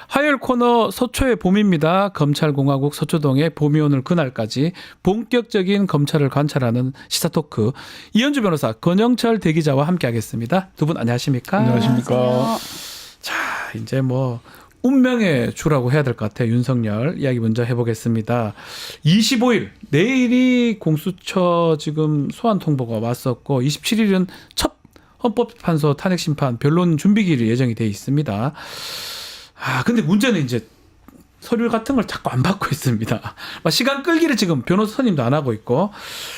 화요일 코너 서초의 봄입니다. 검찰공화국 서초동의 봄이 오는 그날까지 본격적인 검찰을 관찰하는 시사토크. 이현주 변호사, 권영철 대기자와 함께하겠습니다. 두 분 안녕하십니까? 안녕하십니까? 자, 이제 뭐 운명의 주라고 해야 될 것 같아요. 윤석열 이야기 먼저 해보겠습니다. 25일 내일이 공수처 지금 소환 통보가 왔었고 27일은 첫 헌법재판소 탄핵심판 변론 준비기일이 예정이 돼 있습니다. 근데 문제는 이제 서류 같은 걸 자꾸 안 받고 있습니다. 시간 끌기를 지금 변호사님도 안 하고 있고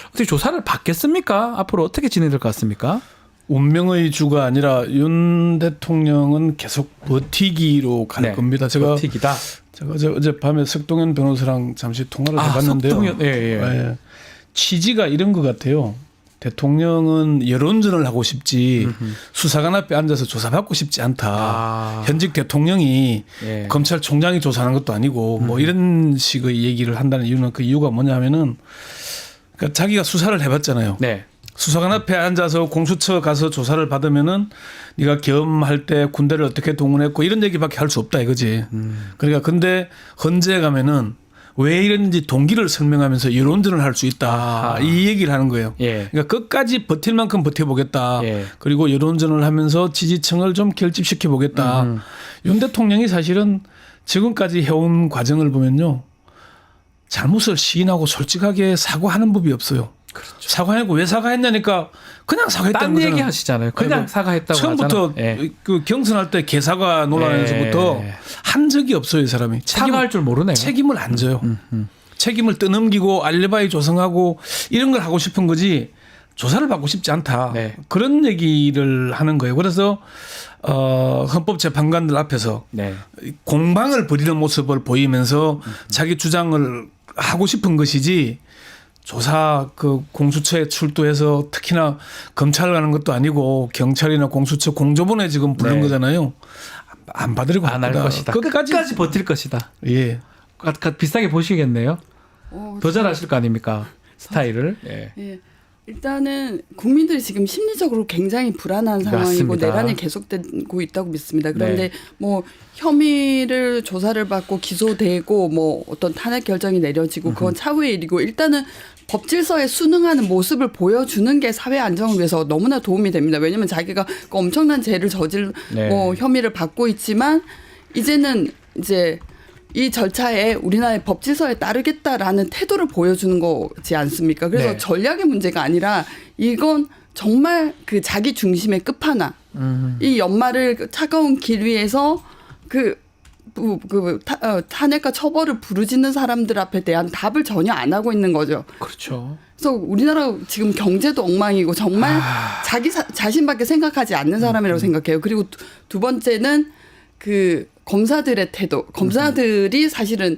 어떻게 조사를 받겠습니까? 앞으로 어떻게 진행될 것 같습니까? 운명의 주가 아니라 윤 대통령은 계속 버티기로 갈 겁니다. 버티기다. 제가 어젯밤에 석동현 변호사랑 잠시 통화를 해봤는데요. 석동현, 예. 취지가 이런 것 같아요. 대통령은 여론전을 하고 싶지 수사관 앞에 앉아서 조사받고 싶지 않다. 현직 대통령이 검찰총장이 조사하는 것도 아니고 뭐 이런 식의 얘기를 한다는 이유는 그 이유가 뭐냐면은 그러니까 자기가 수사를 해봤잖아요. 네. 수사관 앞에 앉아서 공수처 가서 조사를 받으면은 네가 겸할 때 군대를 어떻게 동원했고 이런 얘기밖에 할 수 없다 이거지. 그러니까 근데 헌재에 가면은 왜 이랬는지 동기를 설명하면서 여론전을 할 수 있다. 이 얘기를 하는 거예요. 그러니까 끝까지 버틸 만큼 버텨보겠다. 그리고 여론전을 하면서 지지층을 좀 결집시켜 보겠다. 윤 대통령이 사실은 지금까지 해온 과정을 보면요. 잘못을 시인하고 솔직하게 사과하는 법이 없어요. 그렇죠. 사과하고 왜 사과했냐니까 그냥 사과했다는 거잖아요. 딴 얘기 하시잖아요. 그냥 사과했다고 처음부터 그 경선할 때 개사과 논란에서부터 한 적이 없어요. 이 사람이. 사과할 줄 모르네요. 책임을 안 져요. 책임을 떠넘기고 알리바이 조성하고 이런 걸 하고 싶은 거지 조사를 받고 싶지 않다. 그런 얘기를 하는 거예요. 그래서 헌법재판관들 앞에서 공방을 벌이는 모습을 보이면서 자기 주장을 하고 싶은 것이지 조사 그 공수처에 출두해서 특히나 검찰을 가는 것도 아니고 경찰이나 공수처 공조본에 지금 부른 거잖아요. 안 받으려고 안 할 것이다. 끝까지 버틸 것이다. 예. 비슷하게 보시겠네요. 더 잘하실 거 아닙니까? 스타일을. 예. 일단은 국민들이 지금 심리적으로 굉장히 불안한 상황이고 맞습니다. 내란이 계속되고 있다고 믿습니다. 그런데 뭐 혐의를 조사를 받고 기소되고 뭐 어떤 탄핵 결정이 내려지고 그건 차후의 일이고 일단은 법질서에 순응하는 모습을 보여주는 게 사회 안정을 위해서 너무나 도움이 됩니다. 왜냐하면 자기가 엄청난 죄를 뭐 혐의를 받고 있지만 이제는 이제 이 절차에 우리나라의 법질서에 따르겠다라는 태도를 보여주는 거지 않습니까? 그래서 전략의 문제가 아니라 이건 정말 그 자기 중심의 끝판왕. 이 연말을 차가운 길 위에서 탄핵과 처벌을 부르짖는 사람들 앞에 대한 답을 전혀 안 하고 있는 거죠. 그렇죠. 그래서 우리나라 지금 경제도 엉망이고 정말 자기 자신밖에 생각하지 않는 사람이라고 생각해요. 그리고 두 번째는 그 검사들의 태도. 검사들이 사실은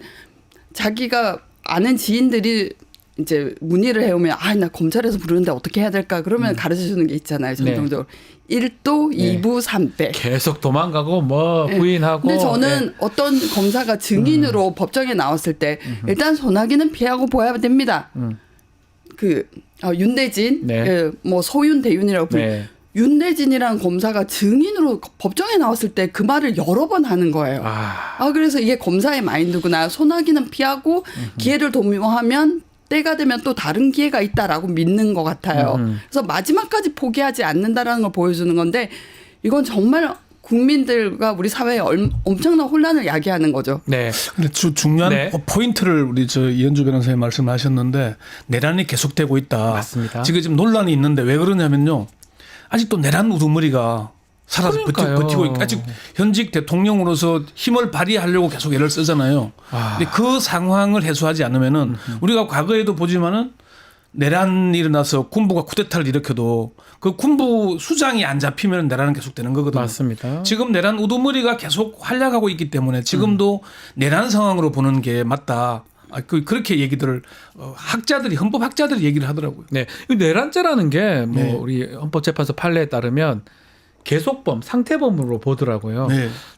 자기가 아는 지인들이 이제 문의를 해오면 나 검찰에서 부르는데 어떻게 해야 될까? 그러면 가르쳐 주는 게 있잖아요. 전통적으로. 1도, 2부, 3배. 계속 도망가고 부인하고. 근데 저는 어떤 검사가 증인으로 법정에 나왔을 때 일단 소나기는 피하고 보아야 됩니다. 윤대진, 뭐 소윤, 대윤이라고 부르는 윤대진이라는 검사가 증인으로 법정에 나왔을 때 그 말을 여러 번 하는 거예요. 그래서 이게 검사의 마인드구나. 소나기는 피하고 기회를 도모하면 때가 되면 또 다른 기회가 있다라고 믿는 것 같아요. 그래서 마지막까지 포기하지 않는다라는 걸 보여주는 건데 이건 정말 국민들과 우리 사회에 엄청난 혼란을 야기하는 거죠. 네. 근데 중요한 포인트를 우리 이현주 변호사님 말씀하셨는데 내란이 계속되고 있다. 맞습니다. 지금 논란이 있는데 왜 그러냐면요. 아직도 내란 우두머리가 살아서 버티고 있고 아직 현직 대통령으로서 힘을 발휘하려고 계속 애를 쓰잖아요. 근데 그 상황을 해소하지 않으면은 우리가 과거에도 보지만은 내란이 일어나서 군부가 쿠데타를 일으켜도 그 군부 수장이 안 잡히면 내란은 계속되는 거거든요. 맞습니다. 지금 내란 우두머리가 계속 활약하고 있기 때문에 지금도 내란 상황으로 보는 게 맞다. 그렇게 얘기들을 학자들이 헌법학자들이 얘기를 하더라고요. 네, 내란죄라는 게 우리 헌법재판소 판례에 따르면 계속범, 상태범으로 보더라고요.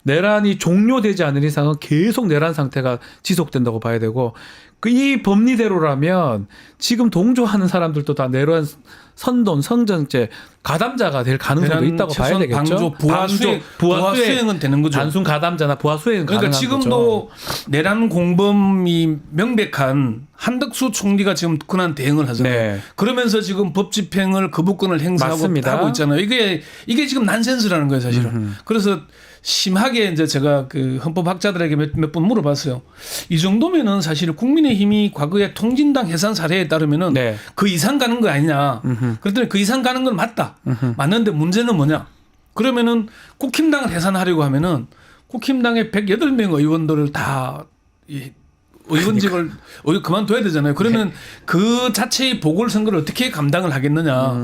내란이 종료되지 않은 이상은 계속 내란 상태가 지속된다고 봐야 되고 이 법리대로라면 지금 동조하는 사람들도 다 내란 선동 성전죄 가담자가 될 가능성도 내란 있다고 봐야 최소한 되겠죠. 방조, 부하 수행은 되는 거죠. 단순 가담자나 부하 수행은 그러니까 가능한 지금도 거죠. 내란 공범이 명백한 한덕수 총리가 지금 국난 대응을 하잖아요. 네. 그러면서 지금 법 집행을 거부권을 행사하고 맞습니다. 하고 있잖아요. 이게 지금 난센스라는 거예요, 사실은. 그래서 심하게 이제 제가 그 헌법학자들에게 몇 번 물어봤어요. 이 정도면은 사실 국민의힘이 과거에 통진당 해산 사례에 따르면은 네. 그 이상 가는 거 아니냐. 그랬더니 그 이상 가는 건 맞다. 맞는데 문제는 뭐냐. 그러면은 국힘당을 해산하려고 하면은 국힘당의 108명 의원들을 다 의원직을 그만둬야 되잖아요. 그러면 네. 그 자체의 보궐선거를 어떻게 감당을 하겠느냐.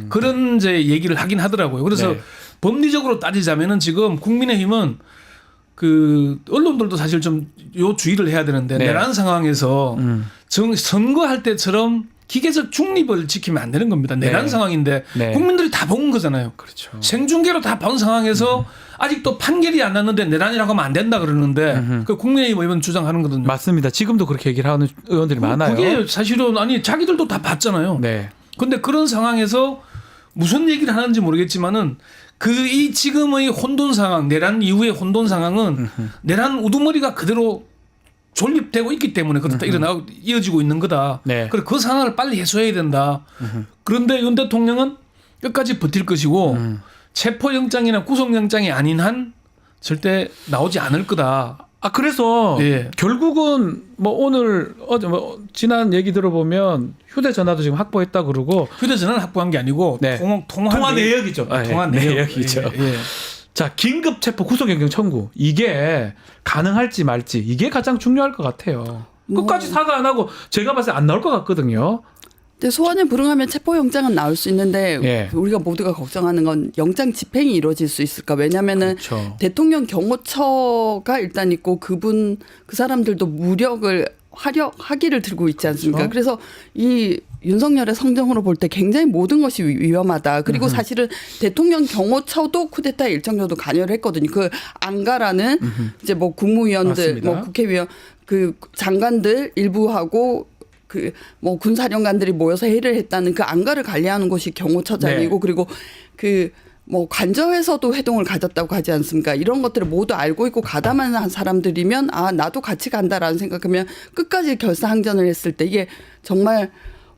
그런 이제 얘기를 하긴 하더라고요. 그래서 네. 법리적으로 따지자면은 지금 국민의힘은 그 언론들도 사실 좀 요 주의를 해야 되는데 네. 내란 상황에서 선거할 때처럼 기계적 중립을 지키면 안 되는 겁니다. 내란 네. 상황인데 네. 국민들이 다 본 거잖아요. 그렇죠. 생중계로 다 본 상황에서 아직도 판결이 안 났는데 내란이라고 하면 안 된다 그러는데 그 국민의힘 의원 주장하는 거거든요. 맞습니다. 지금도 그렇게 얘기를 하는 의원들이 많아요. 그게 사실은 아니 자기들도 다 봤잖아요. 네. 근데 그런 상황에서 무슨 얘기를 하는지 모르겠지만은 이 지금의 혼돈 상황, 내란 이후의 혼돈 상황은 내란 우두머리가 그대로 존립되고 있기 때문에 그렇다 이어지고 있는 거다. 네. 그래서 그 상황을 빨리 해소해야 된다. 그런데 윤 대통령은 끝까지 버틸 것이고 체포영장이나 구속영장이 아닌 한 절대 나오지 않을 거다. 그래서 예. 결국은 뭐 오늘 어제 뭐 지난 얘기 들어보면 휴대전화도 지금 확보했다 그러고 휴대전화는 확보한 게 아니고 네. 통화 내역이죠. 통화 네, 내역. 내역이죠. 예, 예. 자, 긴급 체포 구속영장 청구 이게 가능할지 말지 이게 가장 중요할 것 같아요. 끝까지 사과 안 하고 제가 봤을 때 안 나올 것 같거든요. 근데 소환에 불응하면 체포영장은 나올 수 있는데 예. 우리가 모두가 걱정하는 건 영장 집행이 이루어질 수 있을까. 왜냐하면은 그렇죠. 대통령 경호처가 일단 있고 그 사람들도 무력을 하기를 들고 있지 않습니까? 그렇죠. 그래서 이 윤석열의 성정으로 볼 때 굉장히 모든 것이 위험하다. 그리고 사실은 대통령 경호처도 쿠데타에 일정 정도 관여를 했거든요. 그 안가라는 이제 뭐 국무위원들, 맞습니다. 뭐 국회의원, 그 장관들 일부하고 그 뭐 군사령관들이 모여서 회의를 했다는 그 안가를 관리하는 곳이 경호처장이고 네. 그리고 그 뭐 관저에서도 회동을 가졌다고 하지 않습니까? 이런 것들을 모두 알고 있고 가담한 사람들이면 나도 같이 간다라는 생각하면 끝까지 결사항전을 했을 때 이게 정말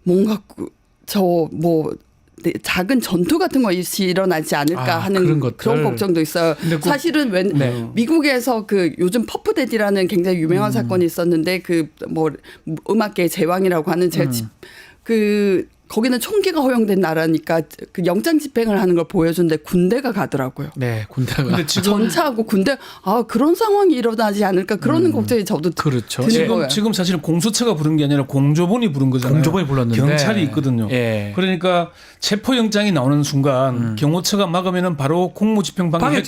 뭔가 작은 전투 같은 것이 일어나지 않을까 하는 그런 걱정도 있어요. 사실은 미국에서 그 요즘 퍼프데디라는 굉장히 유명한 사건이 있었는데 그 뭐 음악계의 제왕이라고 하는 거기는 총기가 허용된 나라니까 그 영장 집행을 하는 걸 보여주는데 군대가 가더라고요. 네, 군대가. 근데 지금 전차하고 군대 그런 상황이 일어나지 않을까 그런 걱정이 저도 그렇죠. 드는 거예요. 지금 사실은 공수처가 부른 게 아니라 공조본이 부른 거잖아요. 공조본이 불렀는데 경찰이 있거든요. 예. 그러니까 체포영장이 나오는 순간 경호처가 막으면은 바로 공무집행방해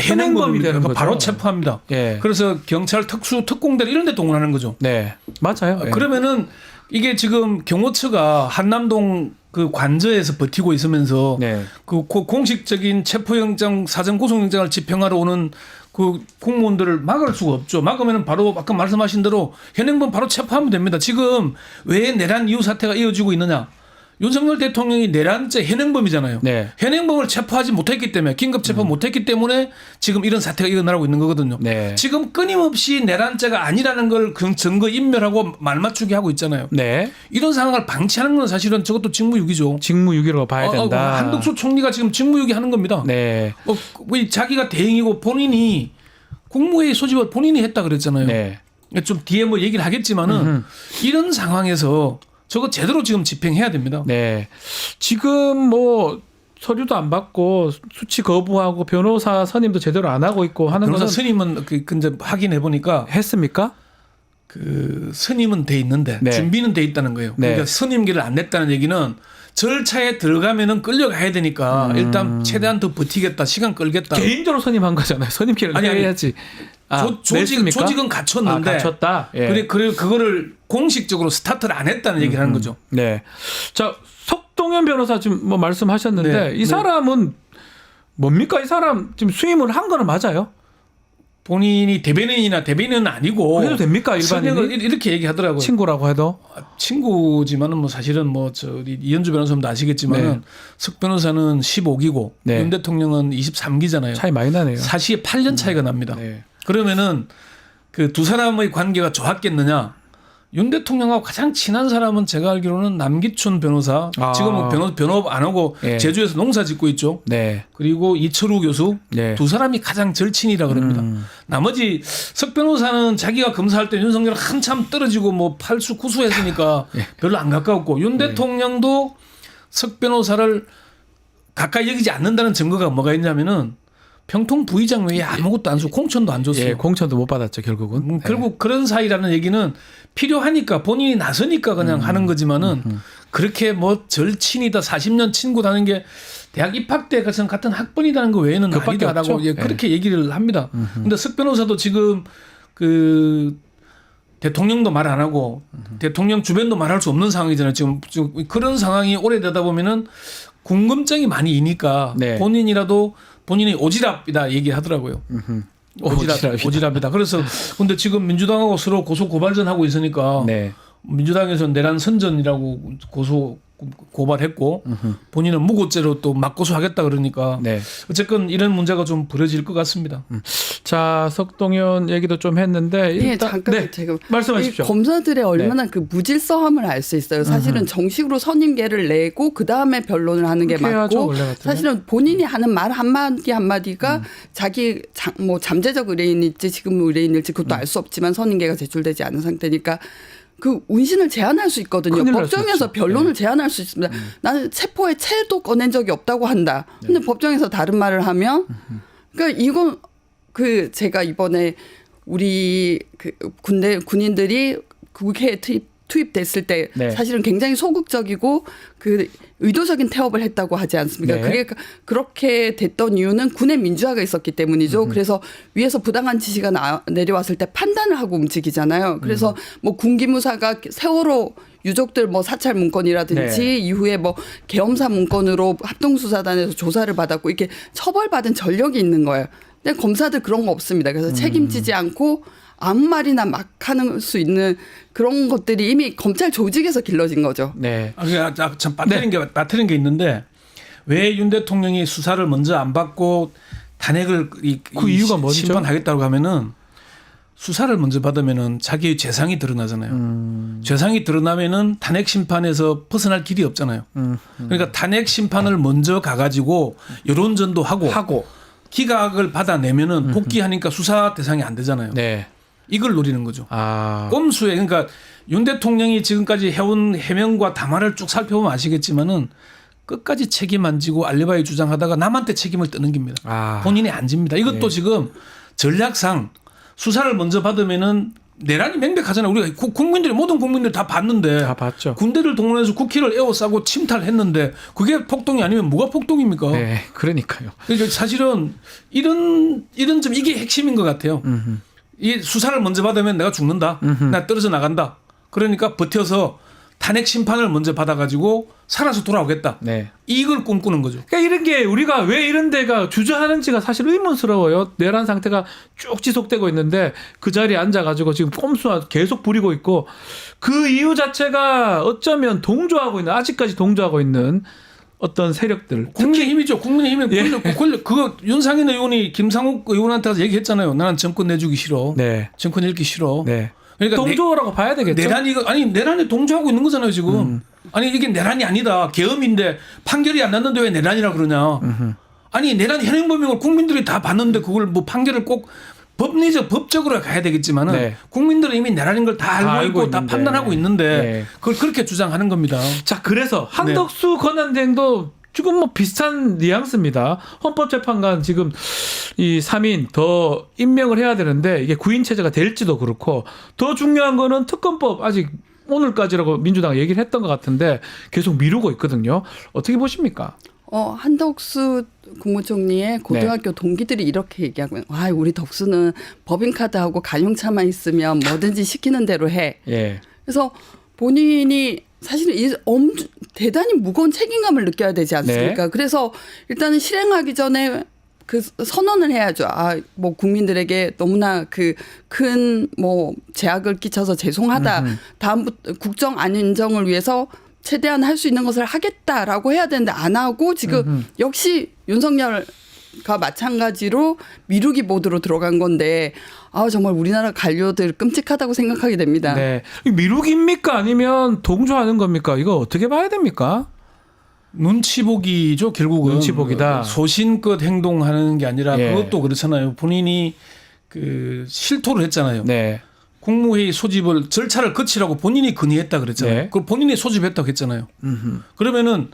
현행범이 되는 거죠. 바로 체포합니다. 예. 그래서 경찰 특공대 이런 데 동원하는 거죠. 네, 맞아요. 예. 그러면은 이게 지금 경호처가 한남동 그 관저에서 버티고 있으면서 네. 그 공식적인 체포영장 사전 구속영장을 집행하러 오는 그 공무원들을 막을 수가 없죠. 막으면 바로 아까 말씀하신 대로 현행범 바로 체포하면 됩니다. 지금 왜 내란 이후 사태가 이어지고 있느냐? 윤석열 대통령이 내란죄 현행범이잖아요. 네. 현행범을 체포하지 못했기 때문에 긴급 체포 못했기 때문에 지금 이런 사태가 일어나고 있는 거거든요. 네. 지금 끊임없이 내란죄가 아니라는 걸 증거 인멸하고 말맞추기 하고 있잖아요. 네. 이런 상황을 방치하는 건 사실은 저것도 직무유기죠. 직무유기로 봐야 된다. 한덕수 총리가 지금 직무유기 하는 겁니다. 네. 자기가 대행이고 본인이 국무회의 소집을 본인이 했다 그랬잖아요. 네. 좀 뒤에 뭐 얘기를 하겠지만은 이런 상황에서 저거 제대로 지금 집행해야 됩니다. 네. 지금 뭐 서류도 안 받고 수치 거부하고 변호사 선임도 제대로 안 하고 있고 하는 변호사 것은 선임은 근데 확인해 보니까 했습니까? 그 선임은 돼 있는데 네. 준비는 돼 있다는 거예요. 네. 그러니까 선임기를 안 냈다는 얘기는 절차에 들어가면은 끌려가야 되니까 일단 최대한 더 버티겠다, 시간 끌겠다. 개인적으로 선임한 거잖아요. 선임기를 해야지. 조직은 갖췄는데 갖췄다. 예. 그래 그거를 공식적으로 스타트를 안 했다는 얘기를 하는 거죠. 네. 자, 석동현 변호사 지금 뭐 말씀하셨는데 네. 이 사람은 뭡니까? 이 사람 지금 수임을 한 거는 맞아요? 본인이 대변인은 아니고 해도 됩니까 일반인이? 서명을 이렇게 얘기하더라고요. 친구라고 해도 친구지만은 뭐 사실은 뭐 이현주 변호사님도 아시겠지만은 네. 석 변호사는 15기고 네. 윤 대통령은 23기잖아요. 차이 많이 나네요. 사실 8년 차이가 납니다. 네. 그러면은 그 두 사람의 관계가 좋았겠느냐? 윤 대통령하고 가장 친한 사람은 제가 알기로는 남기춘 변호사. 아. 지금은 변호업 안 하고 예. 제주에서 농사 짓고 있죠. 네. 그리고 이철우 교수 네. 두 사람이 가장 절친이라 그럽니다. 나머지 석 변호사는 자기가 검사할 때 윤석열 한참 떨어지고 뭐 팔수 구수했으니까 별로 안 가까웠고 윤 대통령도 석 변호사를 가까이 여기지 않는다는 증거가 뭐가 있냐면은 평통 부의장 외에 아무것도 안 줬고 공천도 안 줬어요. 예, 공천도 못 받았죠 결국은. 네. 결국 그런 사이라는 얘기는 필요하니까 본인이 나서니까 그냥 하는 거지만은 그렇게 뭐 절친이다 40년 친구다는 게 대학 입학 때 같은 학번이라는 거 외에는 그것밖에 아니다라고 없죠. 그렇게 얘기를 합니다. 근데 석 변호사도 지금 그 대통령도 말 안 하고 대통령 주변도 말할 수 없는 상황이잖아요. 지금 그런 상황이 오래되다 보면은 궁금증이 많이 이니까 네. 본인이라도 본인이 오지랖이다 얘기하더라고요. 오지랖이다. 그래서 근데 지금 민주당하고 서로 고소 고발전 하고 있으니까 네. 민주당에서 내란 선전이라고 고발했고 본인은 무고죄로 또 맞고소하겠다 그러니까 네. 어쨌건 이런 문제가 좀 벌어질 것 같습니다. 자, 석동현 얘기도 좀 했는데 예, 일단 잠깐 네. 제가 말씀하십시오. 이 검사들의 얼마나 그 무질서함을 알 수 있어요. 사실은 정식으로 선임계를 내고 그 다음에 변론을 하는 게 그렇게 해야죠, 맞고 원래 같으면. 사실은 본인이 하는 말 한마디 한마디가 자기 뭐 잠재적 의뢰인일지 지금 의뢰인일지 그것도 알 수 없지만 선임계가 제출되지 않은 상태니까 그 운신을 제한할 수 있거든요. 큰일 날수 법정에서 있죠. 변론을 제한할 수 있습니다. 나는 체포에 채도 꺼낸 적이 없다고 한다. 근데 법정에서 다른 말을 하면 그러니까 이건 그 제가 이번에 우리 그 군인들이 국회에 투입됐을 때 네. 사실은 굉장히 소극적이고 그 의도적인 태업을 했다고 하지 않습니까? 네. 그게 그렇게 됐던 이유는 군의 민주화가 있었기 때문이죠. 그래서 위에서 부당한 지시가 내려왔을 때 판단을 하고 움직이잖아요. 그래서 뭐 군기무사가 세월호 유족들 뭐 사찰 문건이라든지 네. 이후에 뭐 계엄사 문건으로 합동수사단에서 조사를 받았고 이렇게 처벌받은 전력이 있는 거예요. 근데 검사들 그런 거 없습니다. 그래서 책임지지 않고 아무 말이나 막 하는 수 있는 그런 것들이 이미 검찰 조직에서 길러진 거죠. 네. 참 빠뜨린 게 있는데 왜 윤 대통령이 수사를 먼저 안 받고 탄핵을 그 이유가 뭐죠? 심판하겠다고 하면은 수사를 먼저 받으면은 자기의 죄상이 드러나잖아요. 죄상이 드러나면은 탄핵 심판에서 벗어날 길이 없잖아요. 그러니까 탄핵 심판을 먼저 가가지고 여론전도 하고 기각을 받아내면은 복귀하니까 수사 대상이 안 되잖아요. 네. 이걸 노리는 거죠. 아. 꼼수에 그러니까 윤 대통령이 지금까지 해온 해명과 담화를 쭉 살펴보면 아시겠지만은 끝까지 책임 안 지고 알리바이 주장하다가 남한테 책임을 떠넘깁니다. 아. 본인이 안 집니다. 이것도 네. 지금 전략상 수사를 먼저 받으면은 내란이 명백하잖아요. 우리가 모든 국민들이 다 봤는데 다 봤죠. 군대를 동원해서 국회를 에워싸고 침탈했는데 그게 폭동이 아니면 뭐가 폭동입니까? 네. 그러니까요. 그러니까 사실은 이런 점 이게 핵심인 것 같아요. 이 수사를 먼저 받으면 내가 죽는다. 나 떨어져 나간다. 그러니까 버텨서 탄핵 심판을 먼저 받아가지고 살아서 돌아오겠다. 네. 이걸 꿈꾸는 거죠. 그러니까 이런 게 우리가 왜 이런 데가 주저하는지가 사실 의문스러워요. 내란 상태가 쭉 지속되고 있는데 그 자리에 앉아가지고 지금 꼼수와 계속 부리고 있고 그 이유 자체가 어쩌면 아직까지 동조하고 있는 어떤 세력들. 국민의힘이죠. 국민의힘이 그거 윤상현 의원이 김상욱 의원한테 가서 얘기했잖아요. 나는 정권 내주기 싫어. 네. 정권 잃기 싫어. 네. 그러니까 동조라고 봐야 되겠죠. 내란에 동조하고 있는 거잖아요 지금. 아니 이게 내란이 아니다. 계엄인데 판결이 안 났는데 왜 내란이라 그러냐. 아니 내란 현행범행을 국민들이 다 봤는데 그걸 뭐 판결을 꼭 법적으로 가야 되겠지만은 네. 국민들은 이미 내란인 걸 다 알고 있고 다 판단하고 있는데 네. 그걸 그렇게 주장하는 겁니다. 자, 그래서 한덕수 권한대행도 지금 뭐 비슷한 뉘앙스입니다. 헌법재판관 지금 이 3인 더 임명을 해야 되는데 이게 구인 체제가 될지도 그렇고 더 중요한 거는 특검법 아직 오늘까지라고 민주당 얘기를 했던 것 같은데 계속 미루고 있거든요. 어떻게 보십니까? 한덕수 국무총리의 고등학교 동기들이 이렇게 얘기하고 와 우리 덕수는 법인카드하고 간용차만 있으면 뭐든지 시키는 대로 해. 예. 그래서 본인이 사실은 대단히 무거운 책임감을 느껴야 되지 않습니까? 네. 그래서 일단은 실행하기 전에 그 선언을 해야죠. 아, 뭐 국민들에게 너무나 그 큰 뭐 제약을 끼쳐서 죄송하다. 다음부터 국정 안정을 위해서 최대한 할 수 있는 것을 하겠다라고 해야 되는데 안 하고 지금 역시 윤석열과 마찬가지로 미루기 모드로 들어간 건데 아 정말 우리나라 관료들 끔찍하다고 생각하게 됩니다. 네. 미루기입니까 아니면 동조하는 겁니까? 이거 어떻게 봐야 됩니까? 눈치 보기죠, 결국은. 눈치 보기다. 소신껏 행동하는 게 아니라 예. 그것도 그렇잖아요. 본인이 그 실토를 했잖아요. 네. 국무회의 소집을 절차를 거치라고 본인이 건의했다 그랬잖아요. 네. 그걸 본인이 소집했다고 했잖아요. 그러면은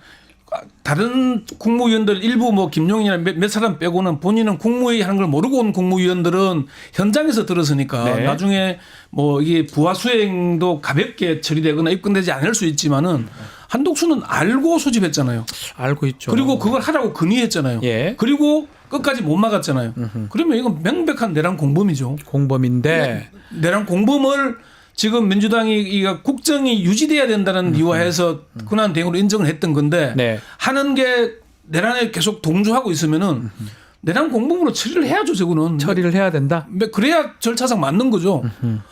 다른 국무위원들 일부 뭐 김용이나 몇 사람 빼고는 본인은 국무회의 하는 걸 모르고 온 국무위원들은 현장에서 들었으니까 네. 나중에 뭐 이게 부하 수행도 가볍게 처리되거나 입건되지 않을 수 있지만은 한독수는 알고 소집했잖아요. 알고 있죠. 그리고 그걸 하라고 건의했잖아요. 예. 그리고 끝까지 못 막았잖아요. 그러면 이건 명백한 내란 공범이죠. 공범인데 내란 공범을 지금 민주당이 이가 국정이 유지돼야 된다는 이유화해서 군한 대응으로 인정을 했던 건데 네. 하는 게 내란에 계속 동조하고 있으면은 내란 공범으로 처리를 해야죠. 저거는 처리를 해야 된다. 그래야 절차상 맞는 거죠.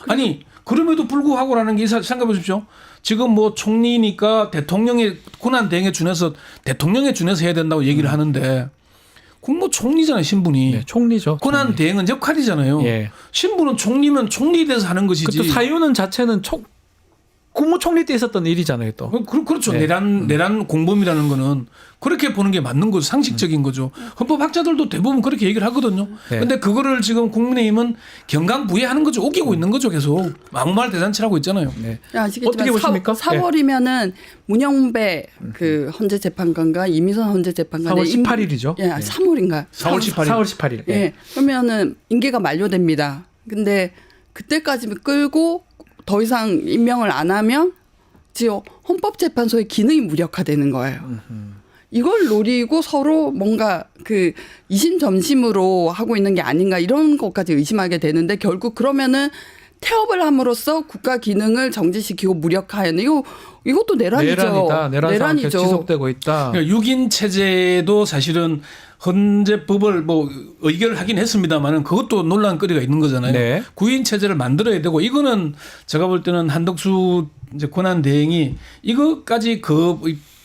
아니 그럼에도 불구하고라는 게 생각해 보십시오. 지금 뭐 총리니까 대통령의 군한 대응에 준해서 대통령에 준해서 해야 된다고 얘기를 하는데 국무총리잖아요, 신분이. 네, 총리죠. 군한 총리. 대응은 역할이잖아요. 예. 신분은 총리면 총리에 대해서 하는 것이지. 그또 사유는 자체는 국무총리 때 있었던 일이잖아요, 또. 그렇죠. 네. 내란 공범이라는 거는 그렇게 보는 게 맞는 거죠. 상식적인 거죠. 헌법학자들도 대부분 그렇게 얘기를 하거든요. 네. 근데 그거를 지금 국민의힘은 경강부회하는 거죠. 우기고 있는 거죠, 계속. 막말 대잔치라고 있잖아요. 네. 아시겠지만 어떻게 보십니까? 4월이면은 문영배 그 헌재 재판관과 이미선 헌재 재판관의 4월 18일이죠. 예, 3월인가? 4월 18일. 4월 18일. 예. 그러면은 임기가 만료됩니다. 근데 그때까지 끌고 더 이상 임명을 안 하면 지금 헌법재판소의 기능이 무력화되는 거예요. 이걸 노리고 서로 뭔가 그 이심점심으로 하고 있는 게 아닌가 이런 것까지 의심하게 되는데 결국 그러면은 태업을 함으로써 국가 기능을 정지시키고 무력화하는 이것도 내란이죠. 내란이다. 내란 상황이 계속 지속되고 있다. 그러니까 6인 체제도 사실은 헌재법을 뭐 의결을 하긴 했습니다만은 그것도 논란거리가 있는 거잖아요. 네. 9인 체제를 만들어야 되고 이거는 제가 볼 때는 한덕수 이제 권한 대행이 이것까지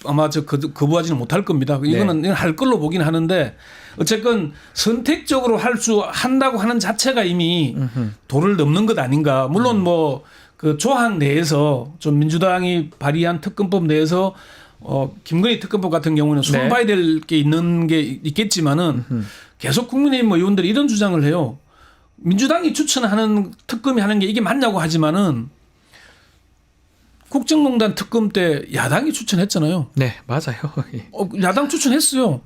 아마 거부하지는 못할 겁니다. 이거는 할 걸로 보긴 하는데 어쨌건 선택적으로 한다고 하는 자체가 이미 도를 넘는 것 아닌가. 물론 뭐 그 조항 내에서 좀 민주당이 발의한 특검법 내에서 김건희 특검법 같은 경우는 손봐야 될 게 있는 게 있겠지만은 계속 국민의힘 의원들이 이런 주장을 해요. 민주당이 추천하는 특검이 하는 게 이게 맞냐고 하지만은 국정농단 특검 때 야당이 추천했잖아요. 네, 맞아요. 야당 추천했어요.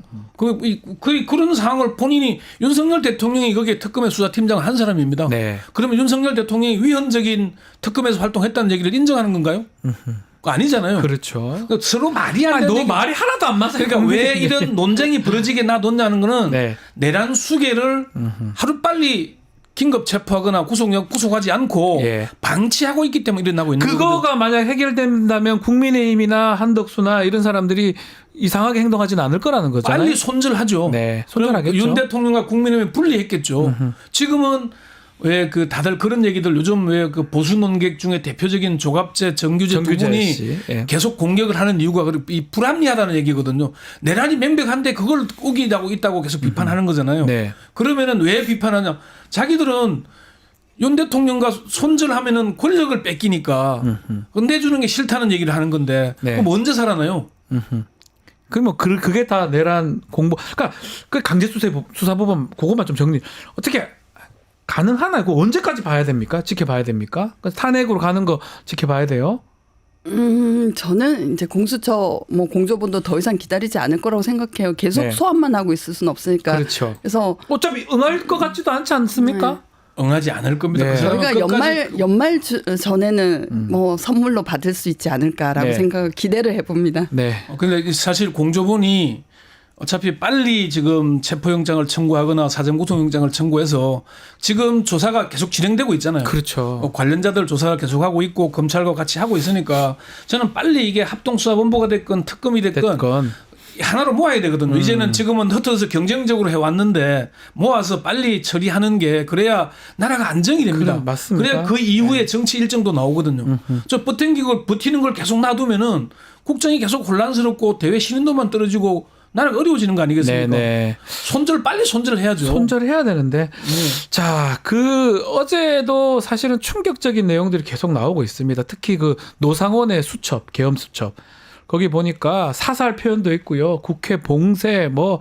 그런 상황을 본인이 윤석열 대통령이 거기에 특검의 수사팀장을 한 사람입니다. 네. 그러면 윤석열 대통령이 위헌적인 특검에서 활동했다는 얘기를 인정하는 건가요? 그거 아니잖아요. 그렇죠. 그러니까 서로 말이 안 너 되는 말이 하나도 안 맞아요. 그러니까 왜 이런 논쟁이 벌어지게 놔뒀냐는 거는 네. 내란 수계를 하루빨리 긴급 체포하거나 구속하지 않고 예. 방치하고 있기 때문에 일어나고 있는 거거든요. 그거가 만약 해결된다면 국민의힘이나 한덕수나 이런 사람들이 이상하게 행동하지는 않을 거라는 거잖아요. 빨리 손절하죠. 네, 손절하겠죠. 윤 대통령과 국민의힘이 분리했겠죠. 지금은 왜 그 다들 그런 얘기들 요즘 왜 그 보수 논객 중에 대표적인 조갑재, 정규재 두 분이 씨. 예. 계속 공격을 하는 이유가 이 불합리하다는 얘기거든요. 내란이 명백한데 그걸 우기다고 있다고 계속 비판하는 거잖아요. 네. 그러면은 왜 비판하냐? 자기들은 윤 대통령과 손절하면은 권력을 뺏기니까 내주는 게 싫다는 얘기를 하는 건데 네. 그럼 언제 살아나요? 그게 다 내란 공보. 그러니까 그 강제수사법은 그것만 좀 정리. 어떻게 가능하나? 그거 언제까지 봐야 됩니까? 지켜봐야 됩니까? 그러니까 탄핵으로 가는 거 지켜봐야 돼요. 저는 이제 공수처 공조본도 더 이상 기다리지 않을 거라고 생각해요. 계속 네. 소환만 하고 있을 수는 없으니까. 그렇죠. 그래서 어차피 응할 것 같지도 않지 않습니까? 응하지 않을 겁니다. 네. 그 사람은 저희가 끝까지 연말 전에는 선물로 받을 수 있지 않을까라고 네. 생각을 기대를 해봅니다. 네. 근데 사실 공조본이 어차피 빨리 지금 체포영장을 청구하거나 사전구속영장을 청구해서 지금 조사가 계속 진행되고 있잖아요. 그렇죠. 관련자들 조사를 계속하고 있고 검찰과 같이 하고 있으니까 저는 빨리 이게 합동수사본부가 됐건 특검이 됐건 하나로 모아야 되거든요. 이제는 지금은 흩어져서 경쟁적으로 해왔는데 모아서 빨리 처리하는 게 그래야 나라가 안정이 됩니다. 그래, 맞습니다. 그래야 그 이후에 정치 일정도 나오거든요. 저 버티는 걸 계속 놔두면은 국정이 계속 혼란스럽고 대외 신인도만 떨어지고 나라가 어려워지는 거 아니겠습니까? 네네. 빨리 손절을 해야죠. 손절해야 되는데 자, 그 어제도 사실은 충격적인 내용들이 계속 나오고 있습니다. 특히 그 노상원의 수첩, 계엄 수첩. 거기 보니까 사살 표현도 있고요. 국회 봉쇄, 뭐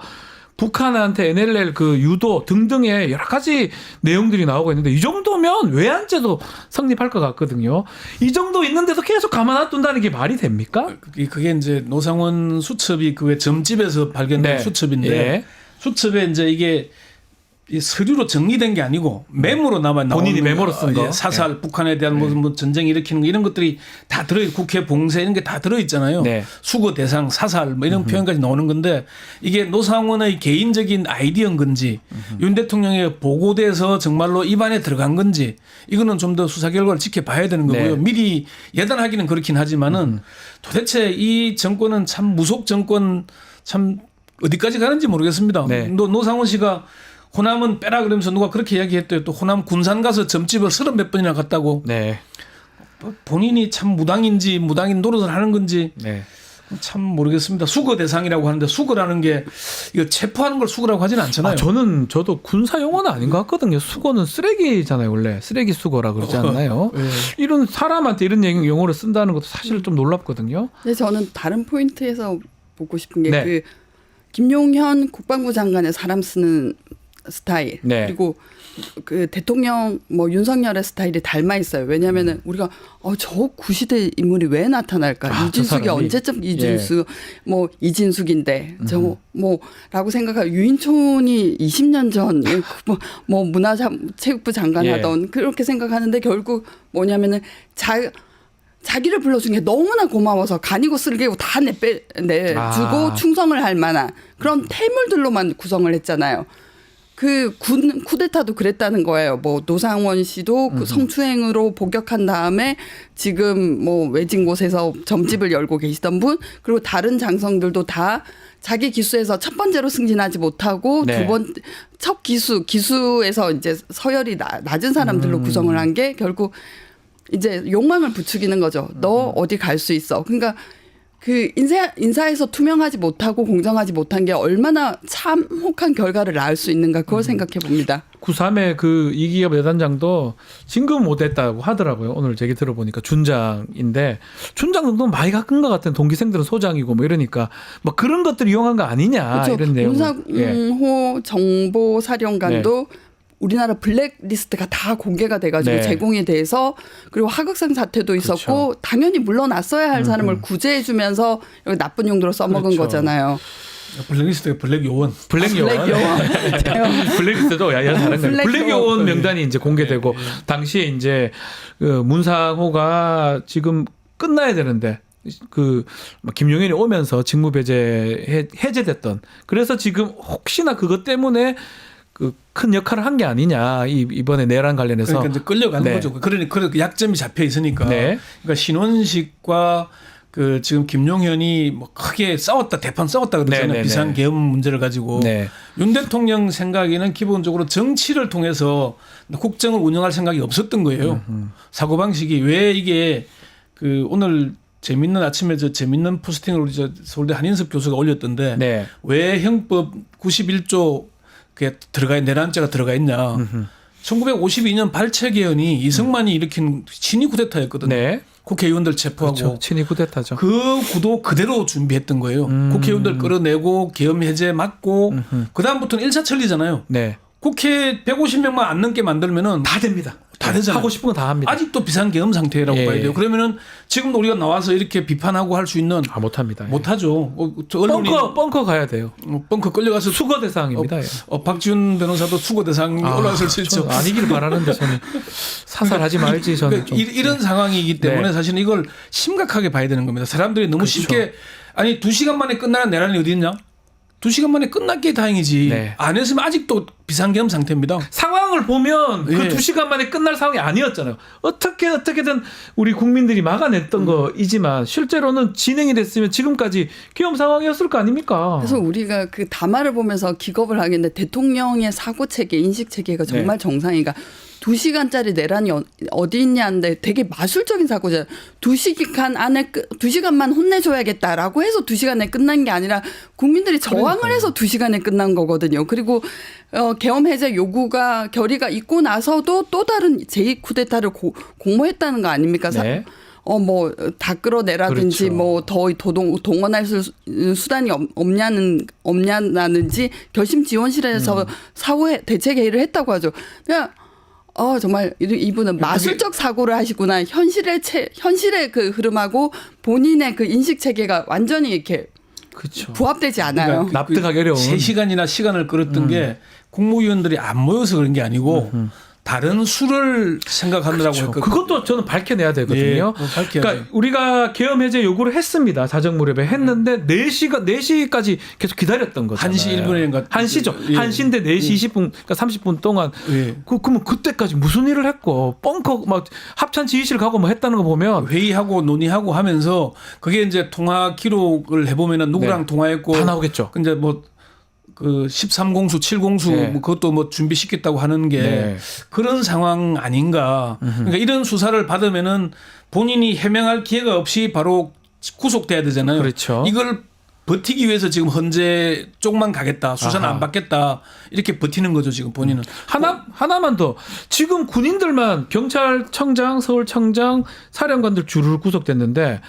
북한한테 NLL 그 유도 등등의 여러 가지 내용들이 나오고 있는데 이 정도면 외환죄도 성립할 것 같거든요. 이 정도 있는데도 계속 가만 놔둔다는 게 말이 됩니까? 그게 이제 노상원 수첩이 그 왜 점집에서 발견된 네. 수첩인데 예. 수첩에 이제 이게 이 서류로 정리된 게 아니고 메모로 나온 본인이 메모로 쓴 거. 사살, 북한에 대한 뭐 전쟁 일으키는 거 이런 것들이 다 들어 국회 봉쇄 이런 게 다 들어 있잖아요. 네. 수거 대상, 사살 뭐 이런 표현까지 나오는 건데 이게 노상원의 개인적인 아이디어인 건지 윤 대통령의 보고돼서 정말로 입안에 들어간 건지 이거는 좀 더 수사 결과를 지켜봐야 되는 거고요. 네. 미리 예단하기는 그렇긴 하지만은 도대체 이 정권은 참 무속 정권 참 어디까지 가는지 모르겠습니다. 네. 노상원 씨가 호남은 빼라 그러면서 누가 그렇게 이야기했대요. 또 호남 군산 가서 점집을 30몇 번이나 갔다고. 네. 본인이 참 무당인지 무당인 노릇을 하는 건지 네. 참 모르겠습니다. 수거 대상이라고 하는데 수거라는 게 이거 체포하는 걸 수거라고 하지는 않잖아요. 저도 군사 용어는 아닌 것 같거든요. 수거는 쓰레기잖아요, 원래. 쓰레기 수거라 그러지 않나요? 네. 이런 사람한테 이런 용어를 쓴다는 것도 사실 좀 놀랍거든요. 근데 저는 다른 포인트에서 보고 싶은 게 네. 그 김용현 국방부 장관의 사람 쓰는 스타일 네. 그리고 그 대통령 뭐 윤석열의 스타일이 닮아 있어요. 왜냐하면은 우리가 저 구시대 인물이 왜 나타날까? 저 이진숙이 사람이. 언제쯤 이진숙 뭐 이진숙인데 저 뭐라고 생각하고 유인촌이 20년 전 뭐 문화체육부 장관 예. 하던 그렇게 생각하는데 결국 뭐냐면은 자기를 불러준 게 너무나 고마워서 간이고 쓸개고 다 내주고 충성을 할 만한 그런 태물들로만 구성을 했잖아요. 그 쿠데타도 그랬다는 거예요. 뭐 노상원 씨도 그 성추행으로 복역한 다음에 지금 뭐 외진 곳에서 점집을 열고 계시던 분 그리고 다른 장성들도 다 자기 기수에서 첫 번째로 승진하지 못하고 네. 첫 기수에서 이제 서열이 낮은 사람들로 구성을 한 게 결국 이제 욕망을 부추기는 거죠. 너 어디 갈 수 있어. 그러니까 그 인사에서 투명하지 못하고 공정하지 못한 게 얼마나 참혹한 결과를 낳을 수 있는가 그걸 생각해 봅니다. 93의 그 이기엽 여단장도 진급 못했다고 하더라고요. 오늘 얘기 들어보니까 준장인데 준장 정도는 많이 깎은 것 같은 동기생들은 소장이고 뭐 이러니까 뭐 그런 것들 이용한 거 아니냐 그렇죠. 이런 내용. 윤상호 정보사령관도 우리나라 블랙리스트가 다 공개가 돼가지고 네. 제공이 돼서 그리고 하극상 사태도 있었고 당연히 물러났어야 할 사람을 구제해주면서 나쁜 용도로 써먹은 그렇죠. 거잖아요. 블랙리스트가 블랙 요원. 블랙 요원. 블랙리스트도 야 다른 거예요. 블랙 요원 명단이 이제 공개되고 당시에 이제 그 문상호가 지금 끝나야 되는데 그 김용현이 오면서 직무 배제 해제됐던 그래서 지금 혹시나 그것 때문에 그 큰 역할을 한 게 아니냐 이번에 내란 관련해서 그러니까 이제 끌려가는 거죠. 그러니까 그 약점이 잡혀 있으니까. 네. 그러니까 신원식과 그 지금 김용현이 뭐 크게 대판 싸웠다 그러잖아요. 네네네. 비상계엄 문제를 가지고. 네. 윤 대통령 생각에는 기본적으로 정치를 통해서 국정을 운영할 생각이 없었던 거예요. 사고방식이 왜 이게 그 오늘 아침에 재밌는 포스팅을 우리 서울대 한인섭 교수가 올렸던데 네. 왜 형법 91조 그게 내란죄가 들어가 있냐. 1952년 발췌 개헌이 이승만이 일으킨 친위 쿠데타였거든요. 네. 국회의원들 체포하고 그렇죠. 친위 쿠데타죠. 그 구도 그대로 준비했던 거예요. 국회의원들 끌어내고 계엄 해제 막고 그 다음부터는 1차 천리잖아요. 네. 국회 150명만 안 넘게 만들면은 다 됩니다. 다 되잖아요. 하고 싶은 거 다 합니다. 아직도 비상계엄 상태라고 예. 봐야 돼요. 그러면은 지금도 우리가 나와서 이렇게 비판하고 할 수 있는 못합니다. 못하죠. 언론이 뻥커 가야 돼요. 뻥커 끌려가서 수거 대상입니다. 박지훈 변호사도 수거 대상 올라설 수 있죠. 저는 아니기를 바라는데 저는 사살하지 말지 저는 좀. 이런 상황이기 때문에 네. 사실은 이걸 심각하게 봐야 되는 겁니다. 사람들이 너무 쉽게 아니 2시간 만에 끝나는 내란이 어디 있냐? 2시간 만에 끝났기에 다행이지. 네. 안 했으면 아직도 비상계엄 상태입니다. 상황을 보면 예. 그 2시간 만에 끝날 상황이 아니었잖아요. 어떻게든 우리 국민들이 막아냈던 거이지만 실제로는 진행이 됐으면 지금까지 계엄 상황이었을 거 아닙니까? 그래서 우리가 그 담화를 보면서 기겁을 하겠는데 대통령의 사고 체계, 인식 체계가 정말 정상인가? 2시간짜리 내란이 어디 있냐는데 되게 마술적인 사고잖아요. 2시간만 혼내줘야겠다라고 해서 2시간에 끝난 게 아니라 국민들이 저항을 해서 2시간에 끝난 거거든요. 그리고 계엄 해제 요구가 결의가 있고 나서도 또 다른 제2 쿠데타를 공모했다는 거 아닙니까? 네. 뭐 다 끌어내라든지 그렇죠. 뭐 더 동원할 수단이 없냐는지 결심지원실에서 사후 대책 회의를 했다고 하죠. 그냥 정말 이분은 마술적 사고를 하시구나. 현실의 그 흐름하고 본인의 그 인식 체계가 완전히 이렇게 그렇죠. 부합되지 않아요. 그러니까 납득하기 어려운. 3시간이나 시간을 끌었던 게 국무위원들이 안 모여서 그런 게 아니고 다른 수를 생각하느라고 그렇죠. 했거든요. 그것도 저는 밝혀내야 되거든요. 예, 밝혀야죠. 그러니까 우리가 계엄 해제 요구를 했습니다. 자정 무렵에 했는데 4시까지 계속 기다렸던 거잖아요. 1시 1분인가 1시죠. 예. 1시인데 4시 20분 그러니까 30분 동안 예. 그러면 그때까지 무슨 일을 했고 뻥커 막 합참 지휘실 가고 뭐 했다는 거 보면 회의하고 논의하고 하면서 그게 이제 통화 기록을 해보면은 누구랑 네. 통화했고 다 나오겠죠. 근데 뭐 그 13공수, 7공수 네. 뭐 그것도 뭐 준비시켰다고 하는 게 네. 그런 상황 아닌가. 그러니까 이런 수사를 받으면은 본인이 해명할 기회가 없이 바로 구속돼야 되잖아요. 그렇죠. 이걸 버티기 위해서 지금 헌재 쪽만 가겠다. 수사는 아하. 안 받겠다. 이렇게 버티는 거죠, 지금 본인은. 하나만 더. 지금 군인들만 경찰청장, 서울청장, 사령관들 주르르 구속됐는데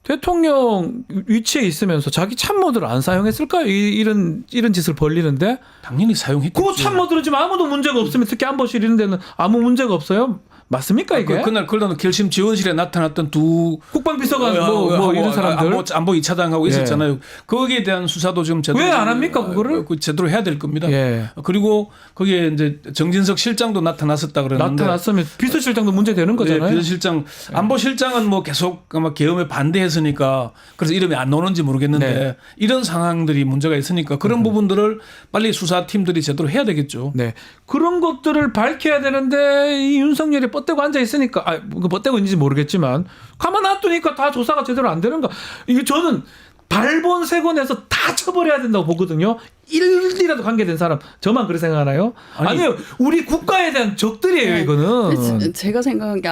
대통령 위치에 있으면서 자기 참모들을 안 사용했을까요? 이런 짓을 벌리는데 당연히 사용했겠죠. 그 참모들은 지금 아무도 문제가 없으면 특히 안보실 이런 데는 아무 문제가 없어요? 맞습니까 이게? 그날 결심 지원실에 나타났던 두 국방비서관 뭐 이런 사람들 안보 2차장하고 예. 있었잖아요. 거기에 대한 수사도 지금 제대로 왜 안 합니까, 그거를? 제대로 해야 될 겁니다. 예. 그리고 거기에 이제 정진석 실장도 나타났었다 그러는데 나타났으면 비서실장도 문제 되는 거잖아요. 비서실장 안보실장은 뭐 계속 아마 계엄에 반대했으니까 그래서 이름이 안 나오는지 모르겠는데 네. 이런 상황들이 문제가 있으니까 그런 부분들을 빨리 수사팀들이 제대로 해야 되겠죠. 네. 그런 것들을 밝혀야 되는데 이 윤석열이 뻗대고 앉아 있으니까 뻗대고 있는지 모르겠지만 가만 놔두니까 다 조사가 제대로 안 되는가. 이게 저는 발본색원에서 다 처벌해야 된다고 보거든요. 일이라도 관계된 사람 저만 그렇게 생각하나요? 아니요. 우리 국가에 대한 적들이에요. 이거는. 근데 제가 생각한 게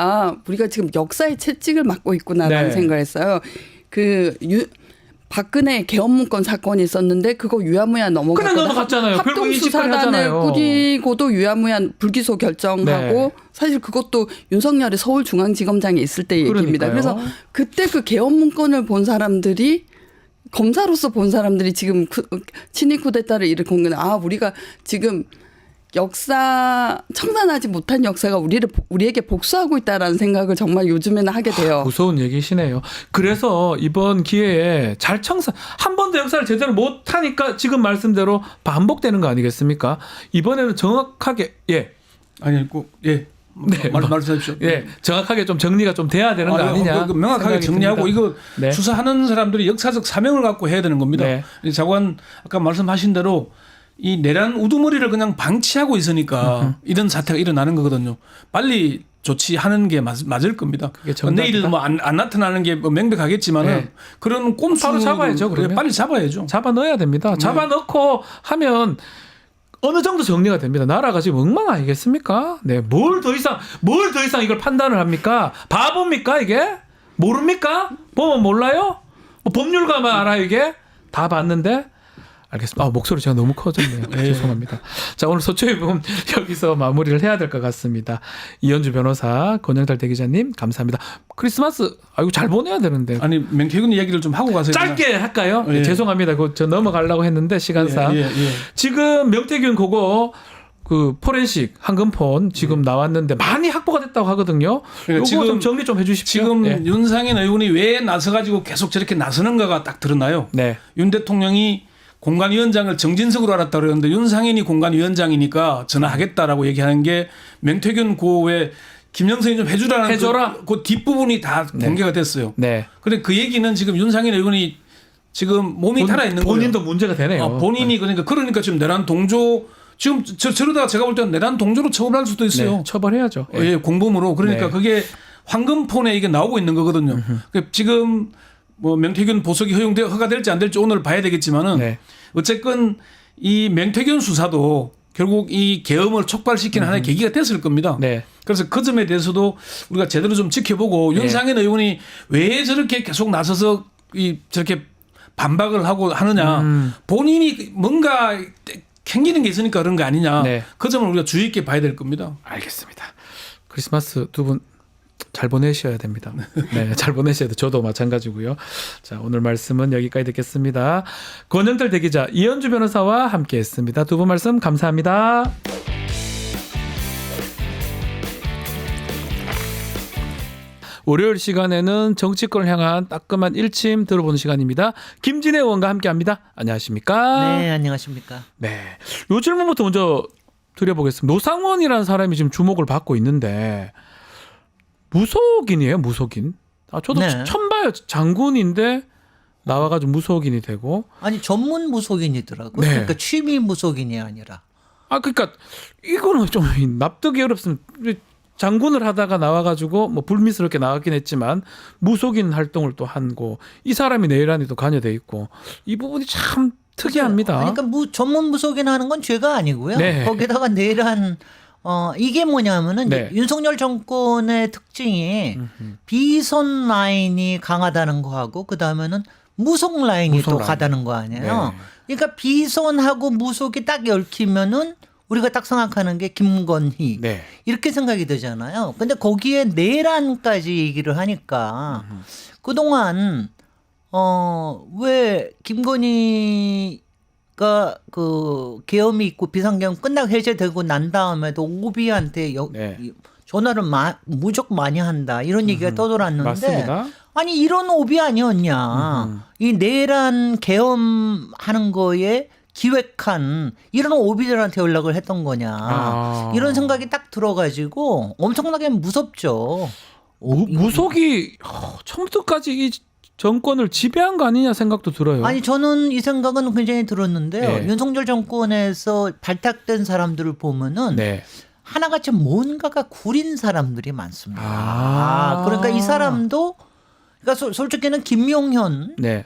우리가 지금 역사의 채찍을 맞고 있구나라는 네. 생각을 했어요. 박근혜 계엄 문건 사건이 있었는데 그거 유야무야 넘어갔거든요. 그냥 넘어갔잖아요. 결국 이직까지 합동수사단을 하잖아요. 꾸리고도 유야무야 불기소 결정하고 네. 사실 그것도 윤석열이 서울중앙지검장에 있을 때 얘기입니다. 그러니까요. 그래서 그때 그 계엄 문건을 본 사람들이 검사로서 본 사람들이 지금 친위 쿠데타를 일으킨 건 우리가 지금 청산하지 못한 역사가 우리에게 복수하고 있다라는 생각을 정말 요즘에는 하게 돼요. 무서운 얘기시네요. 그래서 이번 기회에 한 번도 역사를 제대로 못하니까 지금 말씀대로 반복되는 거 아니겠습니까? 이번에는 정확하게 아니 예. 네, 말씀하십시오. 예, 정확하게 좀 정리가 좀 돼야 되는 거 아니냐? 명확하게 정리하고 듭니다. 이거 네. 수사하는 사람들이 역사적 사명을 갖고 해야 되는 겁니다. 네. 장관 아까 말씀하신 대로 이 내란 우두머리를 그냥 방치하고 있으니까 이런 사태가 일어나는 거거든요. 빨리 조치하는 게 맞을 겁니다. 내일 뭐 안 나타나는 게 뭐 명백하겠지만은 네. 그런 꼼수 바로 잡아야죠. 그러면 빨리 잡아야죠. 잡아 넣어야 됩니다. 잡아 넣고 하면 어느 정도 정리가 됩니다. 나라가 지금 엉망 아니겠습니까? 네, 뭘 더 이상 이걸 판단을 합니까? 바보입니까 이게? 모릅니까? 보면 몰라요? 뭐 법률가만 알아요 이게? 다 봤는데. 알겠습니다. 목소리 제가 너무 커졌네요. 죄송합니다. 자, 오늘 서초의 부분 여기서 마무리를 해야 될 것 같습니다. 이현주 변호사, 권영달 대기자님 감사합니다. 크리스마스 이거 잘 보내야 되는데. 아니 명태균 이야기를 좀 하고 가세요. 짧게 할까요? 예. 죄송합니다. 저 넘어가려고 했는데 시간상. 예. 지금 명태균 그거 그 포렌식 황금폰 지금 나왔는데 많이 확보가 됐다고 하거든요. 그러니까 요거 좀 정리 좀 해주십시오. 지금 예. 윤상현 의원이 왜 나서가지고 계속 저렇게 나서는가가 딱 드러나요. 네. 윤 대통령이 공관위원장을 정진석으로 알았다 그러는데 윤상현이 공관위원장이니까 전화하겠다라고 얘기하는 게 명태균 고에 김영선이 좀 해줘라. 그 뒷부분이 다 공개가 됐어요. 네. 그런데 그 얘기는 지금 윤상현 의원이 지금 몸이 달아 있는 거예요. 본인도 문제가 되네요. 본인이 그러니까 지금 내란 동조 지금 저러다가 제가 볼 때는 내란 동조로 처벌할 수도 있어요. 네, 처벌해야죠. 예. 예, 공범으로. 그러니까 네. 그게 황금폰에 이게 나오고 있는 거거든요. 그러니까 지금 뭐 명태균 보석이 허가될지 안 될지 오늘 봐야 되겠지만은 네. 어쨌건 이 명태균 수사도 결국 이 계엄을 촉발시키는 하나의 계기가 됐을 겁니다. 네. 그래서 그 점에 대해서도 우리가 제대로 좀 지켜보고 네. 윤상현 의원이 왜 저렇게 계속 나서서 저렇게 반박을 하고 하느냐. 본인이 뭔가 캥기는 게 있으니까 그런 거 아니냐. 네. 그 점을 우리가 주의 있게 봐야 될 겁니다. 알겠습니다. 크리스마스 두 분 잘 보내셔야 됩니다. 네, 잘 보내셔야 돼. 저도 마찬가지고요. 자, 오늘 말씀은 여기까지 듣겠습니다. 권영철 대기자, 이현주 변호사와 함께했습니다. 두 분 말씀 감사합니다. 월요일 시간에는 정치권을 향한 따끔한 일침 들어보는 시간입니다. 김진애 의원과 함께합니다. 안녕하십니까? 네, 안녕하십니까. 네. 요 질문부터 먼저 드려보겠습니다. 노상원이라는 사람이 지금 주목을 받고 있는데 무속인이에요, 무속인. 아, 저도 네. 처음 봐요. 장군인데 나와가지고 무속인이 되고. 아니 전문 무속인이더라고요. 네. 그러니까 취미 무속인이 아니라. 아, 그러니까 이거는 좀 납득이 어렵습니다. 장군을 하다가 나와가지고 뭐 불미스럽게 나왔긴 했지만 무속인 활동을 또 한고 이 사람이 내란에도 관여돼 있고 이 부분이 참 특이합니다. 그러니까 전문 무속인 하는 건 죄가 아니고요. 네. 거기다가 내란 이게 뭐냐면은 네. 윤석열 정권의 특징이 비선 라인이 강하다는 거하고 그 다음에는 무속 라인이 무속 또 라인. 가다는 거 아니에요. 네. 그러니까 비선하고 무속이 딱 얽히면은 우리가 딱 생각하는 게 김건희 네. 이렇게 생각이 되잖아요. 근데 거기에 내란까지 얘기를 하니까 그동안 왜 김건희가 그 계엄이 있고 비상계엄 끝나고 해제되고 난 다음에도 오비한테 네. 전화를 무척 많이 한다 이런 얘기가 떠돌았는데 맞습니다. 아니 이런 오비 아니었냐. 이 내란 계엄하는 거에 기획한 이런 오비들한테 연락을 했던 거냐. 이런 생각이 딱 들어가지고 엄청나게 무섭죠. 무속이 처음부터까지 이 정권을 지배한 거 아니냐 생각도 들어요. 아니 저는 이 생각은 굉장히 들었는데요. 네. 윤석열 정권에서 발탁된 사람들을 보면은 네. 하나같이 뭔가가 구린 사람들이 많습니다. 그러니까 이 사람도 그러니까 솔직히는 김용현 네.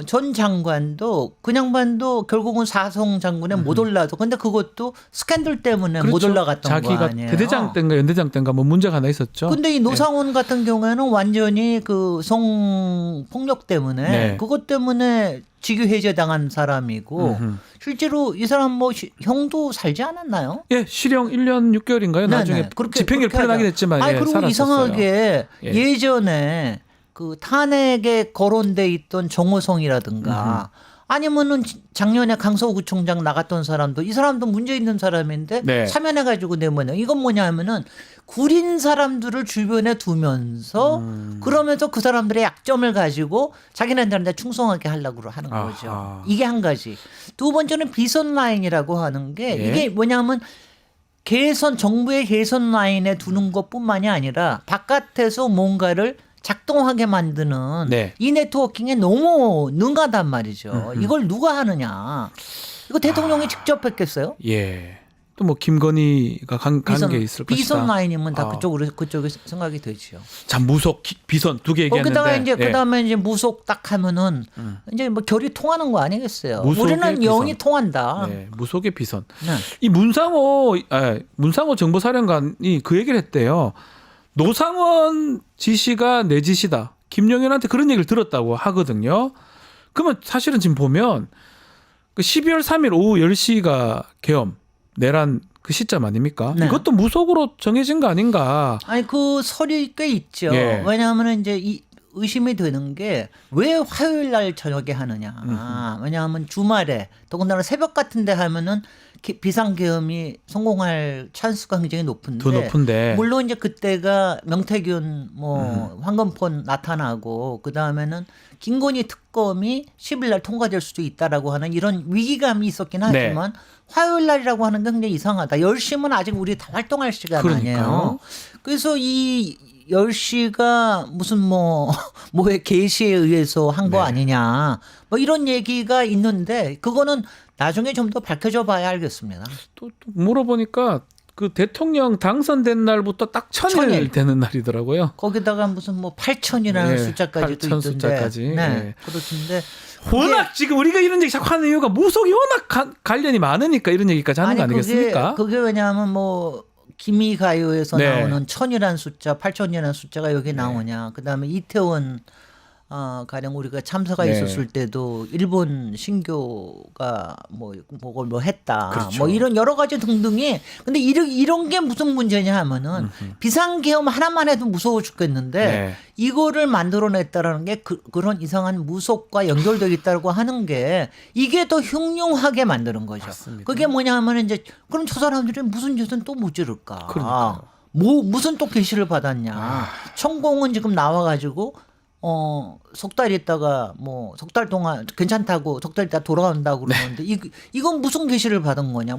전 장관도 그 양반도 결국은 사성 장군에 못 올라서 근데 그것도 스캔들 때문에 못 올라갔던 거 자기가 아니에요. 대대장 때인가 연대장 때인가 뭐 문제가 하나 있었죠. 근데 이 노상원 같은 경우에는 완전히 그 성폭력 때문에 네. 그것 때문에 직위 해제당한 사람이고 실제로 이 사람 뭐 형도 살지 않았나요? 예, 실형 1년 6개월인가요? 나중에 네네. 그렇게 집행유예 풀려나긴 하죠. 했지만 아니 예, 그리고 살았었어요. 이상하게 예. 예전에 그 탄핵에 거론돼 있던 정호성이라든가 아니면은 작년에 강서구청장 나갔던 사람도 이 사람도 문제 있는 사람인데 네. 사면해가지고 내보내. 이건 뭐냐면은 구린 사람들을 주변에 두면서 그러면서 그 사람들의 약점을 가지고 자기네들한테 충성하게 하려고 하는 거죠. 아하. 이게 한 가지. 두 번째는 비선 라인이라고 하는 게 예. 이게 뭐냐면 정부의 개선 라인에 두는 것뿐만이 아니라 바깥에서 뭔가를 작동하게 만드는 네. 이 네트워킹에 너무 능하단 말이죠. 이걸 누가 하느냐. 이거 대통령이 직접 했겠어요? 예. 또 뭐 김건희가 간 게 있을 것이다. 비선 라인이면 다 아. 그쪽에 생각이 되죠. 참 무속 비선 두 개 얘기했는데. 거기다가 이제 예. 그다음에 이제 무속 딱 하면은 이제 뭐 결이 통하는 거 아니겠어요? 무속의 우리는 비선. 영이 통한다. 네, 무속의 비선. 네. 이 문상호 정보사령관이 그 얘기를 했대요. 노상원 지시가 내 지시다. 김영현한테 그런 얘기를 들었다고 하거든요. 그러면 사실은 지금 보면 그 12월 3일 오후 10시가 계엄 내란 그 시점 아닙니까? 네. 이것도 무속으로 정해진 거 아닌가? 아니 그 설이 꽤 있죠. 예. 왜냐하면 이제 의심이 되는 게 왜 화요일 날 저녁에 하느냐. 왜냐하면 주말에 더군다나 새벽 같은데 하면은 비상계엄이 성공할 찬스가 굉장히 높은데. 더 높은데. 물론 이제 그때가 명태균 뭐 황금폰 나타나고 그 다음에는 김건희 특검이 10일 날 통과될 수도 있다라고 하는 이런 위기감이 있었긴 하지만 화요일 날이라고 하는 게 굉장히 이상하다. 10시면 아직 우리 다 활동할 시간 그러니까요. 아니에요. 그래서 이 10시가 무슨 뭐의 계시에 의해서 한 거 네. 아니냐. 뭐 이런 얘기가 있는데 그거는 나중에 좀 더 밝혀져 봐야 알겠습니다. 또 물어보니까 그 대통령 당선된 날부터 딱 1000일 천일. 되는 날이더라고요. 거기다가 무슨 8천이라는 네, 숫자까지도 8천 있던데. 숫자까지. 네. 네. 그렇던데. 워낙 지금 우리가 이런 얘기 자꾸 하는 이유가 무속이 워낙 관련이 많으니까 이런 얘기까지 하는 거 아니겠습니까? 그게 왜냐하면 기미 가요에서 네. 나오는 1000이라는 숫자, 8000이라는 숫자가 여기 나오냐. 그다음에 이태원 가령 우리가 참사가 네. 있었을 때도 일본 신교가 뭘 했다. 그렇죠. 뭐 이런 여러 가지 등등이. 근데 이런 게 무슨 문제냐 하면은 비상계엄 하나만 해도 무서워 죽겠는데 네. 이거를 만들어냈다라는 게 그런 이상한 무속과 연결되어 있다고 하는 게 이게 더 흉흉하게 만드는 거죠. 맞습니다. 그게 뭐냐 하면은 이제 그럼 저 사람들이 무슨 짓은 또 무지를까? 그러니까요. 무슨 또 계시를 받았냐? 천공은 지금 나와가지고 석 달 있다가 석 달 동안 괜찮다고 석 달 있다 돌아온다고 그러는데 이건 무슨 계시를 받은 거냐?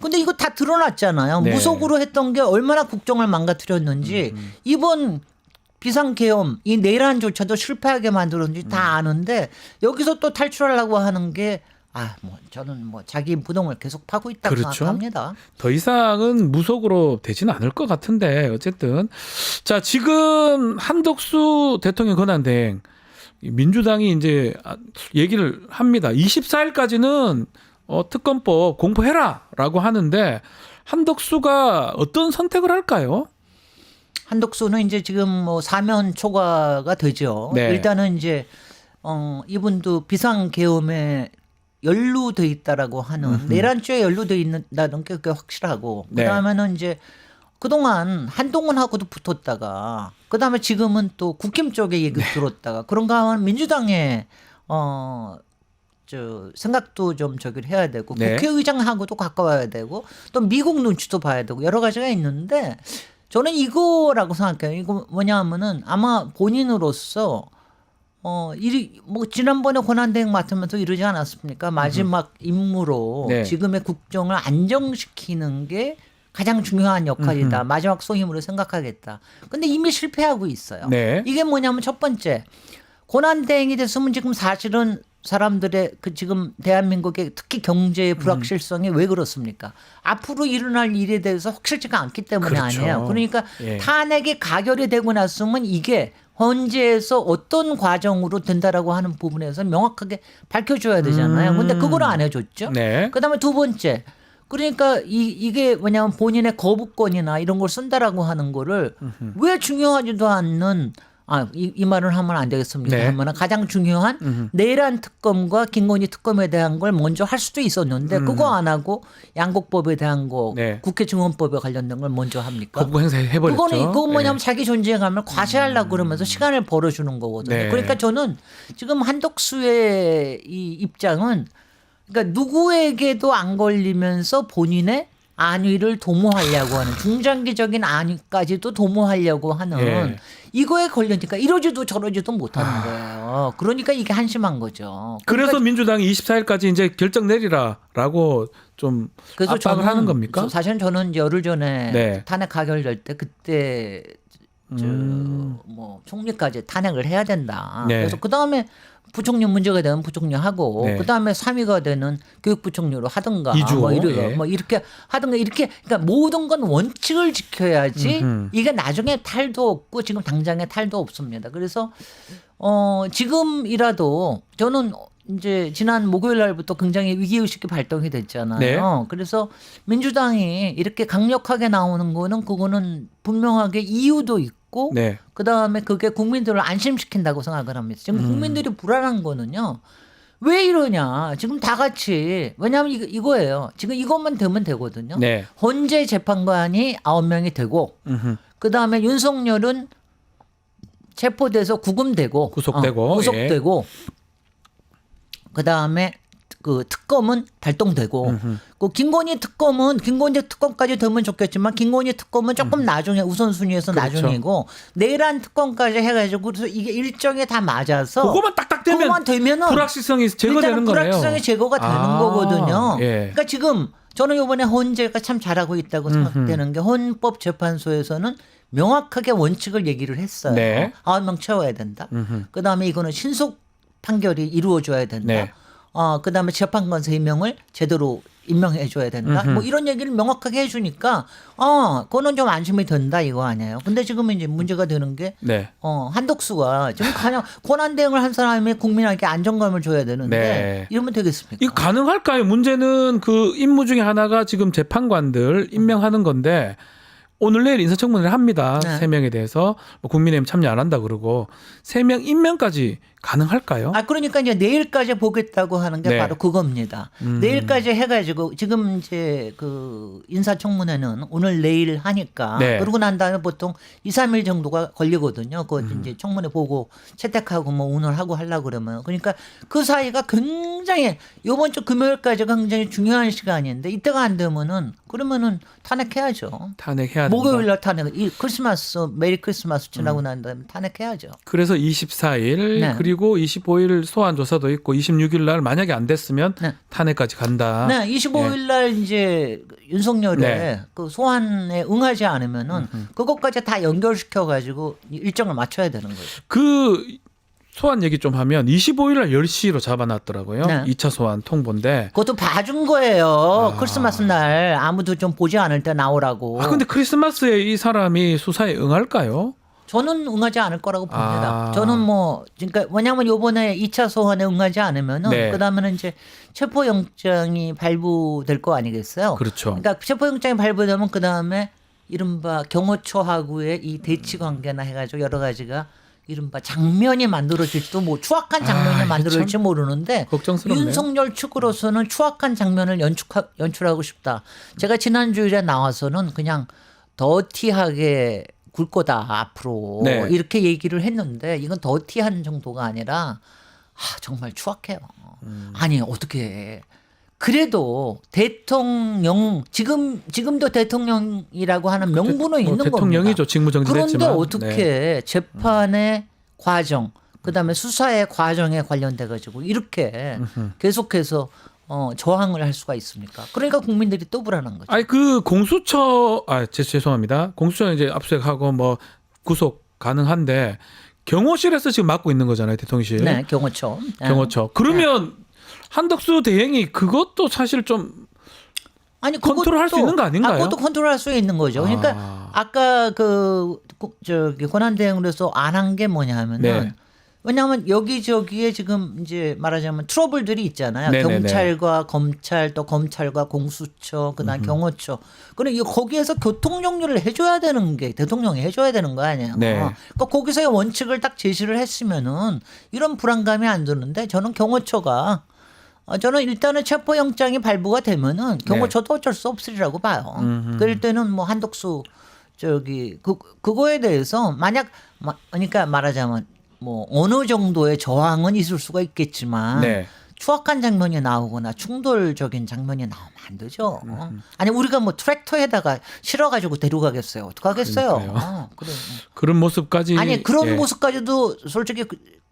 근데 이거 다 드러났잖아요. 네. 무속으로 했던 게 얼마나 국정을 망가뜨렸는지 이번 비상계엄 이 내란조차도 실패하게 만들었는지 다 아는데 여기서 또 탈출하려고 하는 게 저는 자기 부동을 계속 파고 있다고 그렇죠. 생각합니다. 더 이상은 무속으로 되지는 않을 것 같은데 어쨌든 자 지금 한덕수 대통령 권한대행 민주당이 이제 얘기를 합니다. 24일까지는 특검법 공포해라라고 하는데 한덕수가 어떤 선택을 할까요? 한덕수는 이제 지금 사면 초과가 되죠. 네. 일단은 이제 이분도 비상계엄에 연루돼 있다라고 하는 내란죄에 연루돼 있다는 게 확실하고 네. 그다음에는 이제 그동안 한동훈하고도 붙었다가 그다음에 지금은 또 국힘 쪽에 얘기 들었다가 그런가 하면 민주당의 생각도 좀 저기를 해야 되고 네. 국회의장하고도 가까워야 되고 또 미국 눈치도 봐야 되고 여러 가지가 있는데 저는 이거라고 생각해요. 이거 뭐냐 하면은 아마 본인으로서 지난번에 권한대행 맡으면서 이러지 않았습니까? 마지막 임무로 네. 지금의 국정을 안정시키는 게 가장 중요한 역할이다. 마지막 소임으로 생각하겠다. 근데 이미 실패하고 있어요. 네. 이게 뭐냐면 첫 번째 권한대행이 됐으면 지금 사실은 사람들의 지금 대한민국의 특히 경제의 불확실성이 왜 그렇습니까? 앞으로 일어날 일에 대해서 확실치가 않기 때문에 그렇죠. 아니에요. 그러니까 예. 탄핵이 가결이 되고 났으면 이게 헌재에서 어떤 과정으로 된다라고 하는 부분에서 명확하게 밝혀줘야 되잖아요. 근데 그걸 안 해줬죠. 네. 그다음에 두 번째, 그러니까 이게 뭐냐면 본인의 거부권이나 이런 걸 쓴다라고 하는 거를 왜 중요하지도 않는 이 말을 하면 안 되겠습니다. 네. 하면 가장 중요한 내란 특검과 김건희 특검에 대한 걸 먼저 할 수도 있었는데 그거 안 하고 양곡법에 대한 거 네. 국회 증언법에 관련된 걸 먼저 합니까? 거부 행사해버렸죠. 그거 뭐냐면 네. 자기 존재감을 과시하려고 그러면서 시간을 벌어주는 거거든요. 네. 그러니까 저는 지금 한덕수의 이 입장은 그러니까 누구에게도 안 걸리면서 본인의 안위를 도모하려고 하는 중장기적인 안위까지도 도모하려고 하는 예. 이거에 걸리니까 이러지도 저러지도 못하는 거예요. 그러니까 이게 한심한 거죠. 그래서 민주당이 24일까지 이제 결정 내리라라고 좀 그래서 압박을 하는 겁니까? 사실은 저는 열흘 전에 네. 탄핵 가결될 때 그때 총리까지 탄핵을 해야 된다. 네. 그래서 그 다음에 부총리 문제가 되면 부총리 하고 네. 그 다음에 3위가 되는 교육부총리로 하든가 이주호, 뭐 예. 이렇게 하든가 이렇게 그러니까 모든 건 원칙을 지켜야지 이게 나중에 탈도 없고 지금 당장에 탈도 없습니다. 그래서 지금이라도 저는 이제 지난 목요일 날부터 굉장히 위기의식이 발동이 됐잖아요. 네. 그래서 민주당이 이렇게 강력하게 나오는 거는 그거는 분명하게 이유도 있고 네. 그다음에 그게 국민들을 안심시킨다고 생각을 합니다. 지금 국민들이 불안한 거는요. 왜 이러냐. 지금 다 같이 왜냐하면 이거예요. 지금 이것만 되면 되거든요. 네. 헌재 재판관이 9명이 되고 그다음에 윤석열은 체포돼서 구금되고 구속되고, 구속되고 그다음에 그 특검은 발동되고 그 김건희 특검까지 되면 좋겠지만 김건희 특검은 조금 나중에 우선순위에서 그렇죠. 나중이고 내란 특검까지 해가지고 그래서 이게 일정에 다 맞아서 그거만 딱딱 되면 그거만 되면은 불확실성이 제거되는 일단은 거네요. 불확실성이 제거가 되는 거거든요. 예. 그러니까 지금 저는 이번에 헌재가 참 잘하고 있다고 생각되는 게 헌법재판소에서는 명확하게 원칙을 얘기를 했어요. 네. 9명 채워야 된다. 그다음에 이거는 신속 판결이 이루어져야 된다. 네. 그다음에 재판관 3명을 제대로 임명해 줘야 된다. 뭐 이런 얘기를 명확하게 해주니까 그거는 좀 안심이 된다 이거 아니에요. 근데 지금 이제 문제가 되는 게 네. 한덕수가 지금 그냥 권한 대행을 한 사람이 국민에게 안정감을 줘야 되는데 네. 이러면 되겠습니까? 이거 가능할까요? 문제는 그 임무 중에 하나가 지금 재판관들 임명하는 건데 오늘 내일 인사청문회를 합니다. 네. 3명에 대해서 뭐 국민의힘 참여 안 한다 그러고 3명 임명까지 가능할까요? 그러니까 이제 내일까지 보겠다고 하는 게 네. 바로 그겁니다. 내일까지 해가지고 지금 이제 그 인사청문회는 오늘 내일 하니까 네. 그러고 난 다음에 보통 2, 3일 정도가 걸리거든요. 그 이제 청문회 보고 채택하고 뭐 오늘 하려고 그러면 그러니까 그 사이가 굉장히 이번 주 금요일까지가 굉장히 중요한 시간인데 이때가 안 되면은 그러면은 탄핵해야죠. 탄핵해야 된다. 목요일 날 탄핵, 이 크리스마스 메리 크리스마스 지나고 난 다음에 탄핵해야죠. 그래서 24일 네. 그리고 25일 소환 조사도 있고 26일 날 만약에 안 됐으면 네. 탄핵까지 간다. 네, 25일 날 이제 윤석열의 네. 그 소환에 응하지 않으면은 그것까지 다 연결시켜 가지고 일정을 맞춰야 되는 거죠. 그 소환 얘기 좀 하면 25일 날 10시로 잡아놨더라고요. 네. 2차 소환 통보인데. 그것도 봐준 거예요. 크리스마스 날 아무도 좀 보지 않을 때 나오라고. 근데 크리스마스에 이 사람이 수사에 응할까요? 저는 응하지 않을 거라고 봅니다. 아. 저는 뭐 그러니까 왜냐하면 요번에 2차 소환에 응하지 않으면은 네. 그다음에는 이제 체포영장이 발부될 거 아니겠어요? 그렇죠. 그러니까 체포영장이 발부되면 그다음에 이른바 경호처하고의 이 대치 관계나 해가지고 여러 가지가 이른바 장면이 만들어질지도 뭐 추악한 장면이 이게 만들어질지 참 모르는데 걱정스럽네요. 윤석열 측으로서는 추악한 장면을 연출하고 싶다. 제가 지난주에 나와서는 그냥 더티하게 굴 거다 앞으로 네. 이렇게 얘기를 했는데 이건 더티한 정도가 아니라 정말 추악해요. 아니 어떻게 그래도 대통령 지금도 대통령이라고 하는 명분은 있는 겁니다. 대통령이죠. 직무정지됐지만. 그런데 어떻게 네. 재판의 과정 그다음에 수사의 과정에 관련돼 가지고 이렇게 계속해서 저항을 할 수가 있습니까? 그러니까 국민들이 또 불안한 거죠. 아니 그 공수처 죄송합니다. 공수처 이제 압수수색하고 뭐 구속 가능한데 경호실에서 지금 맡고 있는 거잖아요, 대통령실. 네, 경호처. 경호처. 그러면 한덕수 대행이 그것도 사실 좀 아니 컨트롤할 수 있는 거 아닌가요? 그것도 컨트롤할 수 있는 거죠. 그러니까 아까 저기 권한대행으로서 안 한 게 뭐냐면은 네. 왜냐하면 여기저기에 지금 이제 말하자면 트러블들이 있잖아요. 네네네. 경찰과 검찰 또 검찰과 공수처 그다음 경호처. 그리고 거기에서 교통 정리를 해줘야 되는 게 대통령이 해줘야 되는 거 아니에요. 네. 그러니까 거기서의 원칙을 딱 제시를 했으면은 이런 불안감이 안 드는데 저는 경호처가 저는 일단은 체포영장이 발부가 되면은 경호처도 어쩔 수 없으리라고 봐요. 그럴 때는 뭐 한덕수 그거에 대해서 만약 그러니까 말하자면 뭐 어느 정도의 저항은 있을 수가 있겠지만 네. 추악한 장면이 나오거나 충돌적인 장면이 나오면 안 되죠. 아니 우리가 뭐 트랙터에다가 실어가지고 데려가겠어요. 어떡하겠어요. 그래. 그런 모습까지 아니 그런 예. 모습까지도 솔직히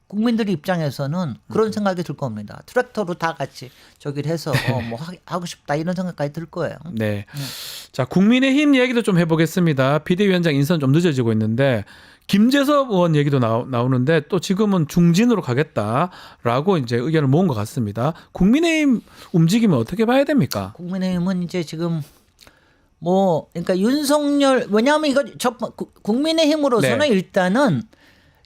국민들 입장에서는 그런 생각이 들 겁니다. 트랙터로 다 같이 저기를 해서 뭐 하고 싶다 이런 생각까지 들 거예요. 네. 자, 국민의힘 얘기도 좀 해보겠습니다. 비대위원장 인선 좀 늦어지고 있는데 김재섭 의원 얘기도 나오는데 또 지금은 중진으로 가겠다라고 이제 의견을 모은 것 같습니다. 국민의힘 움직임은 어떻게 봐야 됩니까? 국민의힘은 이제 지금 뭐 그러니까 윤석열 왜냐하면 이거 국민의힘으로서는 네. 일단은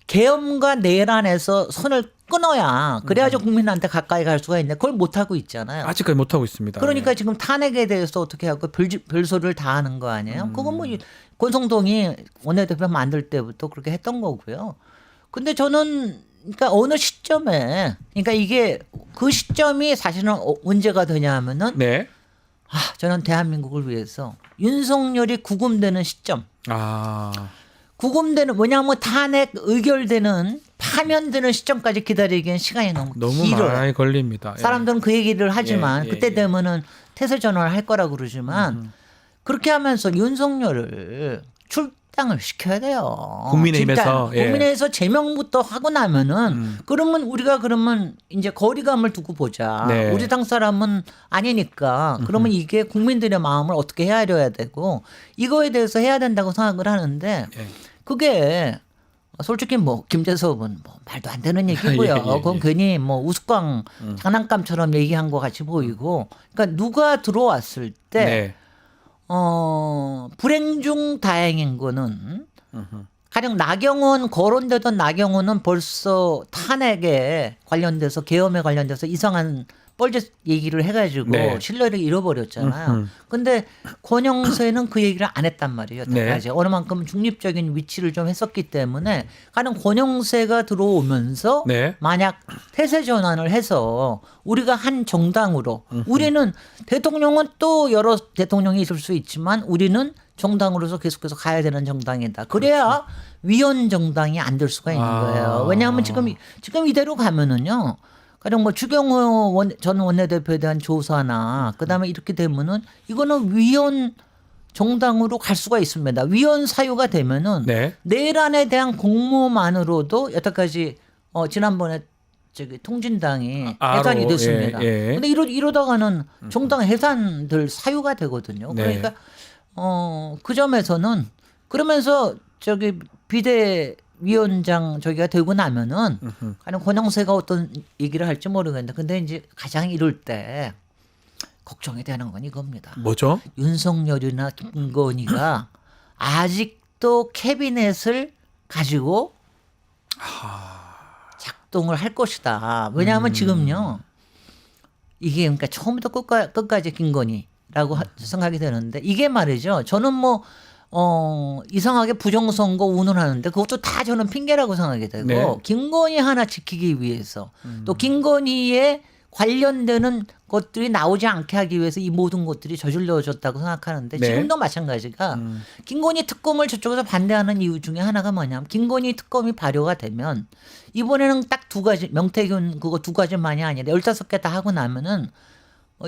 계엄과 내란에서 선을 끊어야 그래야지 국민한테 가까이 갈 수가 있는데 그걸 못 하고 있잖아요. 아직까지 못 하고 있습니다. 그러니까 예. 지금 탄핵에 대해서 어떻게 하고 별소리를 다 하는 거 아니에요? 그건 뭐 권성동이 원내대표 만들 때부터 그렇게 했던 거고요. 근데 저는 그러니까 어느 시점에 그러니까 이게 그 시점이 사실은 문제가 되냐 하면은 네. 저는 대한민국을 위해서 윤석열이 구금되는 시점. 구금되는 뭐냐면 탄핵 의결되는 파면되는 시점까지 기다리기엔 시간이 너무 길어요. 많이 걸립니다. 예. 사람들은 그 얘기를 하지만 예, 그때 예. 되면은 태세 전환을 할 거라고 그러지만 그렇게 하면서 윤석열을 합당을 시켜야 돼요. 국민의힘에서, 진짜 예. 국민의힘에서 제명부터 하고 나면은 그러면 우리가 그러면 이제 거리감을 두고 보자. 네. 우리 당 사람은 아니니까 그러면 이게 국민들의 마음을 어떻게 헤아려야 되고 이거에 대해서 해야 된다고 생각을 하는데 예. 그게 솔직히 뭐 김재섭은 뭐 말도 안 되는 얘기고요. 예, 예, 예. 그건 괜히 뭐 우스꽝 장난감처럼 얘기한 것 같이 보이고, 그러니까 누가 들어왔을 때 네. 불행 중 다행인 거는 가령 나경원 거론되던 나경원은 벌써 탄핵에 관련돼서 계엄에 관련돼서 이상한 뻘짓 얘기를 해가지고 네. 신뢰를 잃어버렸잖아요. 근데 권영세는 그 얘기를 안 했단 말이에요. 여태까지. 네. 어느 만큼 중립적인 위치를 좀 했었기 때문에 가령 권영세가 들어오면서 네. 만약 태세 전환을 해서 우리가 한 정당으로 우리는 대통령은 또 여러 대통령이 있을 수 있지만 우리는 정당으로서 계속해서 가야 되는 정당이다. 그래야 위헌 정당이 안 될 수가 있는 거예요. 왜냐하면 지금 이대로 가면은요. 가령 뭐 주경호 전 원내대표에 대한 조사나 그다음에 이렇게 되면은 이거는 위헌 정당으로 갈 수가 있습니다. 위헌 사유가 되면은 네. 내란에 대한 공모만으로도 여태까지 지난번에 저기 통진당이 해산이 아로, 됐습니다. 예, 예. 근데 이러다가는 정당 해산될 사유가 되거든요. 네. 그러니까 그 점에서는 그러면서 저기 비대위원장 저기가 되고 나면은 가령 권영세가 어떤 얘기를 할지 모르겠는데 근데 이제 가장 이럴 때 걱정이 되는 건 이겁니다. 뭐죠? 윤석열이나 김건희가 아직도 캐비넷을 가지고 작동을 할 것이다. 왜냐하면 지금요. 이게 그러니까 처음부터 끝까지 김건희라고 생각이 되는데 이게 말이죠. 저는 뭐 이상하게 부정선거 운운하는데 그것도 다 저는 핑계라고 생각이 되고 네. 김건희 하나 지키기 위해서 또 김건희에 관련되는 것들이 나오지 않게 하기 위해서 이 모든 것들이 저질러졌다고 생각하는데 네. 지금도 마찬가지가 김건희 특검을 저쪽에서 반대하는 이유 중에 하나가 뭐냐면 김건희 특검이 발효가 되면 이번에는 딱 두 가지 명태균 그거 두 가지만이 아니라 15개 다 하고 나면은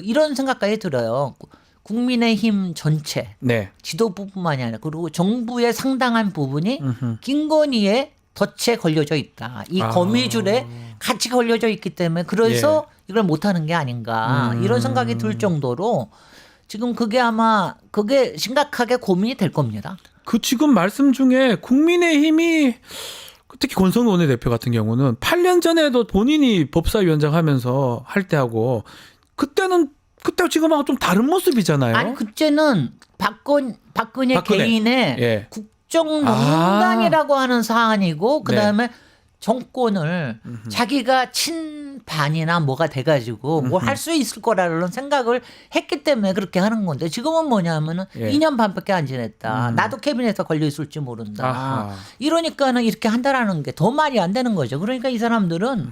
이런 생각까지 들어요. 국민의힘 전체 네. 지도부뿐만이 아니라 그리고 정부의 상당한 부분이 김건희의 덫에 걸려져 있다. 이 거미줄에 같이 걸려져 있기 때문에 그래서 이걸 못하는 게 아닌가 이런 생각이 들 정도로 지금 그게 아마 그게 심각하게 고민이 될 겁니다. 그 지금 말씀 중에 국민의힘이 특히 권성동 원내대표 같은 경우는 8년 전에도 본인이 법사위원장 하면서 할 때하고 그때 지금하고 좀 다른 모습이잖아요. 아니 그때는 박근혜 개인의 예. 국정농단이라고 하는 사안이고 그다음에 정권을 자기가 친반이나 뭐가 돼가지고 뭘 할 수 있을 거라는 생각을 했기 때문에 그렇게 하는 건데 지금은 뭐냐면은 2년 반밖에 안 지냈다. 나도 캐비넷에 걸려 있을지 모른다. 아하. 이러니까는 이렇게 한다라는 게 더 말이 안 되는 거죠. 그러니까 이 사람들은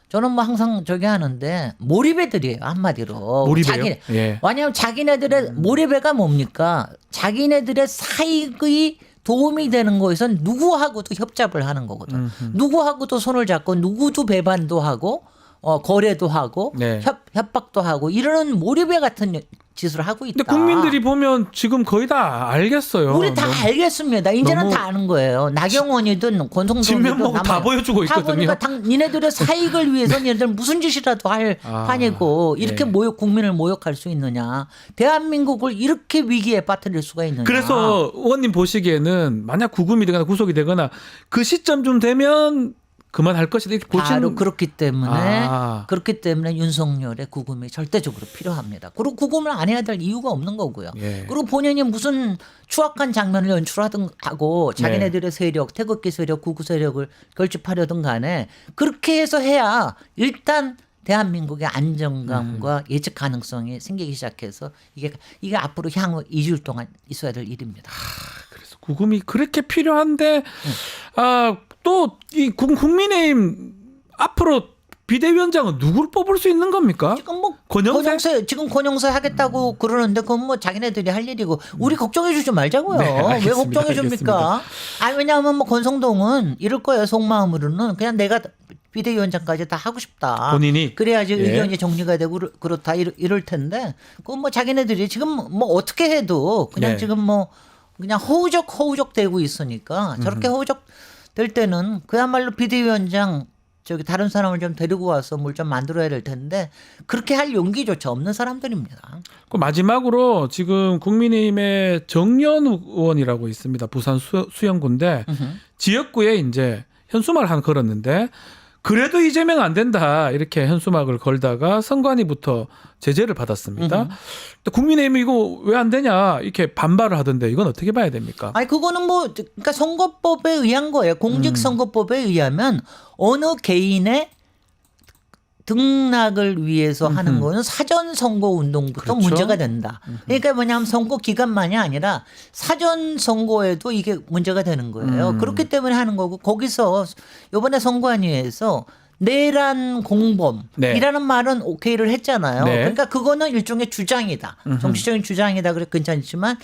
저는 뭐 항상 저기 하는데 몰입애들이에요 한마디로. 몰입해요? 예. 왜냐하면 자기네들의 몰입애가 뭡니까? 자기네들의 사익의 도움이 되는 거에선 누구하고도 협잡을 하는 거거든. 누구하고도 손을 잡고 누구도 배반도 하고 거래도 하고 네. 협박도 하고 이러는 몰입애 같은 짓을 하고 있다. 근데 국민들이 보면 지금 거의 다 알겠어요. 우리 다 알겠습니다. 이제는 너무 다 아는 거예요. 나경원이든 권성동이든 진면목 다 보여주고 다 있거든요. 보니까 니네들의 사익을 위해서 니네들 무슨 짓이라도 할 판이고 이렇게 네. 국민을 모욕할 수 있느냐. 대한민국을 이렇게 위기에 빠뜨릴 수가 있느냐. 그래서 의원님 보시기에는 만약 구금이 되거나 구속이 되거나 그 시점쯤 되면 그만할 것이다 이렇게 보시는. 바로 그렇기 때문에 아. 윤석열의 구금이 절대적으로 필요합니다. 그리고 구금을 안 해야 될 이유가 없는 거고요. 예. 그리고 본인이 무슨 추악한 장면을 연출하든 하고 자기네들의 세력, 태극기 세력, 구구 세력을 결집하려든 간에 그렇게 해서 해야 일단 대한민국의 안정감과 예측 가능성이 생기기 시작해서 이게 앞으로 향후 2주일 동안 있어야 될 일입니다. 그래서 구금이 그렇게 필요한데 또 이 국민의힘 앞으로 비대위원장은 누구를 뽑을 수 있는 겁니까? 지금 뭐 권영세? 지금 권영세 하겠다고 그러는데 그건 뭐 자기네들이 할 일이고 우리 걱정해 주지 말자고요. 네, 알겠습니다. 왜 걱정해 줍니까? 왜냐하면 뭐 권성동은 이럴 거예요. 속마음으로는 그냥 내가 비대위원장까지 다 하고 싶다. 본인이? 그래야지 예. 의견이 정리가 되고 그렇다 이럴 텐데 그건 뭐 자기네들이 지금 뭐 어떻게 해도 그냥 네. 지금 뭐 그냥 허우적 되고 있으니까 저렇게 허우적 될 때는 그야말로 비대위원장 저기 다른 사람을 좀 데리고 와서 뭘 좀 만들어야 될 텐데 그렇게 할 용기조차 없는 사람들입니다. 그 마지막으로 지금 국민의힘의 정연 의원이라고 있습니다. 부산 수영구인데 지역구에 이제 현수막을 하나 걸었는데 그래도 이재명 안 된다 이렇게 현수막을 걸다가 선관위부터 제재를 받았습니다. 국민의힘이 이거 왜 안 되냐 이렇게 반발을 하던데 이건 어떻게 봐야 됩니까? 아니 그거는 뭐 그러니까 선거법에 의한 거예요. 공직선거법에 의하면 어느 개인의 등락을 위해서 하는 거는 사전 선거 운동부터 그렇죠. 문제가 된다. 그러니까 뭐냐면 선거 기간만이 아니라 사전 선거에도 이게 문제가 되는 거예요. 그렇기 때문에 하는 거고 거기서 이번에 선관위에서 내란 공범이라는 말은 오케이를 했잖아요. 네. 그러니까 그거는 일종의 주장이다. 정치적인 주장이다. 그래 괜찮지만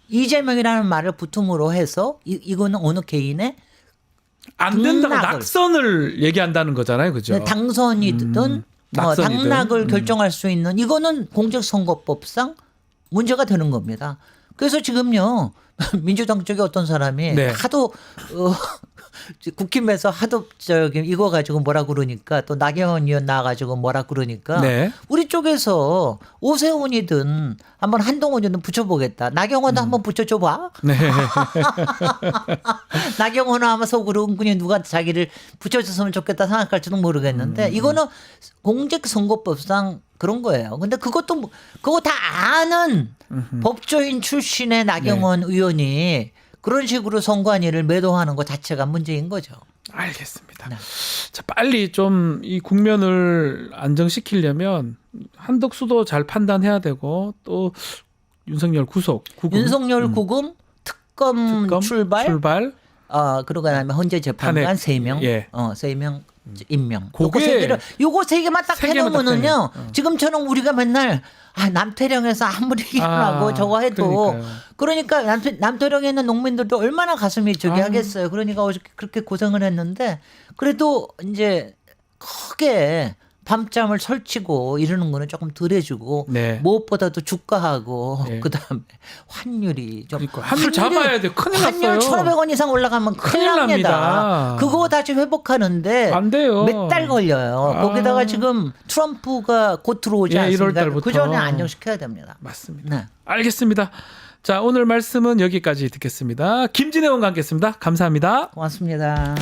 이재명이라는 말을 부tum으로 해서 이거는 어느 개인의 안 된다고 등락을. 낙선을 얘기한다는 거잖아요, 그죠? 당선이든 낙선이든. 당락을 결정할 수 있는 이거는 공직선거법상 문제가 되는 겁니다. 그래서 지금요 민주당 쪽에 어떤 사람이 네. 하도 국힘에서 하도 저기 이거 가지고 뭐라 그러니까 또 나경원 의원 나와가지고 뭐라 그러니까 네. 우리 쪽에서 오세훈이든 한번 한동훈이든 붙여보겠다. 나경원도 한번 붙여줘봐. 네. 나경원 아마 속으로 은근히 누가 자기를 붙여줬으면 좋겠다 생각할지도 모르겠는데 이거는 공직선거법상 그런 거예요. 근데 그것도 그거 다 아는 법조인 출신의 나경원 의원이 그런 식으로 선관위를 매도하는 것 자체가 문제인 거죠. 알겠습니다. 네. 자, 빨리 좀 이 국면을 안정시키려면 한덕수도 잘 판단해야 되고 또 윤석열 구속, 구금, 윤석열 구금 특검 출발. 그러고 나면 헌재 재판관 탄핵. 3명, 예. 3명 임명. 그게 요거 세 개만 딱 세 개만 딱 해놓으면은요. 되네. 지금처럼 우리가 맨날 남태령에서 아무리 일어나고 저거 해도 그러니까요. 그러니까 남태령에 있는 농민들도 얼마나 가슴이 저기 하겠어요. 그러니까 그렇게 고생을 했는데 그래도 이제 크게 밤잠을 설치고 이러는 거는 조금 덜 해주고 네. 무엇보다도 주가하고 네. 그다음에 환율이 좀 그러니까 환율 잡아야 돼. 큰일 환율 났어요. 1,500원 이상 올라가면 큰일 큰일 납니다. 납니다. 그거 다시 회복하는데 안 돼요. 몇 달 걸려요. 거기다가 지금 트럼프가 곧 들어오지 예, 1월 않습니까? 달부터. 그 전에 안정시켜야 됩니다. 맞습니다. 네. 알겠습니다. 자, 오늘 말씀은 여기까지 듣겠습니다. 김진애 의원과 함께했습니다. 감사합니다. 고맙습니다.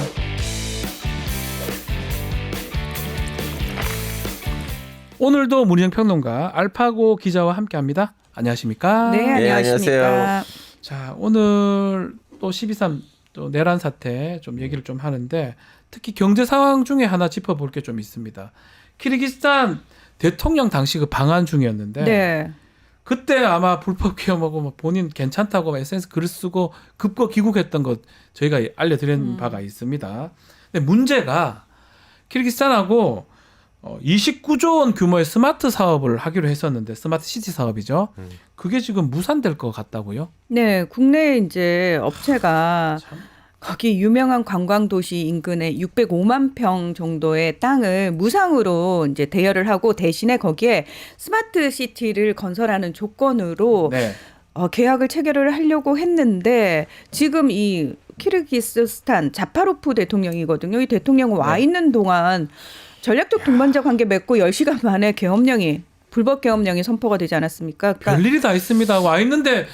오늘도 문희영 평론가 알파고 기자와 함께합니다. 안녕하십니까? 네, 안녕하십니까. 자, 오늘 또 12.3 또 내란 사태 좀 얘기를 좀 하는데 특히 경제 상황 중에 하나 짚어볼 게 좀 있습니다. 키르기스탄 대통령 당시 그 방한 중이었는데 네. 그때 아마 불법 기업하고 뭐 본인 괜찮다고 SNS 글을 쓰고 급거 귀국했던 것 저희가 알려드린 바가 있습니다. 근데 문제가 키르기스탄하고 29조 원 규모의 스마트 사업을 하기로 했었는데 스마트 시티 사업이죠. 그게 지금 무산될 것 같다고요? 네, 국내 이제 업체가 거기 유명한 관광 도시 인근에 605만 평 정도의 땅을 무상으로 이제 대여를 하고 대신에 거기에 스마트 시티를 건설하는 조건으로 네. 계약을 체결을 하려고 했는데 지금 이 키르기스스탄 자파로프 대통령이거든요. 이 대통령 와 있는 동안 전략적 동반자 관계 맺고 10시간 만에 계엄령이 불법 계엄령이 선포가 되지 않았습니까? 그러니까 별일이 다 있습니다. 와 있는데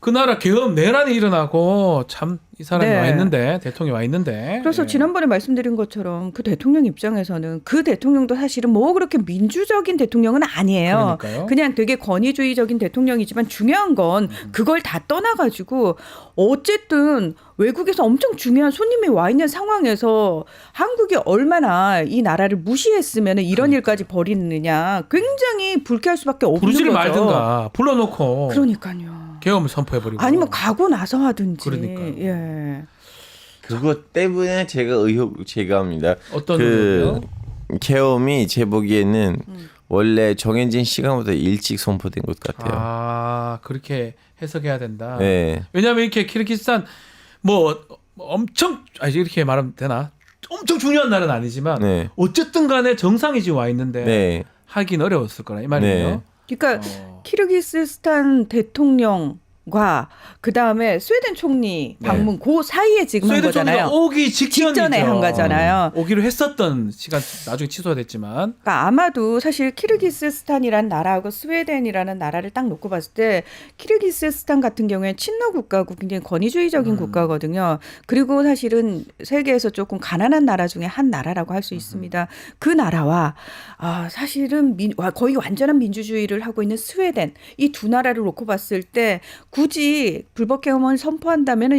그 나라 계엄 내란이 일어나고 참 이 사람이 네. 와 있는데 대통령이 와 있는데 그래서 예. 지난번에 말씀드린 것처럼 그 대통령 입장에서는 그 대통령도 사실은 뭐 그렇게 민주적인 대통령은 아니에요. 그러니까요. 그냥 되게 권위주의적인 대통령이지만 중요한 건 그걸 다 떠나가지고 어쨌든 외국에서 엄청 중요한 손님이 와 있는 상황에서 한국이 얼마나 이 나라를 무시했으면 이런 일까지 벌이느냐 굉장히 불쾌할 수밖에 없는 부르지를 거죠. 말든가 불러놓고 그러니까요. 계엄을 선포해버리고 아니면 가고 나서 하든지. 그러니까요. 예. 그것 때문에 제가 의혹 제기합니다. 어떤 그 의혹이요? 계엄이 제 보기에는 원래 정해진 시간보다 일찍 선포된 것 같아요. 아 그렇게 해석해야 된다. 네. 왜냐하면 이렇게 키르기스탄 뭐 엄청 이렇게 말하면 되나? 엄청 중요한 날은 아니지만 네. 어쨌든 간에 정상이 지금 와 있는데 네. 하긴 어려웠을 거라 이 말이에요. 그러니까 어. 키르기스스탄 대통령 그 다음에 스웨덴 총리 방문 그 사이에 지금 한 스웨덴 총리가 거잖아요. 오기 직전에 한 거잖아요. 오기로 했었던 시간 나중에 취소가 됐지만 그러니까 아마도 사실 키르기스스탄이라는 나라하고 스웨덴이라는 나라를 딱 놓고 봤을 때 키르기스스탄 같은 경우에 친러 국가고 굉장히 권위주의적인 국가거든요. 그리고 사실은 세계에서 조금 가난한 나라 중에 한 나라라고 할 수 있습니다. 그 나라와 사실은 거의 완전한 민주주의를 하고 있는 스웨덴 이 두 나라를 놓고 봤을 때 굳이 불법 개헌을 선포한다면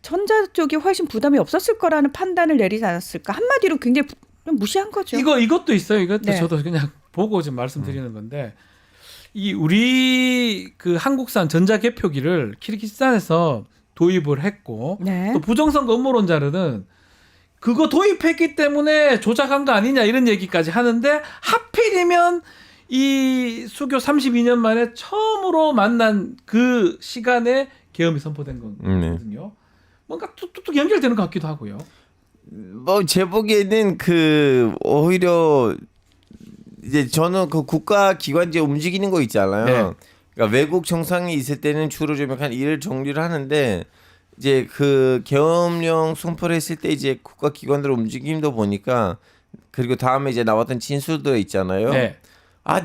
전자 쪽이 훨씬 부담이 없었을 거라는 판단을 내리지 않았을까. 한마디로 굉장히 좀 무시한 거죠. 이것도 있어요. 이것도 네. 저도 그냥 보고 좀 말씀드리는 건데 이 우리 그 한국산 전자개표기를 키르기스탄에서 도입을 했고 네. 또 부정선거 음모론자들은 그거 도입했기 때문에 조작한 거 아니냐 이런 얘기까지 하는데 하필이면 이 수교 32년 만에 처음으로 만난 그 시간에 계엄이 선포된 거거든요. 뭔가 뚝뚝뚝 연결되는 것 같기도 하고요. 뭐 제 보기에는 그 오히려 이제 저는 그 국가 기관제 움직이는 거 있잖아요. 네. 그러니까 외국 정상이 있을 때는 주로 좀 약간 일을 정리를 하는데 이제 그 계엄령 선포를 했을 때 이제 국가 기관들 움직임도 보니까 그리고 다음에 이제 나왔던 진술도 있잖아요. 네.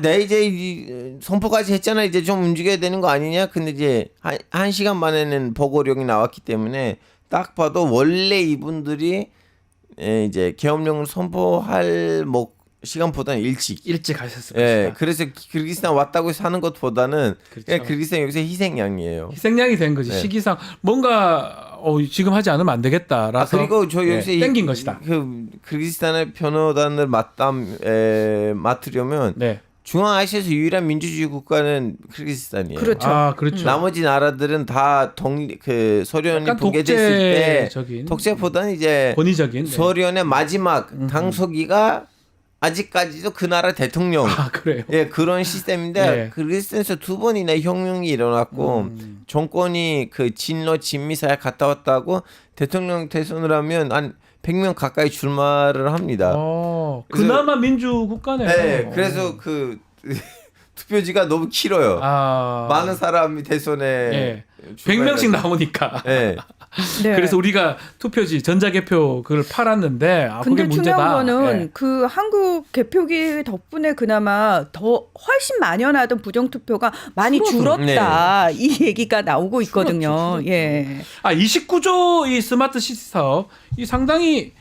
내 이제 선포까지 했잖아. 이제 좀 움직여야 되는 거 아니냐? 근데 이제 한 시간 만에는 보고령이 나왔기 때문에 딱 봐도 원래 이분들이 이제 계엄령을 선포할 시간보다는 일찍 하셨을 것이다. 그래서 키르기스탄 왔다고 해서 하는 것보다는 그렇죠. 그냥 키르기스탄 여기서 희생양이에요. 희생양이 된 거지. 네. 시기상 뭔가 지금 하지 않으면 안 되겠다라서 그리고 저 여기서 땡긴 것이다. 그 키르기스탄의 변호단을 맡으려면 네. 중앙아시아에서 유일한 민주주의 국가는 키르기스탄이에요. 그렇죠. 그렇죠. 나머지 나라들은 다 그 소련이 약간 붕괴됐을 때 독재적인 독재보다는 이제 권위적인 네. 소련의 마지막 당서기가 아직까지도 그 나라 대통령 그래요. 그런 시스템인데 네. 키르기스탄에서 두 번이나 혁명이 일어났고 정권이 그 진미사에 갔다 왔다고 대통령 대선을 하면 한 100명 가까이 출마를 합니다. 그나마 민주 국가네요. 네, 그래서 그 투표지가 너무 길어요. 많은 사람이 대선에 100명씩 나오니까. 네. 네. 그래서 우리가 투표지 전자개표 그걸 팔았는데 그게 근데 문제다. 중요한 거는 네. 그 한국 개표기 덕분에 그나마 더 훨씬 만연하던 부정투표가 많이 줄었다. 이 얘기가 나오고 있거든요. 예. 29조 이 스마트 시티 사업 이 상당히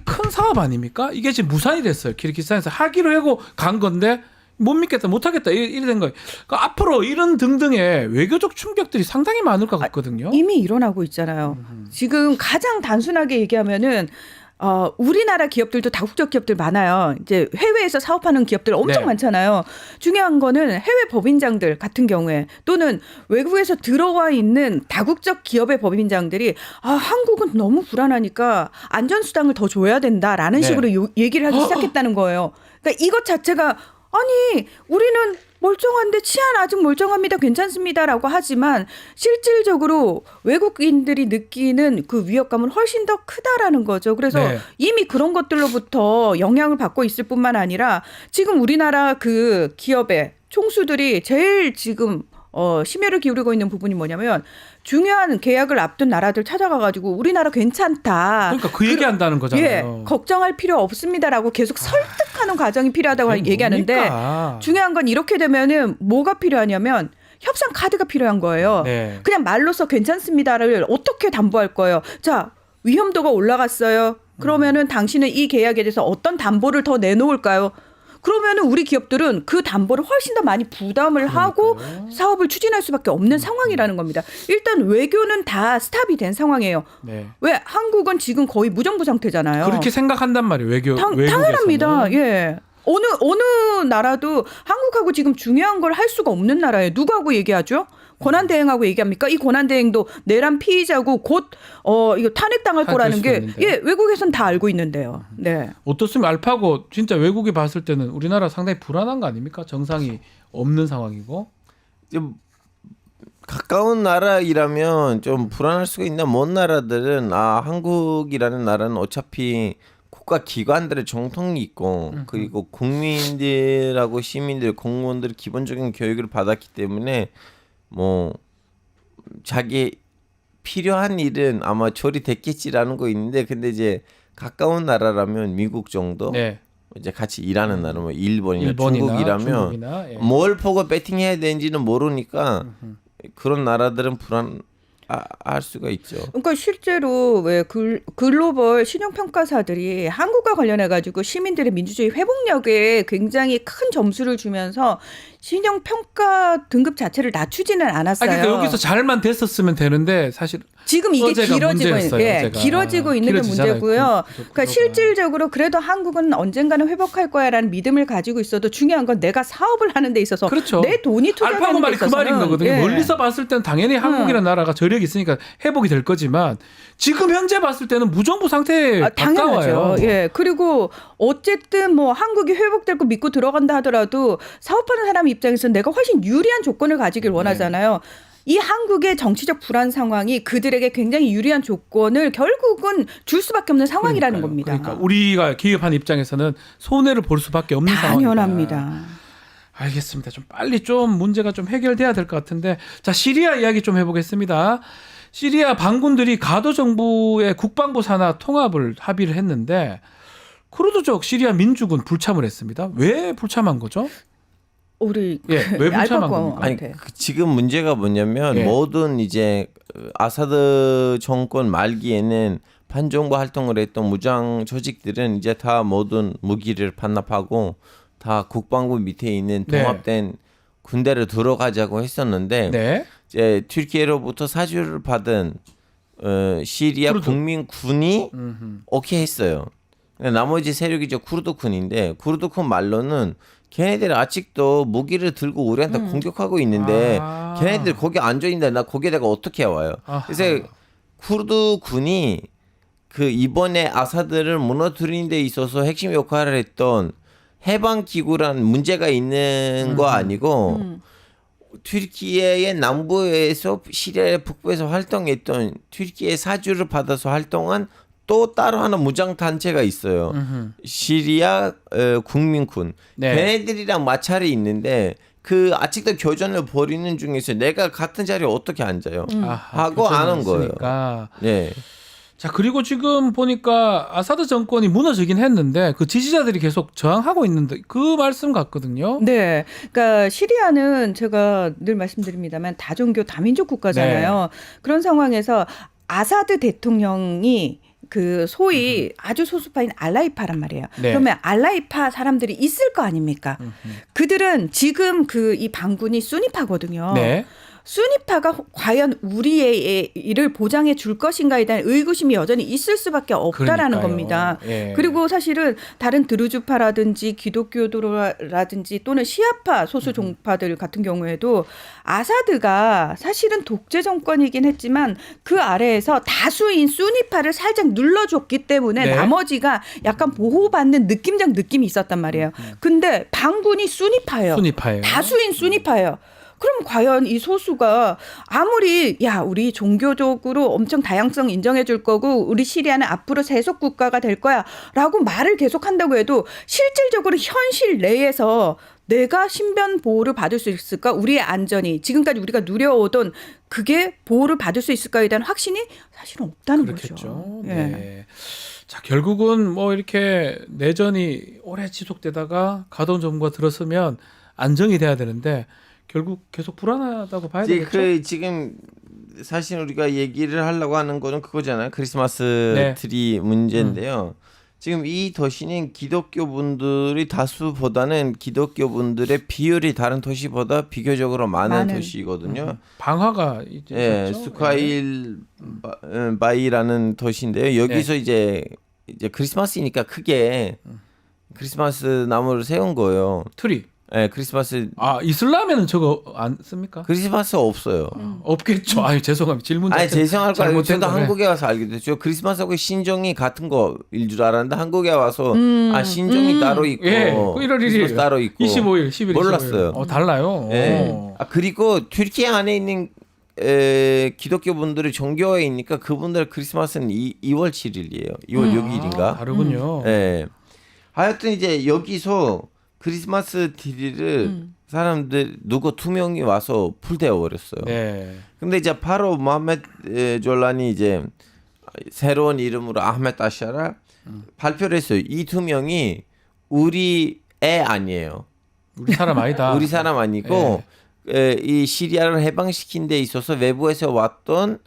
큰 사업 아닙니까? 이게 지금 무산이 됐어요. 키르기스탄에서 하기로 하고 간 건데 못 믿겠다, 못 하겠다 이래 된 거예요. 그러니까 앞으로 이런 등등의 외교적 충격들이 상당히 많을 것 같거든요. 이미 일어나고 있잖아요. 지금 가장 단순하게 얘기하면은 우리나라 기업들도 다국적 기업들 많아요. 이제 해외에서 사업하는 기업들 엄청 네. 많잖아요. 중요한 거는 해외 법인장들 같은 경우에 또는 외국에서 들어와 있는 다국적 기업의 법인장들이 한국은 너무 불안하니까 안전수당을 더 줘야 된다라는 네. 식으로 얘기를 하기 시작했다는 거예요. 그러니까 이것 자체가 아니 우리는 멀쩡한데 치안 아직 멀쩡합니다. 괜찮습니다라고 하지만 실질적으로 외국인들이 느끼는 그 위협감은 훨씬 더 크다라는 거죠. 그래서 네. 이미 그런 것들로부터 영향을 받고 있을 뿐만 아니라 지금 우리나라 그 기업의 총수들이 제일 지금 심혈을 기울이고 있는 부분이 뭐냐면 중요한 계약을 앞둔 나라들 찾아가가지고 우리나라 괜찮다. 그러니까 그 얘기한다는 거잖아요. 걱정할 필요 없습니다라고 계속 설득하는 과정이 필요하다고 얘기하는데 뭡니까? 중요한 건 이렇게 되면은 뭐가 필요하냐면 협상 카드가 필요한 거예요. 네. 그냥 말로써 괜찮습니다를 어떻게 담보할 거예요? 자, 위험도가 올라갔어요. 그러면은 당신은 이 계약에 대해서 어떤 담보를 더 내놓을까요? 그러면은 우리 기업들은 그 담보를 훨씬 더 많이 부담을 하고 사업을 추진할 수밖에 없는 상황이라는 겁니다. 일단 외교는 다 스탑이 된 상황이에요. 네. 왜 한국은 지금 거의 무정부 상태잖아요. 그렇게 생각한단 말이에요. 외국에서는. 당연합니다. 예. 어느 나라도 한국하고 지금 중요한 걸 할 수가 없는 나라예요. 누구하고 얘기하죠? 권한대행하고 얘기합니까? 이 권한대행도 내란 피의자고 곧 이거 탄핵당할 거라는 게 외국에선 다 알고 있는데요. 네. 어떻습니까? 알파고 진짜 외국이 봤을 때는 우리나라 상당히 불안한 거 아닙니까? 정상이 없는 상황이고. 좀 가까운 나라이라면 좀 불안할 수가 있나? 먼 나라들은 한국이라는 나라는 어차피 국가 기관들의 정통이 있고 그리고 국민들하고 시민들, 공무원들의 기본적인 교육을 받았기 때문에 뭐 자기 필요한 일은 아마 처리됐겠지라는 거 있는데 근데 이제 가까운 나라라면 미국 정도 네. 이제 같이 일하는 나라 뭐 일본이나 일본이나 중국이라면 중국이나, 예. 뭘 보고 배팅해야 되는지는 모르니까 그런 나라들은 불안할 수가 있죠. 그러니까 실제로 왜 글로벌 신용평가사들이 한국과 관련해 가지고 시민들의 민주주의 회복력에 굉장히 큰 점수를 주면서 신용평가 등급 자체를 낮추지는 않았어요. 그러니까 여기서 잘만 됐었으면 되는데 사실 지금 이게 어제가 길어지고 문제였어요, 예, 어제가. 길어지고 있는 게 길어지잖아요. 문제고요. 그 그러니까 구조가. 실질적으로 그래도 한국은 언젠가는 회복할 거야라는 믿음을 가지고 있어도 중요한 건 내가 사업을 하는 데 있어서 그렇죠. 내 돈이 알파고 투자되는 데 말이 그 있어서는 말인 거거든요. 예. 멀리서 봤을 때는 당연히 한국이라는 나라가 저력이 있으니까 회복이 될 거지만 지금 현재 봤을 때는 무정부 상태에 가까워요. 당연하죠. 예. 그리고 어쨌든 뭐 한국이 회복될 거 믿고 들어간다 하더라도 사업하는 사람 입장에서 내가 훨씬 유리한 조건을 가지길 원하잖아요. 이 한국의 정치적 불안 상황이 그들에게 굉장히 유리한 조건을 결국은 줄 수밖에 없는 상황이라는 겁니다. 그러니까 우리가 기업하는 입장에서는 손해를 볼 수밖에 없는 상황입니다. 당연합니다. 알겠습니다. 좀 빨리 좀 문제가 좀 해결돼야 될 것 같은데 자 시리아 이야기 좀 해보겠습니다. 시리아 반군들이 가도 정부의 국방부 산하 통합을 합의를 했는데 쿠르드족 시리아 민주군 불참을 했습니다. 왜 불참한 거죠? 우리 예, 왜 불참한 겁니까? 아니 지금 문제가 뭐냐면 예. 모든 이제 아사드 정권 말기에는 반정부 활동을 했던 무장 조직들은 이제 다 모든 무기를 반납하고 다 국방부 밑에 있는 네. 통합된 군대를 들어가자고 했었는데 네. 이제 튀르키예로부터 사주를 받은 시리아 쿠르드. 국민군이 오케이 했어요. 나머지 세력이 이제 쿠르드군인데 쿠르드군 말로는 걔네들 아직도 무기를 들고 우리한테 공격하고 있는데 아. 걔네들 거기 앉아 있는데 나 거기에다가 어떻게 와요? 아하. 그래서 쿠르드군이 그 이번에 아사드를 무너뜨리는 데 있어서 핵심 역할을 했던 해방 기구란 문제가 있는 거 아니고 튀르키예의 남부에서 시리아의 북부에서 활동했던 튀르키예 사주를 받아서 활동한 또 따로 하나 무장 단체가 있어요. 시리아 국민군. 네. 걔네들이랑 마찰이 있는데 그 아직도 교전을 벌이는 중에서 내가 같은 자리에 어떻게 앉아요? 아하, 하고 안 한 거예요. 있으니까. 네. 자 그리고 지금 보니까 아사드 정권이 무너지긴 했는데 그 지지자들이 계속 저항하고 있는데 그 말씀 같거든요. 네. 그러니까 시리아는 제가 늘 말씀드립니다만 다종교 다민족 국가잖아요. 그런 상황에서 아사드 대통령이 그 소위 아주 소수파인 알라이파란 말이에요. 네. 그러면 알라이파 사람들이 있을 거 아닙니까? 그들은 지금 그 이 반군이 수니파거든요. 네. 수니파가 과연 우리의 일을 보장해 줄 것인가에 대한 의구심이 여전히 있을 수밖에 없다라는 그러니까요. 겁니다. 예. 그리고 사실은 다른 드루즈파라든지 기독교도라든지 또는 시아파 소수 종파들 같은 경우에도 아사드가 사실은 독재 정권이긴 했지만 그 아래에서 다수인 수니파를 살짝 눌러줬기 때문에 네. 나머지가 약간 보호받는 느낌적 느낌이 있었단 말이에요. 근데 반군이 수니파예요. 순위파예요. 다수인 수니파예요. 그럼 과연 이 소수가 아무리 야 우리 종교적으로 엄청 다양성 인정해 줄 거고 우리 시리아는 앞으로 세속 국가가 될 거야라고 말을 계속한다고 해도 실질적으로 현실 내에서 내가 신변 보호를 받을 수 있을까? 우리의 안전이 지금까지 우리가 누려오던 그게 보호를 받을 수 있을까에 대한 확신이 사실은 없다는 그렇겠죠. 거죠. 예. 네. 자 결국은 뭐 이렇게 내전이 오래 지속되다가 가도 정부가 들어서면 안정이 돼야 되는데 결국 계속 불안하다고 봐야 되겠죠. 그 지금 사실 우리가 얘기를 하려고 하는 거는 그거잖아요. 크리스마스 네. 트리 문제인데요. 지금 이 도시는 기독교분들이 다수보다는 기독교분들의 비율이 다른 도시보다 비교적으로 많은 도시거든요. 방화가 이제 예, 있었죠? 스카일 바이라는 도시인데요. 여기서 이제 크리스마스니까 크게 크리스마스 나무를 세운 거예요. 트리. 예, 크리스마스 아 이슬람에는 저거 안 씁니까? 크리스마스 없어요. 없겠죠. 아유 죄송합니다. 질문 아니 죄송할 거예요. 잘못된 저도 거네. 한국에 와서 알게 됐죠. 크리스마스하고 신정이 같은 거일 줄 알았는데 한국에 와서 아 신정이 따로 있고 예, 1월 1일 크리스마스 따로 있고 25일, 10일, 몰랐어요. 25일. 달라요. 예. 오. 아 그리고 튀르키예 안에 있는 기독교 분들이 종교에 있으니까 그분들 크리스마스는 2월 7일이에요. 2월 6일인가? 다르군요. 예. 하여튼 이제 여기서 크리스마스 트리를 사람들 누구 2명이 와서 풀대어 버렸어요. 네. 근데 이제 바로 모하메드 졸란이 이제 새로운 이름으로 아흐메드 아샤라 발표를 했어요. 이 2명이 우리 애 아니에요. 우리 사람 아니다. 우리 사람 아니고 이 시리아를 해방시킨 데 있어서 외부에서 왔던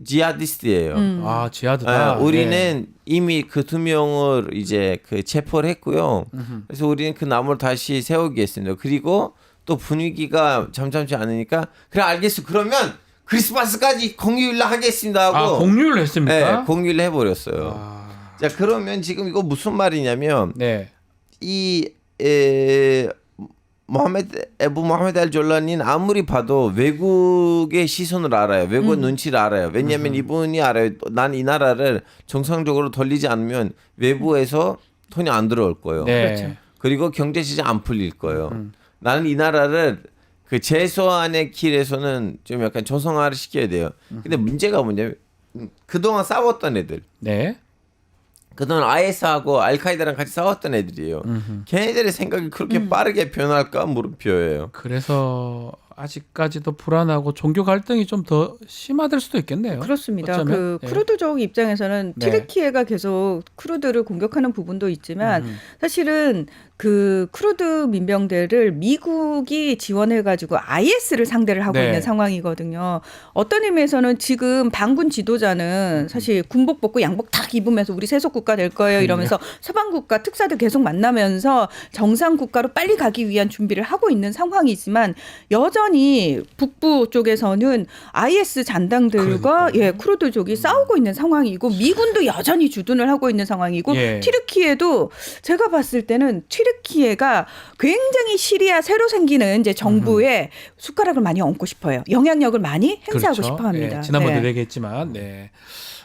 지하디스트예요. 아, 지하드다. 우리는 이미 그 2명을 이제 그 체포를 했고요. 그래서 우리는 그 나무를 다시 세우겠습니다. 그리고 또 분위기가 잠잠치 않으니까 그래 알겠어. 그러면 크리스마스까지 공휴일로 하겠습니다 하고 아, 공유를 했습니까? 네, 공휴일 해버렸어요. 아, 자 그러면 지금 이거 무슨 말이냐면 네. 이 에부 모하메드 알 졸란이는 아무리 봐도 외국의 시선을 알아요. 외국의 눈치를 알아요. 왜냐하면 이분이 알아요. 난 이 나라를 정상적으로 돌리지 않으면 외부에서 돈이 안 들어올 거예요. 네. 그렇죠. 그리고 경제 시장 안 풀릴 거예요. 나는 이 나라를 그 최소한의 길에서는 좀 약간 조성화를 시켜야 돼요. 근데 문제가 뭐냐면 그동안 싸웠던 애들. 네. 그동안 IS하고 알카이다랑 같이 싸웠던 애들이에요. 걔네들의 생각이 그렇게 빠르게 변할까 물음표예요. 그래서 아직까지도 불안하고 종교 갈등이 좀 더 심화될 수도 있겠네요. 그렇습니다. 어쩌면? 그 네. 쿠르드족 입장에서는 네. 튀르키예가 계속 쿠르드를 공격하는 부분도 있지만 사실은 그 쿠르드 민병대를 미국이 지원해가지고 IS를 상대를 하고 네. 있는 상황이거든요. 어떤 의미에서는 지금 반군 지도자는 사실 군복 벗고 양복 탁 입으면서 우리 세속 국가 될 거예요 이러면서 서방 국가 특사들 계속 만나면서 정상 국가로 빨리 가기 위한 준비를 하고 있는 상황이지만 여전히 북부 쪽에서는 IS 잔당들과 예, 쿠르드족이 싸우고 있는 상황이고 미군도 여전히 주둔을 하고 있는 상황이고 예. 튀르키예도 제가 봤을 때는 튀르키예가 굉장히 시리아 새로 생기는 이제 정부에 숟가락을 많이 얹고 싶어요. 영향력을 많이 행사하고 그렇죠. 싶어 합니다. 예, 지난번에 네. 얘기했지만, 네.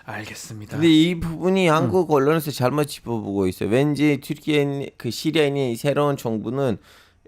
알겠습니다. 근데 이 부분이 한국 언론에서 잘못 짚어보고 있어요. 왠지 튀르키예 그 시리아인이 새로운 정부는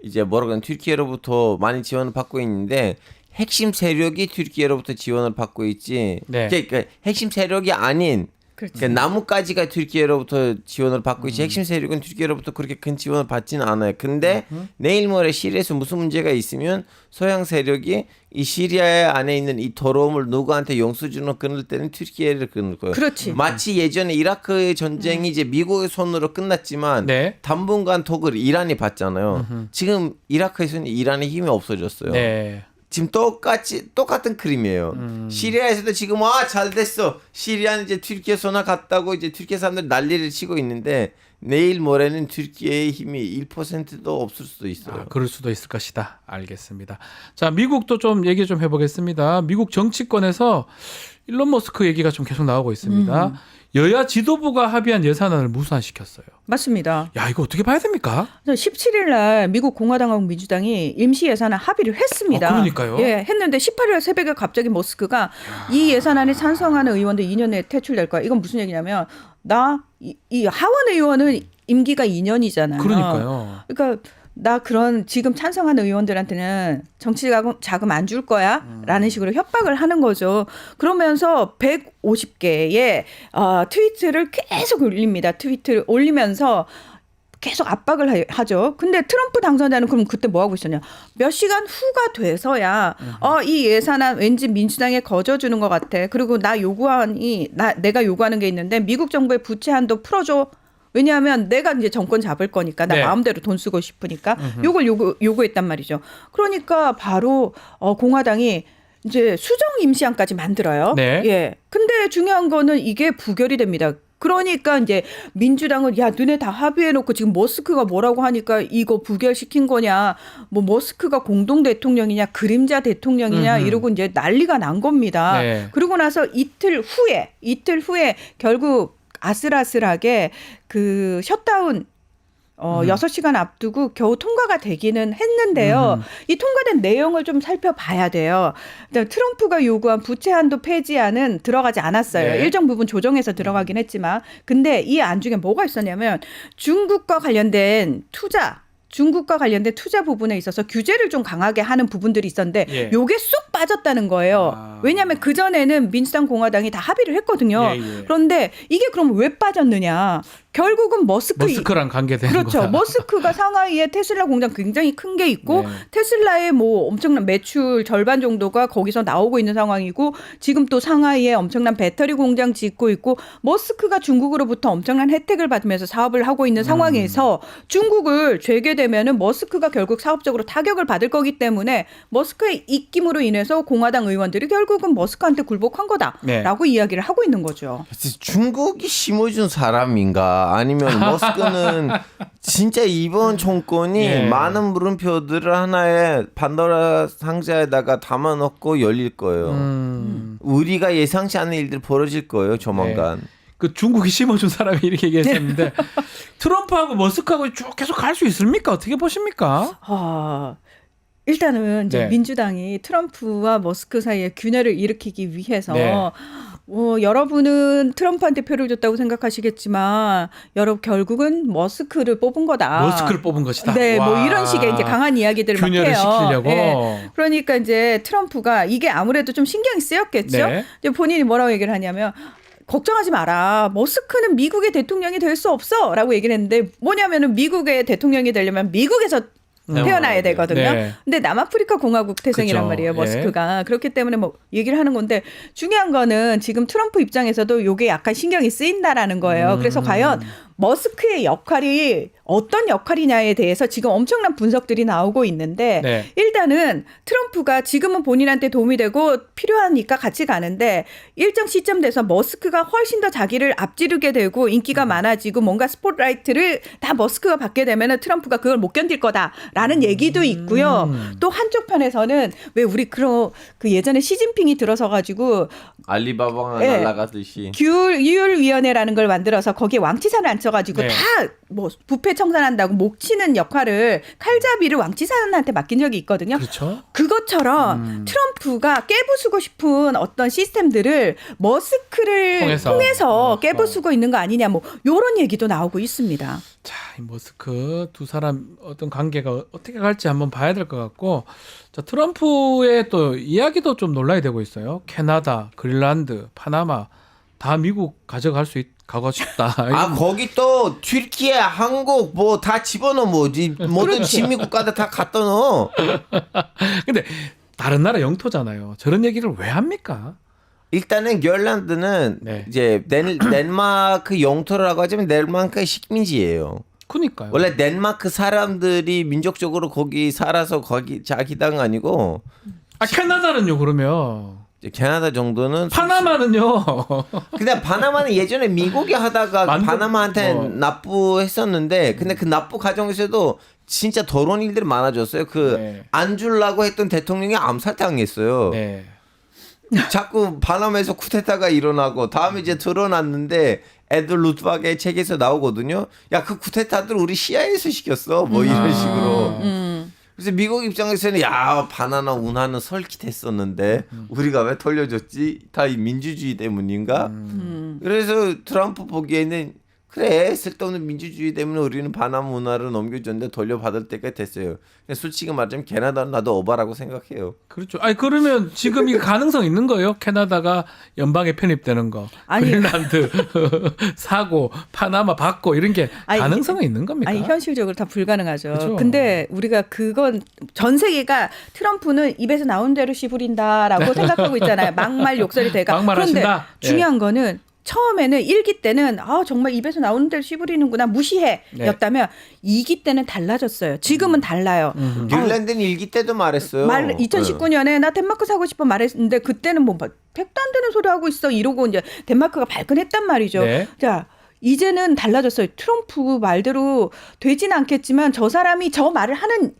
이제 뭐라고 하면 튀르키예로부터 많이 지원을 받고 있는데 핵심 세력이 튀르키예로부터 지원을 받고 있지. 네. 그러니까 핵심 세력이 아닌 그렇죠. 그러니까 나뭇가지가 튀르키예로부터 지원을 받고 있지 핵심 세력은 튀르키예로부터 그렇게 큰 지원을 받지는 않아요. 근데 내일 모레 시리아에서 무슨 문제가 있으면 서양 세력이 이 시리아 안에 있는 이 더러움을 누구한테 영수증을 끊을 때는 튀르키예를 끊을 거예요. 그렇지. 마치 예전에 이라크 전쟁이 이제 미국의 손으로 끝났지만 네. 당분간 톡을 이란이 받잖아요. 지금 이라크에서는 이란의 힘이 없어졌어요. 네. 지금 똑같은 그림이에요. 시리아에서도 지금 잘 됐어. 시리아는 이제 튀르키예 손아 갔다고 이제 튀르키예 사람들 난리를 치고 있는데 내일 모레는 튀르키예의 힘이 1%도 없을 수도 있어요. 아, 그럴 수도 있을 것이다. 알겠습니다. 자, 미국도 좀 얘기 좀 해보겠습니다. 미국 정치권에서 일론 머스크 얘기가 좀 계속 나오고 있습니다. 여야 지도부가 합의한 예산안을 무산시켰어요. 맞습니다. 야, 이거 어떻게 봐야 됩니까? 17일 날 미국 공화당하고 민주당이 임시 예산안 합의를 했습니다. 그러니까요. 예, 했는데 18일 새벽에 갑자기 머스크가 이 예산안에 찬성하는 의원들 2년 내에 퇴출될 거야. 이건 무슨 얘기냐면 이 하원 의원은 임기가 2년이잖아요. 그러니까요. 그러니까 나 그런 지금 찬성하는 의원들한테는 정치 자금 안 줄 거야 라는 식으로 협박을 하는 거죠. 그러면서 150개의 트위트를 계속 올립니다. 트위트를 올리면서 계속 압박을 하죠. 근데 트럼프 당선자는 그럼 그때 뭐 하고 있었냐? 몇 시간 후가 돼서야 이 예산안 왠지 민주당에 거저주는 것 같아. 그리고 내가 요구하는 게 있는데 미국 정부의 부채 한도 풀어줘. 왜냐하면 내가 이제 정권 잡을 거니까 나 네. 마음대로 돈 쓰고 싶으니까 요걸 요구했단 말이죠. 그러니까 바로 공화당이 이제 수정 임시안까지 만들어요. 네. 예. 근데 중요한 거는 이게 부결이 됩니다. 그러니까 이제 민주당은 야 너네 다 합의해놓고 지금 머스크가 뭐라고 하니까 이거 부결시킨 거냐 뭐 머스크가 공동 대통령이냐 그림자 대통령이냐 이러고 이제 난리가 난 겁니다. 네. 그러고 나서 이틀 후에 결국 아슬아슬하게 그 셧다운 6시간 앞두고 겨우 통과가 되기는 했는데요. 이 통과된 내용을 좀 살펴봐야 돼요. 트럼프가 요구한 부채 한도 폐지안은 들어가지 않았어요. 네. 일정 부분 조정해서 들어가긴 했지만 근데 이 안 중에 뭐가 있었냐면 중국과 관련된 투자 부분에 있어서 규제를 좀 강하게 하는 부분들이 있었는데 예. 요게 쏙 빠졌다는 거예요. 아. 왜냐하면 그전에는 민주당 공화당이 다 합의를 했거든요. 예, 예. 그런데 이게 그럼 왜 빠졌느냐. 결국은 머스크랑 관계되는 그렇죠. 거다. 머스크가 상하이에 테슬라 공장 굉장히 큰 게 있고 네. 테슬라의 뭐 엄청난 매출 절반 정도가 거기서 나오고 있는 상황이고 지금 또 상하이에 엄청난 배터리 공장 짓고 있고 머스크가 중국으로부터 엄청난 혜택을 받으면서 사업을 하고 있는 상황에서 중국을 죄게 되면은 머스크가 결국 사업적으로 타격을 받을 거기 때문에 머스크의 입김으로 인해서 공화당 의원들이 결국은 머스크한테 굴복한 거다라고 네. 이야기를 하고 있는 거죠. 중국이 심어준 사람인가 아니면 머스크는 진짜 이번 정권이 예. 많은 물음표들을 하나의 판도라 상자에다가 담아놓고 열릴 거예요. 우리가 예상치 않은 일들이 벌어질 거예요 조만간. 그 중국이 심어준 사람이 이렇게 얘기했었는데 트럼프하고 머스크하고 쭉 계속 갈 수 있습니까? 어떻게 보십니까? 일단은 이제 네. 민주당이 트럼프와 머스크 사이에 균열을 일으키기 위해서 네. 여러분은 트럼프한테 표를 줬다고 생각하시겠지만 여러분 결국은 머스크를 뽑은 거다. 머스크를 뽑은 것이다. 네, 와. 뭐 이런 식의 이제 강한 이야기들을 막 균열을 해요. 시키려고. 네. 그러니까 이제 트럼프가 이게 아무래도 좀 신경이 쓰였겠죠. 네. 이제 본인이 뭐라고 얘기를 하냐면 걱정하지 마라. 머스크는 미국의 대통령이 될 수 없어라고 얘기를 했는데 뭐냐면은 미국의 대통령이 되려면 미국에서 태어나야 되거든요. 네. 근데 남아프리카 공화국 태생이란 그쵸. 말이에요. 머스크가. 그렇기 때문에 뭐 얘기를 하는 건데 중요한 거는 지금 트럼프 입장에서도 요게 약간 신경이 쓰인다라는 거예요. 그래서 과연 머스크의 역할이 어떤 역할이냐에 대해서 지금 엄청난 분석들이 나오고 있는데 네. 일단은 트럼프가 지금은 본인한테 도움이 되고 필요하니까 같이 가는데 일정 시점 돼서 머스크가 훨씬 더 자기를 앞지르게 되고 인기가 많아지고 뭔가 스포트라이트를 다 머스크가 받게 되면은 트럼프가 그걸 못 견딜 거다라는 얘기도 있고요. 또 한쪽 편에서는 왜 우리 그 예전에 시진핑이 들어서 가지고 알리바바가 네. 날아가듯이. 규율위원회라는 걸 만들어서 거기에 왕치산을 앉혀가지고 네. 다 뭐 부패 청산한다고 목 치는 역할을 칼잡이를 왕치산한테 맡긴 적이 있거든요. 그렇죠. 그것처럼 트럼프가 깨부수고 싶은 어떤 시스템들을 머스크를 통해서 깨부수고 있는 거 아니냐 뭐 이런 얘기도 나오고 있습니다. 자, 이 머스크 두 사람 어떤 관계가 어떻게 갈지 한번 봐야 될 것 같고, 자, 트럼프의 또 이야기도 좀 논란이 되고 있어요. 캐나다, 그린란드, 파나마 다 미국 가고 싶다. 거기 또 튀르키예, 한국 뭐 다 집어넣어 뭐지 모든 친미 국가들 다 갖다 넣어. 근데 다른 나라 영토잖아요. 저런 얘기를 왜 합니까? 일단은 결란드는 네. 이제 덴마크 영토라고 하지만 덴마크의 식민지예요. 그니까요. 원래 덴마크 사람들이 민족적으로 거기 살아서 거기 자기 땅 아니고 캐나다는요 그러면? 이제 캐나다 정도는 파나마는요? 근데 파나마는 예전에 미국이 하다가 파나마한테 납부했었는데 근데 그 납부 과정에서도 진짜 더러운 일들이 많아졌어요. 네. 안 주려고 했던 대통령이 암살당했어요. 네. 자꾸 파나마에서 쿠데타가 일어나고 다음에 이제 드러났는데 애들 루트박의 책에서 나오거든요. 야, 그 쿠데타들 우리 CIA에서 시켰어. 뭐 이런 식으로. 그래서 미국 입장에서는 야, 바나나 운하는 설깃했었는데 우리가 왜 돌려줬지? 다 이 민주주의 때문인가? 그래서 트럼프 보기에는 그래, 쓸데없는 민주주의 때문에 우리는 바나나 문화를 넘겨줬는데 돌려받을 때가 됐어요. 솔직히 말하자면 캐나다는 나도 어바라고 생각해요. 그렇죠. 아니 그러면 지금 이 가능성 있는 거예요? 캐나다가 연방에 편입되는 거, 아니. 그린란드 사고, 파나마 받고 이런 게 아니, 가능성은 있는 겁니까? 아니 현실적으로 다 불가능하죠. 그렇죠. 근데 우리가 그건 전 세계가 트럼프는 입에서 나온 대로 씨부린다라고 생각하고 있잖아요. 막말 욕설이 대가. 막말하신다? 그런데 예. 중요한 거는 처음에는 1기 때는 정말 입에서 나오는 대로 씨부리는구나 무시해 네. 였다면 2기 때는 달라졌어요. 지금은 달라요. 뉴질랜드는 일기 때도 말했어요. 2019년에 나 덴마크 사고 싶어 말했는데 그때는 뭐 택도 안 되는 소리 하고 있어 이러고 이제 덴마크가 발끈했단 말이죠. 네. 자, 이제는 달라졌어요. 트럼프 말대로 되진 않겠지만 저 사람이 저 말을 하는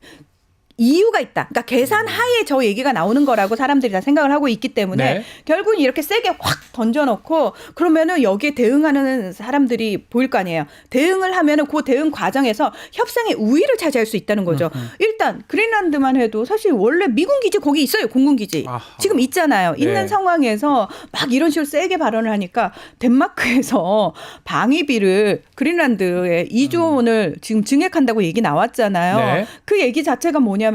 이유가 있다. 그러니까 계산 하에 저 얘기가 나오는 거라고 사람들이 다 생각을 하고 있기 때문에 네. 결국은 이렇게 세게 확 던져놓고 그러면은 여기에 대응하는 사람들이 보일 거 아니에요. 대응을 하면은 그 대응 과정에서 협상의 우위를 차지할 수 있다는 거죠. 일단 그린란드만 해도 사실 원래 미군 기지 거기 있어요. 공군 기지. 아하. 지금 있잖아요. 네. 있는 상황에서 막 이런 식으로 세게 발언을 하니까 덴마크에서 방위비를 그린란드에 2조 원을 지금 증액한다고 얘기 나왔잖아요. 네. 그 얘기 자체가 뭐냐면은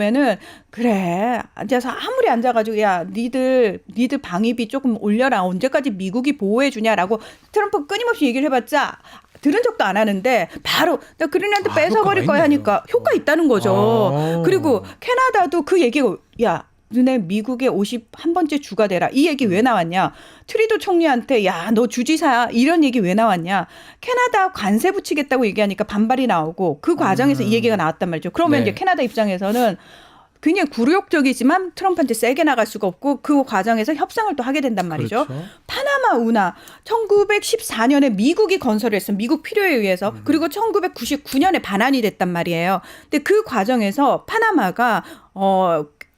그래 앉아서 아무리 앉아가지고 야 니들 방위비 조금 올려라 언제까지 미국이 보호해 주냐라고 트럼프 끊임없이 얘기를 해봤자 들은 적도 안 하는데 바로 나 그린란드 아, 뺏어버릴 효과가 거야 있네요. 하니까 효과 있다는 거죠. 그리고 캐나다도 그 얘기가 야 너네 미국의 51번째 주가 되라. 이 얘기 왜 나왔냐. 트리도 총리한테 야 너 주지사야 이런 얘기 왜 나왔냐. 캐나다 관세 붙이겠다고 얘기하니까 반발이 나오고 그 과정에서 이 얘기가 나왔단 말이죠. 그러면 네. 이제 캐나다 입장에서는 굉장히 굴욕적이지만 트럼프한테 세게 나갈 수가 없고 그 과정에서 협상을 또 하게 된단 말이죠. 그렇죠. 파나마 운하 1914년에 미국이 건설했어. 미국 필요에 의해서. 그리고 1999년에 반환이 됐단 말이에요. 근데 그 과정에서 파나마가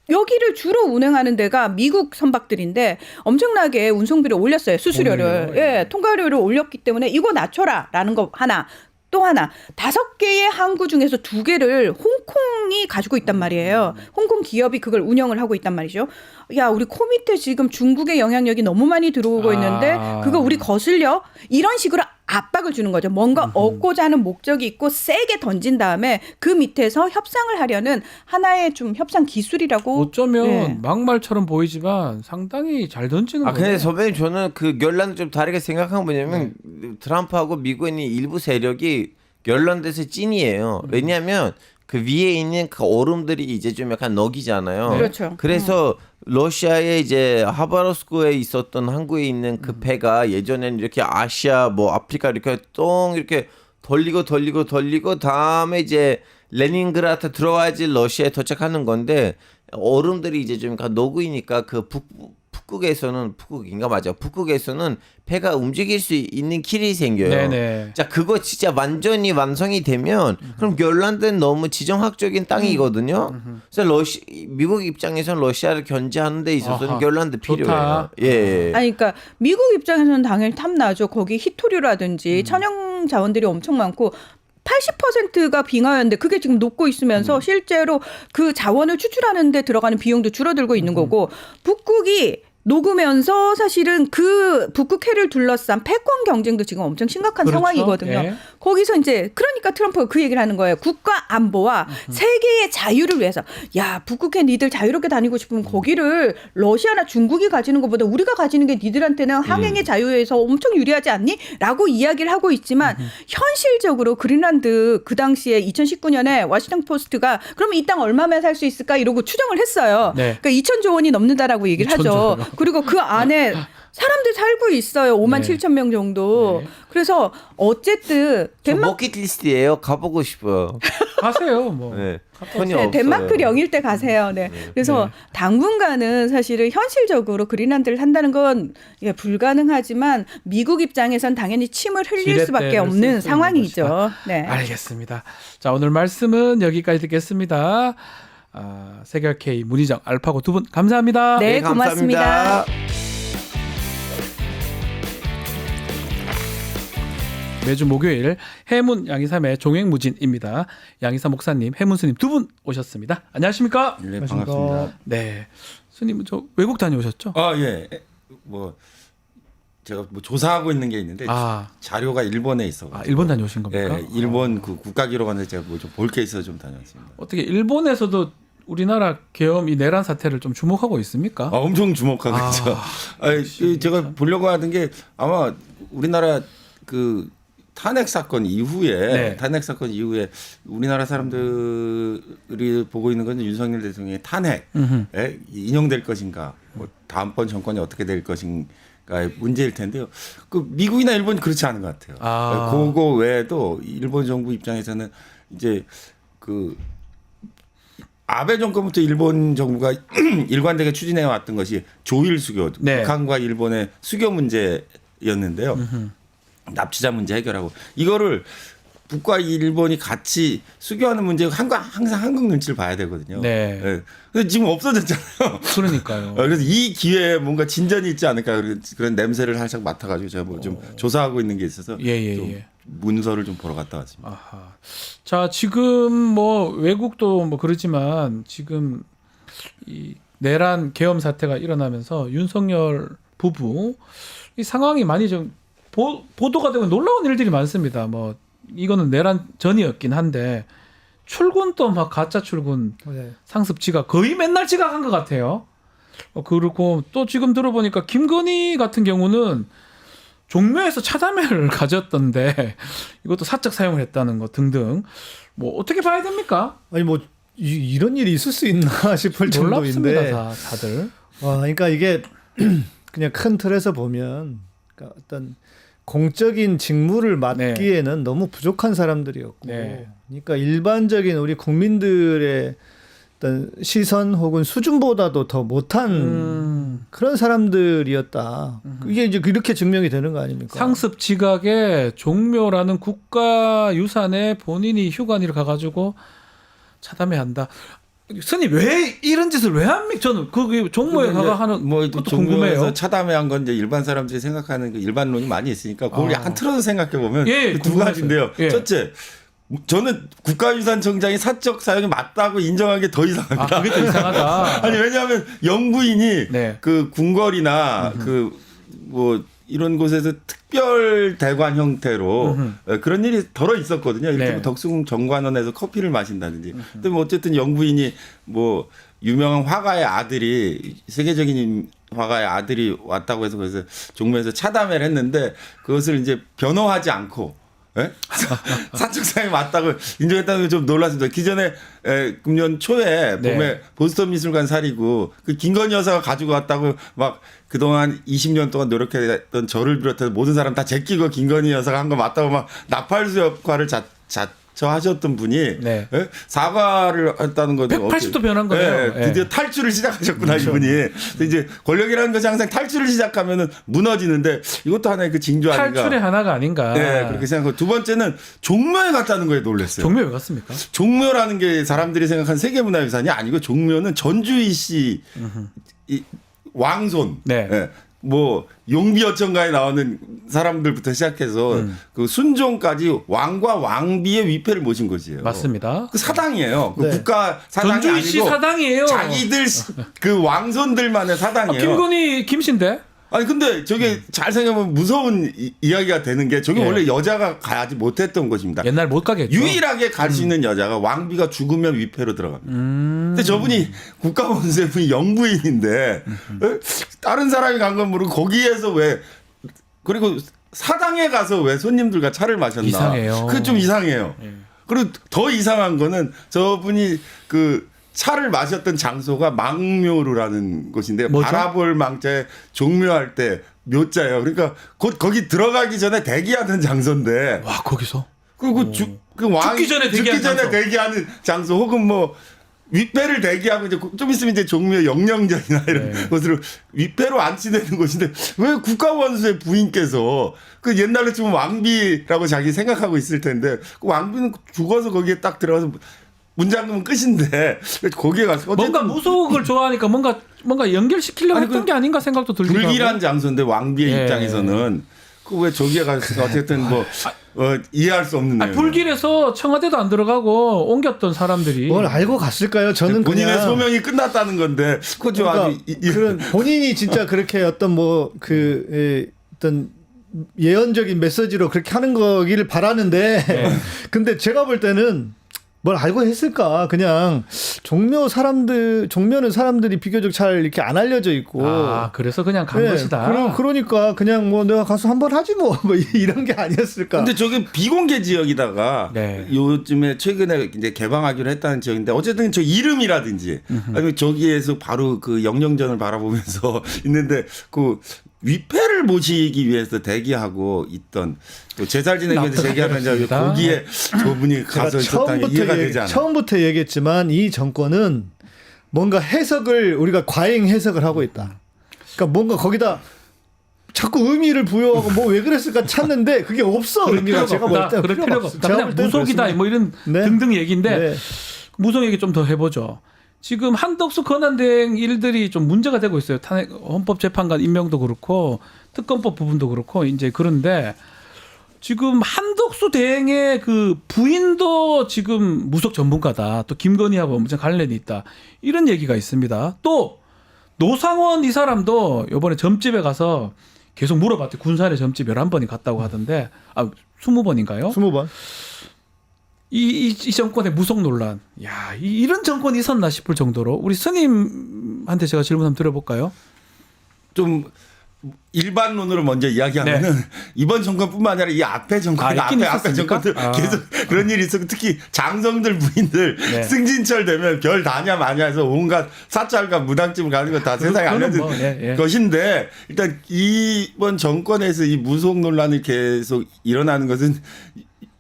여기를 주로 운행하는 데가 미국 선박들인데 엄청나게 운송비를 올렸어요. 수수료를. 올려요? 예, 통과료를 올렸기 때문에 이거 낮춰라라는 거 하나. 또 하나 5개의 항구 중에서 2개를 홍콩이 가지고 있단 말이에요. 홍콩 기업이 그걸 운영을 하고 있단 말이죠. 야 우리 코 밑에 지금 중국의 영향력이 너무 많이 들어오고 있는데 그거 우리 거슬려? 이런 식으로 압박을 주는 거죠. 뭔가 얻고자 하는 목적이 있고 세게 던진 다음에 그 밑에서 협상을 하려는 하나의 좀 협상 기술이라고. 어쩌면 네. 막말처럼 보이지만 상당히 잘 던지는 거예요. 근데 선배님 저는 그 결란도 좀 다르게 생각한 건 뭐냐면 트럼프하고 미국에 있는 일부 세력이 결란드에서 찐이에요. 왜냐하면 그 위에 있는 그 얼음들이 이제 좀 약간 넉이잖아요. 네. 그렇죠. 그래서 러시아의 이제 하바rov스크에 있었던 항구에 있는 그 배가 예전에는 이렇게 아시아 뭐 아프리카 이렇게 똥 이렇게 돌리고 다음에 이제 레닌그라드 들어와야지 러시아에 도착하는 건데 얼음들이 이제 좀 녹으니까 그 북극에서는 배가 움직일 수 있는 길이 생겨요. 네네. 자, 그거 진짜 완전히 완성이 되면 그럼 결란드는 너무 지정학적인 땅이거든요. 그래서 미국 입장에서는 러시아를 견제하는 데 있어서는 아하, 결란드 필요해요. 좋다. 예. 아니, 그러니까 미국 입장에서는 당연히 탐나죠. 거기 히토류라든지 천연 자원들이 엄청 많고 80%가 빙하였는데 그게 지금 녹고 있으면서 실제로 그 자원을 추출하는 데 들어가는 비용도 줄어들고 있는 거고 북극이 녹으면서 사실은 그 북극해를 둘러싼 패권 경쟁도 지금 엄청 심각한 그렇죠. 상황이거든요. 예. 거기서 이제 그러니까 트럼프가 그 얘기를 하는 거예요. 국가 안보와 세계의 자유를 위해서 야 북극해 니들 자유롭게 다니고 싶으면 거기를 러시아나 중국이 가지는 것보다 우리가 가지는 게 니들한테는 항행의 자유에서 엄청 유리하지 않니? 라고 이야기를 하고 있지만 현실적으로 그린란드 그 당시에 2019년에 워싱턴 포스트가 그러면 이 땅 얼마면 살 수 있을까 이러고 추정을 했어요. 네. 그러니까 2,000조 원이 넘는다라고 얘기를 2,000조 하죠. 원이요? 그리고 그 안에 사람들 살고 있어요. 5만 네. 7천 명 정도. 네. 그래서 어쨌든 저 버킷리스트예요. 가보고 싶어요. 가세요. 뭐. 네. 갔다 돈이 네, 없어요. 덴마크 영일 때 가세요. 네. 그래서 당분간은 사실은 현실적으로 그린란드를 한다는 건 불가능하지만 미국 입장에선 당연히 침을 흘릴 지렛대를 수밖에 쓸수 없는 있는 상황이죠. 것이다. 네. 알겠습니다. 자, 오늘 말씀은 여기까지 듣겠습니다. 세결 K 문희정 알파고 두 분 감사합니다. 네, 고맙습니다. 매주 목요일 해문 양이삼의 종횡무진입니다. 양이삼 목사님, 해문 스님 두 분 오셨습니다. 안녕하십니까? 네, 반갑습니다. 네, 스님 저 외국 다녀오셨죠? 아, 예. 뭐 제가 뭐 조사하고 있는 게 있는데 자료가 일본에 있어 가지고. 일본 다녀오신 겁니까? 예, 일본 그 국가기록원에 제가 뭐 좀 볼 게 있어서 좀 다녀왔습니다. 어떻게 일본에서도 우리나라 계엄 이 내란 사태를 좀 주목하고 있습니까? 엄청 주목하고 있죠. 제가 보려고 하는 게 아마 우리나라 그 탄핵 사건 이후에 우리나라 사람들이 보고 있는 건 윤석열 대통령의 탄핵에 인용될 것인가, 뭐 다음번 정권이 어떻게 될 것인가의 문제일 텐데요. 그 미국이나 일본이 그렇지 않은 것 같아요. 그거 외에도 일본 정부 입장에서는 이제 그 아베 정권부터 일본 정부가 일관되게 추진해 왔던 것이 조일 수교, 북한과 일본의 수교 문제였는데요. 납치자 문제 해결하고 이거를 북과 일본이 같이 수교하는 문제 항상 한국 눈치를 봐야 되거든요. 네. 근데 지금 없어졌잖아요. 그러니까요. 그래서 이 기회에 뭔가 진전이 있지 않을까 그런 냄새를 살짝 맡아가지고 제가 뭐 좀 조사하고 있는 게 있어서 좀 문서를 좀 보러 갔다 왔습니다. 아하. 자, 지금 뭐 외국도 뭐 그렇지만 지금 이 내란 계엄 사태가 일어나면서 윤석열 부부 이 상황이 많이 좀 보도가 되면 놀라운 일들이 많습니다. 뭐 이거는 내란 전이었긴 한데 출근도 막 가짜 출근, 상습 지각 거의 맨날 지각한 것 같아요. 그리고 또 지금 들어보니까 김건희 같은 경우는 종묘에서 차담회를 가졌던데 이것도 사적 사용을 했다는 거 등등 뭐 어떻게 봐야 됩니까? 아니 뭐 이런 일이 있을 수 있나 싶을 정도인데. 놀랍습니다, 다들. 그러니까 이게 그냥 큰 틀에서 보면 그러니까 어떤 공적인 직무를 맡기에는 너무 부족한 사람들이었고, 네. 그러니까 일반적인 우리 국민들의 어떤 시선 혹은 수준보다도 더 못한 그런 사람들이었다. 이게 이제 이렇게 증명이 되는 거 아닙니까? 상습 지각에 종묘라는 국가 유산에 본인이 휴관일을 가가지고 차담회 한다. 스님 왜 이런 짓을 왜 합니까? 저는 그 종묘에 가가 하는 뭐 것도 종묘에서 궁금해요. 차담회한 건 이제 일반 사람들이 생각하는 그 일반론이 많이 있으니까 그걸 아. 약간 틀어서 생각해 보면 예, 두 가지인데요. 예. 첫째, 저는 국가유산청장이 사적 사용이 맞다고 인정한 게 더 이상합니다. 아, 그게 더 이상하다. 아니 왜냐하면 영부인이 네. 그 궁궐이나 그 뭐 이런 곳에서 특별 대관 형태로 그런 일이 덜어 있었거든요. 이렇게 네. 뭐 덕수궁 정관원에서 커피를 마신다든지. 근데 뭐 어쨌든 영부인이 뭐 유명한 화가의 아들이 세계적인 화가의 아들이 왔다고 해서 그래서 종묘에서 차담회를 했는데 그것을 이제 변호하지 않고 예? 사적 사용이 맞다고 인정했다는 게 좀 놀랐습니다. 기존에 금년 초에 네. 봄에 보스턴 미술관 사리고 그 김건희 여사가 가지고 왔다고 막 그동안 20년 동안 노력했던 저를 비롯해서 모든 사람 다 제끼고 김건희 여사가 한 거 맞다고 막 나팔수 역할을 자처하셨던 분이 네. 예? 사과를 했다는 거죠. 180도 변한 거네요. 예, 드디어 탈출을 시작하셨구나 이분이. 이제 권력이라는 것이 항상 탈출을 시작하면은 무너지는데 이것도 하나의 그 징조 아닌가. 탈출의 하나가 아닌가. 네, 그렇게 생각하고 두 번째는 종묘에 갔다는 거에 놀랐어요. 종묘 왜 갔습니까? 종묘라는 게 사람들이 생각한 세계문화유산이 아니고 종묘는 전주희 씨 이 왕손, 네. 예, 뭐 용비어천가에 나오는 사람들부터 시작해서 그 순종까지 왕과 왕비의 위패를 모신 것이에요. 맞습니다. 그 사당이에요. 그 네. 국가 사당이 전주희 씨 아니고 사당이에요. 자기들 그 왕손들만의 아, 사당이에요. 김건희 김씨인데. 아니 근데 저게 잘 생각하면 무서운 이야기가 되는 게 저게 예. 원래 여자가 가지 못했던 것입니다. 옛날 못 가겠죠. 유일하게 갈 수 있는 여자가 왕비가 죽으면 위패로 들어갑니다. 근데 저분이 국가원수의 분이 영부인인데 다른 사람이 간 건 모르고 거기에서 왜 그리고 사당에 가서 왜 손님들과 차를 마셨나? 이상해요. 그게 좀 이상해요. 그리고 더 이상한 거는 저분이 그 차를 마셨던 장소가 망묘루라는 곳인데 뭐죠? 바라볼 망자에 종묘할 때 묘자예요. 그러니까 곧 거기 들어가기 전에 대기하던 장소인데 와 거기서. 그리고 그 왕 죽기 전에 대기하는 장소. 대기하는 장소 혹은 뭐 윗배를 대기하고 이제 좀 있으면 이제 종묘 영령전이나 이런 네. 것으로 윗배로 안치되는 곳인데 왜 국가원수의 부인께서 그 옛날로 치면 왕비라고 자기 생각하고 있을 텐데 그 왕비는 죽어서 거기에 딱 들어가서 문 잠그면 끝인데 거기에 가서 뭔가 무속을 좋아하니까 뭔가 연결시키려고 아니, 했던 그 게 아닌가 생각도 들기도 불길한 하고. 장소인데 왕비의 예. 입장에서는 그 왜 저기에 가서 어쨌든 뭐 이해할 수 없는 내용. 불길에서 청와대도 안 들어가고 옮겼던 사람들이 뭘 알고 갔을까요? 저는 본인의 그냥 소명이 끝났다는 건데 그거 좀 그러니까 아주 그런 본인이 진짜 그렇게 어떤 뭐 어떤 예언적인 메시지로 그렇게 하는 거기를 바라는데 근데 제가 볼 때는 뭘 알고 했을까? 그냥 종묘는 사람들이 비교적 잘 이렇게 안 알려져 있고. 아 그래서 그냥 간 네, 것이다. 그러니까 그냥 뭐 내가 가서 한번 하지 뭐 이런 게 아니었을까? 근데 저게 비공개 지역이다가 네. 요즘에 최근에 이제 개방하기로 했다는 지역인데 어쨌든 저 이름이라든지 아니면 저기에서 바로 그 영령전을 바라보면서 있는데 그 위패를 모시기 위해서 대기하고 있던 또 제살 지내기 위해서 대기하는 자 거기에 저분이 가서 있었다는 게 이해가 되지 않아요. 처음부터 얘기했지만 이 정권은 뭔가 해석을 우리가 과잉 해석을 하고 있다. 그러니까 뭔가 거기다 자꾸 의미를 부여하고 뭐 왜 그랬을까 찾는데 그게 없어. 의미가 제가 볼 때 그럴 필요가 없다. 제가 그냥 볼 때는 무속이다 그렇습니다. 뭐 이런 네. 등등 얘기인데 네. 무속 얘기 좀 더 해보죠. 지금 한덕수 권한대행 일들이 좀 문제가 되고 있어요. 탄핵 헌법재판관 임명도 그렇고 특검법 부분도 그렇고 이제 그런데 지금 한덕수 대행의 그 부인도 지금 무속 전문가다. 또 김건희하고 무슨 관련이 있다. 이런 얘기가 있습니다. 또 노상원 이 사람도 이번에 점집에 가서 계속 물어봤대. 군산에 점집 11번이 갔다고 하던데 20번인가요? 20번. 이 정권의 무속 논란. 야, 이런 정권이 있었나 싶을 정도로 우리 스님한테 제가 질문 한번 드려볼까요? 좀 일반론으로 먼저 이야기하면은 이번 정권뿐만 아니라 이 앞에 정권, 있긴 앞에 있었습니까? 정권들 계속 그런 일이 있었고 특히 장성들 부인들 승진철 되면 별 다냐 마냐 해서 온갖 사찰과 무당집을 가는 거 다 세상에 그거는 알려진 뭐, 것인데 일단 이번 정권에서 이 무속 논란이 계속 일어나는 것은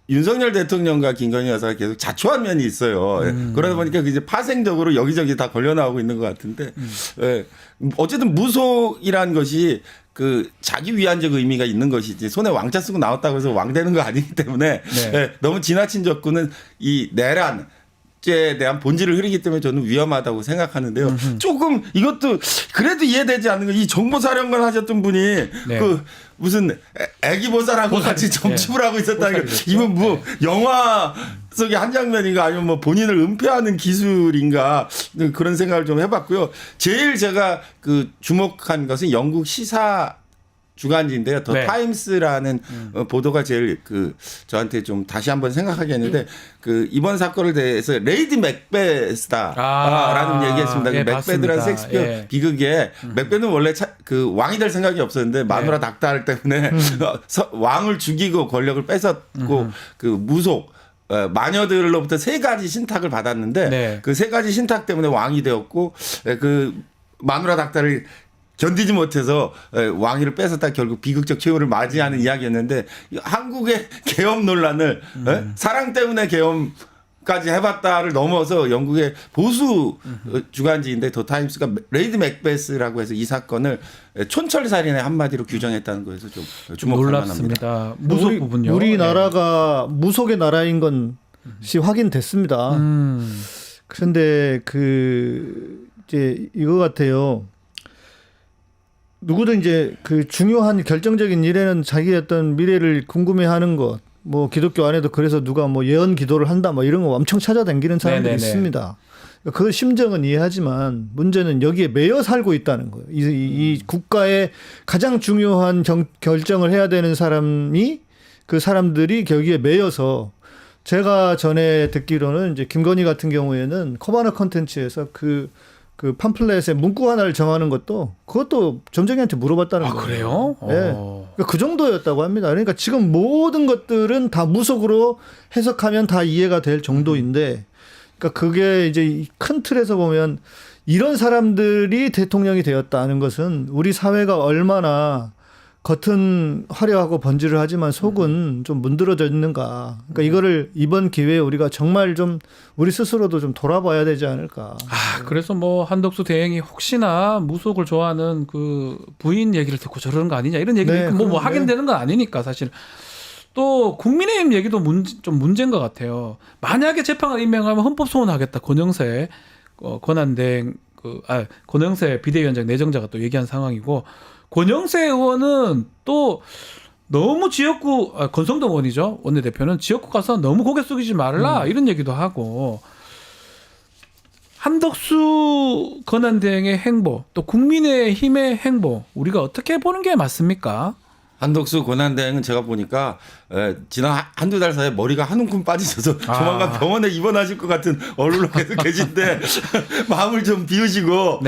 윤석열 대통령과 김건희 여사가 계속 자초한 면이 있어요. 그러다 보니까 이제 파생적으로 여기저기 다 걸려 나오고 있는 것 같은데, 어쨌든 무속이란 것이 그 자기 위안적 의미가 있는 것이지 손에 왕자 쓰고 나왔다고 해서 왕 되는 거 아니기 때문에 너무 지나친 접근은 이 내란 에 대한 본질을 흐리기 때문에 저는 위험하다고 생각하는데요. 조금 이것도 그래도 이해되지 않는 건 이 정보사령관 하셨던 분이 그 무슨 애기보살하고 같이 점집을 하고 있었다는 거 이건 뭐 영화 속의 한 장면인가 아니면 뭐 본인을 은폐하는 기술인가 그런 생각을 좀 해봤고요. 제일 제가 그 주목한 것은 영국 시사 주간지인데요. 더 타임스라는 보도가 제일 그 저한테 좀 다시 한번 생각하게 했는데 그 이번 사건을 대해서 레이디 맥베스다라는 얘기했습니다. 그 맥베드라는 섹스피어 비극에 맥베드는 원래 그 왕이 될 생각이 없었는데 마누라 닥달 때문에 왕을 죽이고 권력을 뺏었고 그 무속 마녀들로부터 3가지 신탁을 받았는데 그 3가지 신탁 때문에 왕이 되었고 그 마누라 닥달을 견디지 못해서 왕위를 뺏었다 결국 비극적 최후를 맞이하는 이야기였는데 한국의 계엄 논란을 사랑 때문에 계엄까지 해봤다를 넘어서 영국의 보수 주간지인데 더 타임스가 레이디 맥베스라고 해서 이 사건을 촌철살인의 한마디로 규정했다는 거에서 좀 주목할 만합니다. 놀랍습니다. 무속 부분요. 우리나라가 무속의 나라인 것이 확인됐습니다. 그런데 그 이제 이거 같아요. 누구든 이제 그 중요한 결정적인 일에는 자기의 어떤 미래를 궁금해하는 것, 뭐 기독교 안에도 그래서 누가 뭐 예언 기도를 한다, 뭐 이런 거 엄청 찾아다니는 사람들이 있습니다. 그 심정은 이해하지만 문제는 여기에 매여 살고 있다는 거예요. 이 국가의 가장 중요한 결정을 해야 되는 사람이 그 사람들이 여기에 매여서 제가 전에 듣기로는 이제 김건희 같은 경우에는 커버너 컨텐츠에서 그 팜플렛에 문구 하나를 정하는 그것도 점쟁이한테 물어봤다는 거예요. 그래요? 네. 그러니까 그 정도였다고 합니다. 그러니까 지금 모든 것들은 다 무속으로 해석하면 다 이해가 될 정도인데, 그러니까 그게 이제 큰 틀에서 보면 이런 사람들이 대통령이 되었다는 것은 우리 사회가 얼마나 겉은 화려하고 번지를 하지만 속은 좀 문드러져 있는가. 그러니까 이거를 이번 기회에 우리가 정말 좀 우리 스스로도 좀 돌아봐야 되지 않을까. 그래서 뭐 한덕수 대행이 혹시나 무속을 좋아하는 그 부인 얘기를 듣고 저러는 거 아니냐 이런 얘기도 있고 뭐 하긴 되는 건 아니니까 사실. 또 국민의힘 얘기도 좀 문제인 것 같아요. 만약에 재판을 임명하면 헌법소원하겠다. 권영세 권한대행 권영세 비대위원장 내정자가 또 얘기한 상황이고. 권영세 의원은 또 너무 지역구 권성동 의원이죠. 원내대표는 지역구 가서 너무 고개 숙이지 말라 이런 얘기도 하고 한덕수 권한대행의 행보 또 국민의힘의 행보 우리가 어떻게 보는 게 맞습니까? 한덕수 권한대행은 제가 보니까 지난 한두 달 사이에 머리가 한 움큼 빠지셔서 조만간 병원에 입원하실 것 같은 얼굴로 계속 계신데 마음을 좀 비우시고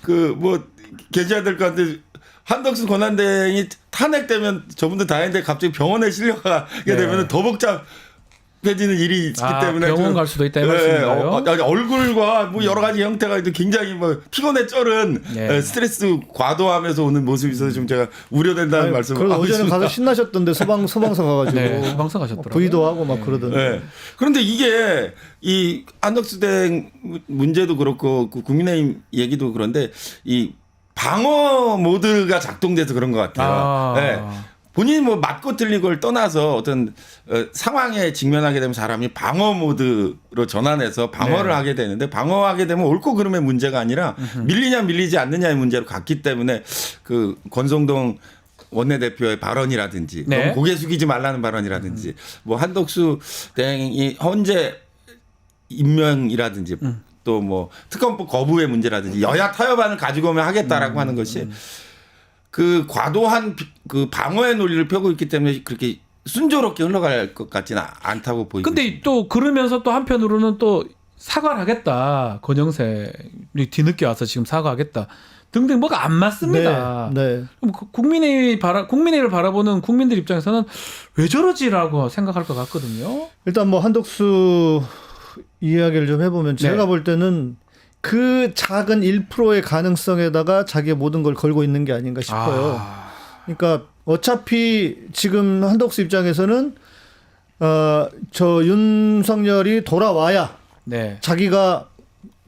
그 뭐 계셔야 될 것 같은데 한덕수 권한대행이 탄핵되면 저분들 다 했는데 갑자기 병원에 실려가게 되면 더 복잡해지는 일이 있기 때문에 병원 갈 수도 있다 이 말씀인가요? 얼굴과 뭐 여러 가지 형태가 굉장히 뭐 피곤에 쩔은 스트레스 과도하면서 오는 모습이 있어서 좀 제가 우려된다는 말씀을 그리고 어제는 가서 신나셨던데 소방서 가가지고 소방서 가셨더라고요. 부의도 하고 막 그러던데. 그런데 이게 이 한덕수 대행 문제도 그렇고 그 국민의힘 얘기도 그런데 이 방어 모드가 작동돼서 그런 것 같아요. 본인이 뭐 맞고 틀리고를 떠나서 어떤 상황에 직면하게 되면 사람이 방어 모드로 전환해서 방어를 하게 되는데 방어하게 되면 옳고 그름의 문제가 아니라 밀리냐 밀리지 않느냐의 문제로 갔기 때문에 그 권성동 원내대표의 발언이라든지 너무 고개 숙이지 말라는 발언이라든지 뭐 한덕수 대행이 헌재 임명이라든지 또 뭐 특검법 거부의 문제라든지 여야 타협안을 가지고 오면 하겠다라고 하는 것이 그 과도한 그 방어의 논리를 펴고 있기 때문에 그렇게 순조롭게 흘러갈 것 같지는 않다고 보이고. 근데 또 그러면서 또 한편으로는 또 사과를 하겠다. 권영세 뒤늦게 와서 지금 사과하겠다. 등등 뭐가 안 맞습니다. 네. 그럼 국민의힘을 바라보는 국민들 입장에서는 왜 저러지라고 생각할 것 같거든요. 일단 뭐 한덕수 이야기를 좀 해보면 제가 네. 볼 때는 그 작은 1%의 가능성에다가 자기의 모든 걸 걸고 있는 게 아닌가 싶어요. 그러니까 어차피 지금 한덕수 입장에서는 저 윤석열이 돌아와야 네. 자기가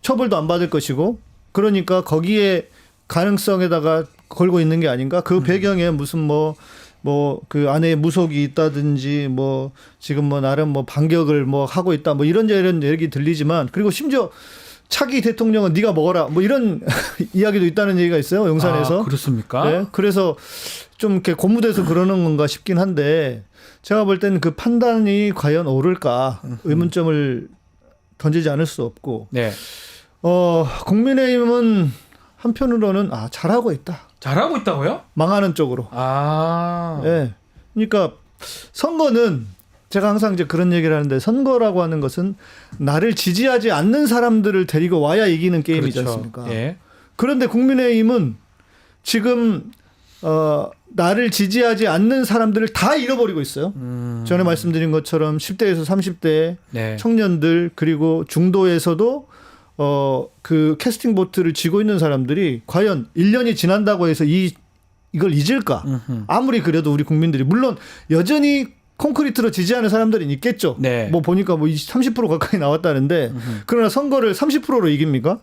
처벌도 안 받을 것이고 그러니까 거기에 가능성에다가 걸고 있는 게 아닌가. 그 배경에 무슨 뭐 그 안에 무속이 있다든지 뭐 지금 뭐 나름 뭐 반격을 뭐 하고 있다 뭐 이런 얘기 들리지만 그리고 심지어 차기 대통령은 네가 먹어라 뭐 이런 이야기도 있다는 얘기가 있어요. 용산에서. 그렇습니까? 네. 그래서 좀 이렇게 고무돼서 그러는 건가 싶긴 한데 제가 볼 때는 그 판단이 과연 옳을까 의문점을 던지지 않을 수 없고 네. 국민의힘은 한편으로는 잘하고 있다. 잘하고 있다고요? 망하는 쪽으로. 예. 그러니까 선거는 제가 항상 이제 그런 얘기를 하는데 선거라고 하는 것은 나를 지지하지 않는 사람들을 데리고 와야 이기는 게임이지 그렇죠. 않습니까? 예. 그런데 국민의힘은 지금 나를 지지하지 않는 사람들을 다 잃어버리고 있어요. 전에 말씀드린 것처럼 10대에서 30대 네. 청년들 그리고 중도에서도 그 캐스팅 보트를 쥐고 있는 사람들이 과연 1년이 지난다고 해서 이걸 잊을까? 아무리 그래도 우리 국민들이 물론 여전히 콘크리트로 지지하는 사람들은 있겠죠. 네. 뭐 보니까 뭐 30% 가까이 나왔다는데 그러나 선거를 30%로 이깁니까?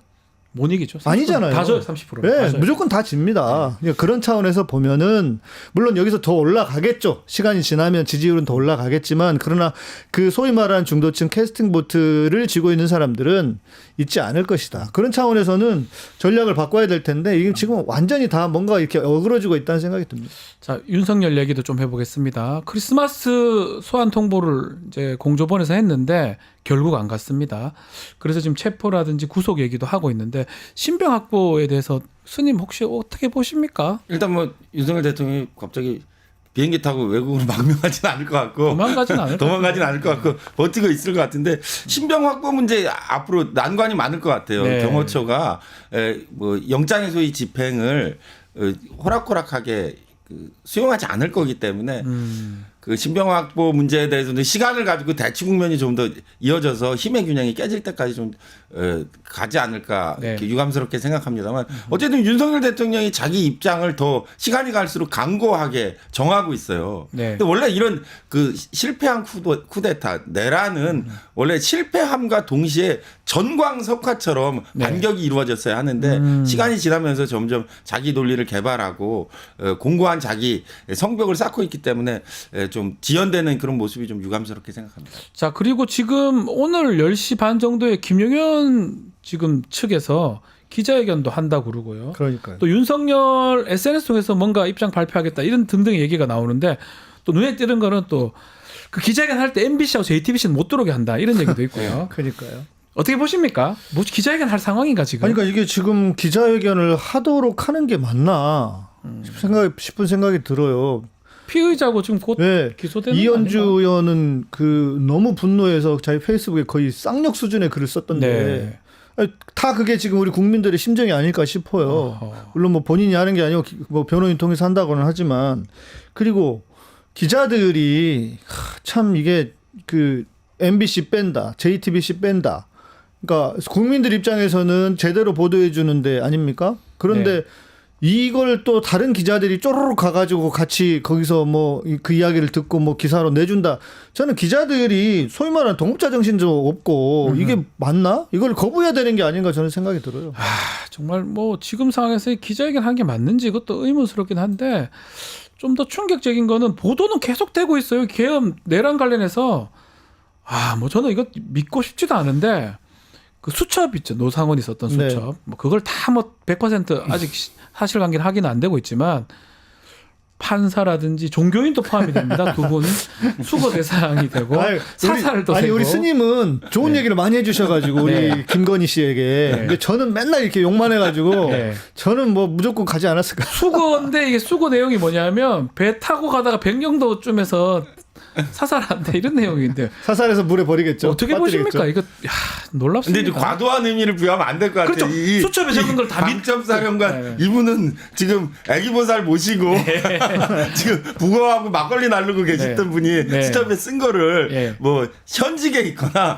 못 이기죠. 30%. 아니잖아요. 다 져요, 30%. 네, 무조건 다 집니다. 그러니까 그런 차원에서 보면은 물론 여기서 더 올라가겠죠. 시간이 지나면 지지율은 더 올라가겠지만 그러나 그 소위 말하는 중도층 캐스팅 보트를 쥐고 있는 사람들은 있지 않을 것이다. 그런 차원에서는 전략을 바꿔야 될 텐데 이게 지금 완전히 다 뭔가 이렇게 어그러지고 있다는 생각이 듭니다. 자, 윤석열 얘기도 좀 해보겠습니다. 크리스마스 소환 통보를 이제 공조본에서 했는데 결국 안 갔습니다. 그래서 지금 체포라든지 구속 얘기도 하고 있는데 신병 확보에 대해서 스님 혹시 어떻게 보십니까? 일단 뭐 윤석열 대통령이 갑자기 비행기 타고 외국으로 망명하지는 않을 것 같고 도망가진 않을 것 도망가지는 않을 것 같고 버티고 있을 것 같은데 신병 확보 문제 앞으로 난관이 많을 것 같아요. 네. 경호처가 뭐 영장의 소위 집행을 호락호락하게 수용하지 않을 거기 때문에 그 신병 확보 문제에 대해서는 시간을 가지고 대치 국면이 좀 더 이어져서 힘의 균형이 깨질 때까지 좀 가지 않을까 네. 이렇게 유감스럽게 생각합니다만 어쨌든 윤석열 대통령이 자기 입장을 더 시간이 갈수록 강고하게 정하고 있어요. 네. 근데 원래 이런 그 실패한 쿠데타 내란은 원래 실패함과 동시에 전광석화처럼 네. 반격이 이루어졌어야 하는데 시간이 지나면서 점점 자기 논리를 개발하고 공고한 자기 성벽을 쌓고 있기 때문에 좀 지연되는 그런 모습이 좀 유감스럽게 생각합니다. 자, 그리고 지금 오늘 10시 반 정도에 김용현 지금 측에서 기자회견도 한다고 그러고요. 그러니까요. 또 윤석열 SNS 통해서 뭔가 입장 발표하겠다 이런 등등 얘기가 나오는데 또 눈에 띄는 거는 또 그 기자회견 할 때 MBC하고 JTBC는 못 들어오게 한다 이런 얘기도 있고요. 그러니까요. 어떻게 보십니까? 뭐 기자회견 할 상황인가 지금? 아니, 그러니까 이게 지금 기자회견을 하도록 하는 게 맞나 싶은 생각이 들어요. 피의자고 지금 곧 네. 기소되는 이현주 거 아닌가? 의원은 그 너무 분노해서 자기 페이스북에 거의 쌍욕 수준의 글을 썼던데 네. 아니, 다 그게 지금 우리 국민들의 심정이 아닐까 싶어요. 어허. 물론 뭐 본인이 하는 게 아니고 뭐 변호인 통해서 한다고는 하지만 그리고 기자들이 참 이게 그 MBC 뺀다, JTBC 뺀다. 그러니까 국민들 입장에서는 제대로 보도해 주는데 아닙니까? 그런데 네. 이걸 또 다른 기자들이 쪼르륵 가가지고 같이 거기서 뭐 그 이야기를 듣고 뭐 기사로 내준다. 저는 기자들이 소위 말하는 동업자 정신도 없고 이게 맞나? 이걸 거부해야 되는 게 아닌가 저는 생각이 들어요. 정말 뭐 지금 상황에서 기자회견 한 게 맞는지 그것도 의문스럽긴 한데 좀 더 충격적인 거는 보도는 계속되고 있어요. 계엄 내란 관련해서 뭐 저는 이거 믿고 싶지도 않은데 그 수첩 있죠. 노상원이 썼던 수첩. 네. 뭐 그걸 다 뭐 100% 아직 사실관계는 확인 안 되고 있지만 판사라든지 종교인도 포함이 됩니다. 두 분 수거 대상이 되고 아니, 사살도 아니 되고. 우리 스님은 좋은 네. 얘기를 많이 해주셔가지고 우리 네. 김건희 씨에게. 네. 근데 저는 맨날 이렇게 욕만 해가지고 네. 저는 뭐 무조건 가지 않았을까. 수거인데 이게 수거 내용이 뭐냐면 배 타고 가다가 백령도쯤에서 사살한다 이런 내용인데 사살해서 물에 버리겠죠. 어떻게 빠뜨리겠죠. 보십니까? 이거 야, 놀랍습니다. 근데 이제 과도한 의미를 부여하면 안 될 것 같아요. 그렇죠. 수첩에 적은 걸 다 방첩사령관 이분은 지금 애기보살 모시고 지금 북어하고 막걸리 나르고 계셨던 분이 수첩에 쓴 거를 뭐 현직에 있거나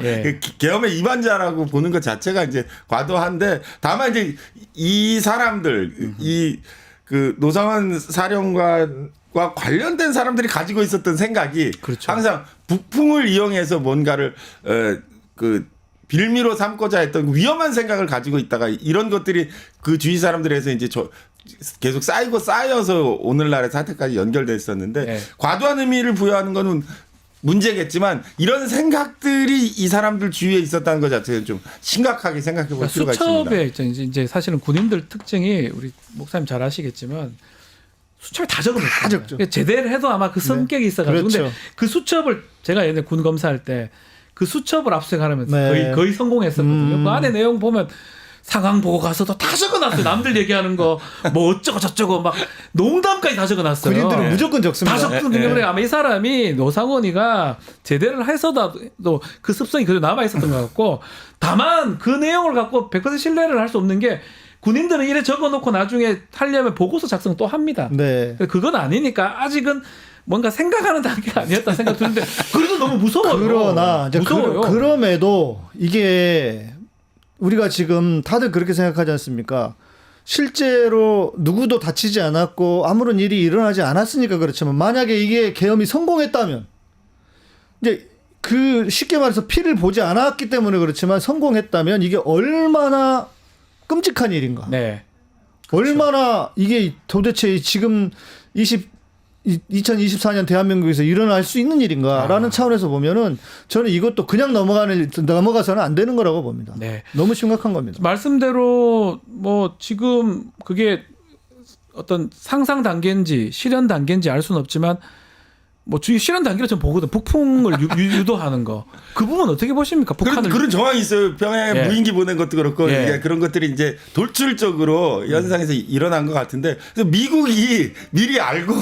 계엄의 위반자라고 보는 것 자체가 이제 과도한데, 다만 이제 이 사람들 이 그 노상원 사령관과 관련된 사람들이 가지고 있었던 생각이 그렇죠. 항상 북풍을 이용해서 뭔가를 그 빌미로 삼고자 했던 위험한 생각을 가지고 있다가 이런 것들이 그 주위 사람들에서 이제 계속 쌓여서 오늘날의 사태까지 연결됐었는데 과도한 의미를 부여하는 거는 문제겠지만 이런 생각들이 이 사람들 주위에 있었다는 것 자체는 좀 심각하게 생각해 볼 필요가 있습니다. 수첩에 이제 사실은 군인들 특징이 우리 목사님 잘 아시겠지만 수첩에 다 적어놓고 다 적죠. 제대로 해도 아마 그 성격이 있어가지고 그렇죠. 근데 그 수첩을 제가 예전에 군 검사할 때 그 수첩을 압수하면서 거의 성공했었거든요. 그 안에 내용 보면 상황 보고 가서도 다 적어놨어요. 남들 얘기하는 거 뭐 어쩌고 저쩌고 막 농담까지 다 적어놨어요. 군인들은 무조건 적습니다. 다 적거든요. 그래 아마 이 사람이 노상원이가 제대를 해서도 그 습성이 그대로 남아 있었던 것 같고, 다만 그 내용을 갖고 100% 신뢰를 할 수 없는 게 군인들은 이래 적어놓고 나중에 하려면 보고서 작성 또 합니다. 네. 그건 아니니까 아직은 뭔가 생각하는 단계가 아니었다 생각 드는데 그래도 너무 무서워요. 그러나 이제 무서워요. 그럼에도 이게 우리가 지금 다들 그렇게 생각하지 않습니까? 실제로 누구도 다치지 않았고 아무런 일이 일어나지 않았으니까 그렇지만, 만약에 이게 계엄이 성공했다면, 이제 그 쉽게 말해서 피를 보지 않았기 때문에 그렇지만 성공했다면 이게 얼마나 끔찍한 일인가. 네. 얼마나 이게 도대체 지금 2024년 대한민국에서 일어날 수 있는 일인가라는 차원에서 보면은 저는 이것도 그냥 넘어가서는 안 되는 거라고 봅니다. 네. 너무 심각한 겁니다. 말씀대로 뭐 지금 그게 어떤 상상 단계인지 실현 단계인지 알 수는 없지만 뭐 주위 실현 단계로 좀 보거든. 북풍을 유도하는 거. 그 부분 어떻게 보십니까? 북한을 그런 정황이 있어요. 평양에 무인기 보낸 것도 그렇고 예. 그런 것들이 이제 돌출적으로 연상에서 일어난 것 같은데, 그래서 미국이 미리 알고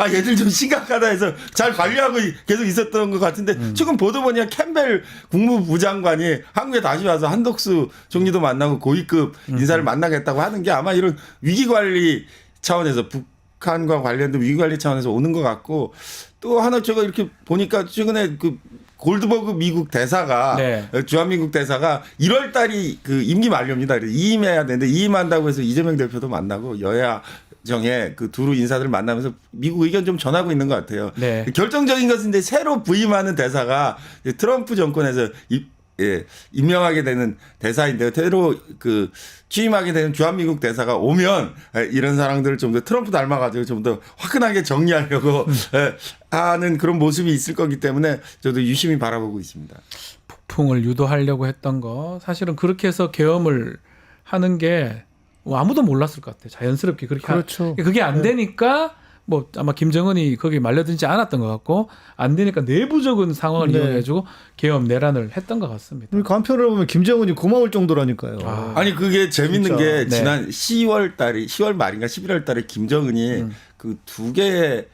아 얘들 좀 심각하다 해서 잘 관리하고 계속 있었던 것 같은데 최근 보도 보니까 캠벨 국무부 장관이 한국에 다시 와서 한덕수 총리도 만나고 고위급 인사를 만나겠다고 하는 게 아마 이런 위기 관리 차원에서 북한과 관련된 위기 관리 차원에서 오는 것 같고, 또 하나 제가 이렇게 보니까 최근에 그 골드버그 미국 대사가 주한미국 대사가 1월 달이 그 임기 만료입니다. 이임해야 되는데 이임한다고 해서 이재명 대표도 만나고 여야정의 그 두루 인사들을 만나면서 미국 의견 좀 전하고 있는 것 같아요. 네. 결정적인 것은 이제 새로 부임하는 대사가 트럼프 정권에서 임명하게 되는 대사인데요. 새로 그 취임하게 되는 주한미국 대사가 오면 이런 사람들을 좀 더 트럼프 닮아가지고 좀 더 화끈하게 정리하려고 하는 그런 모습이 있을 거기 때문에 저도 유심히 바라보고 있습니다. 북풍을 유도하려고 했던 거 사실은 그렇게 해서 계엄을 하는 게 뭐 아무도 몰랐을 것 같아요. 자연스럽게 그렇게 그렇죠. 그게 안 되니까 뭐 아마 김정은이 거기 말려들지 않았던 것 같고, 안 되니까 내부적인 상황을 이용해가지고 계엄 내란을 했던 것 같습니다. 우리 간편을 보면 김정은이 고마울 정도라니까요. 아니 그게 재밌는 진짜. 게 지난 10월 말인가 11월 달에 김정은이 그 두 개의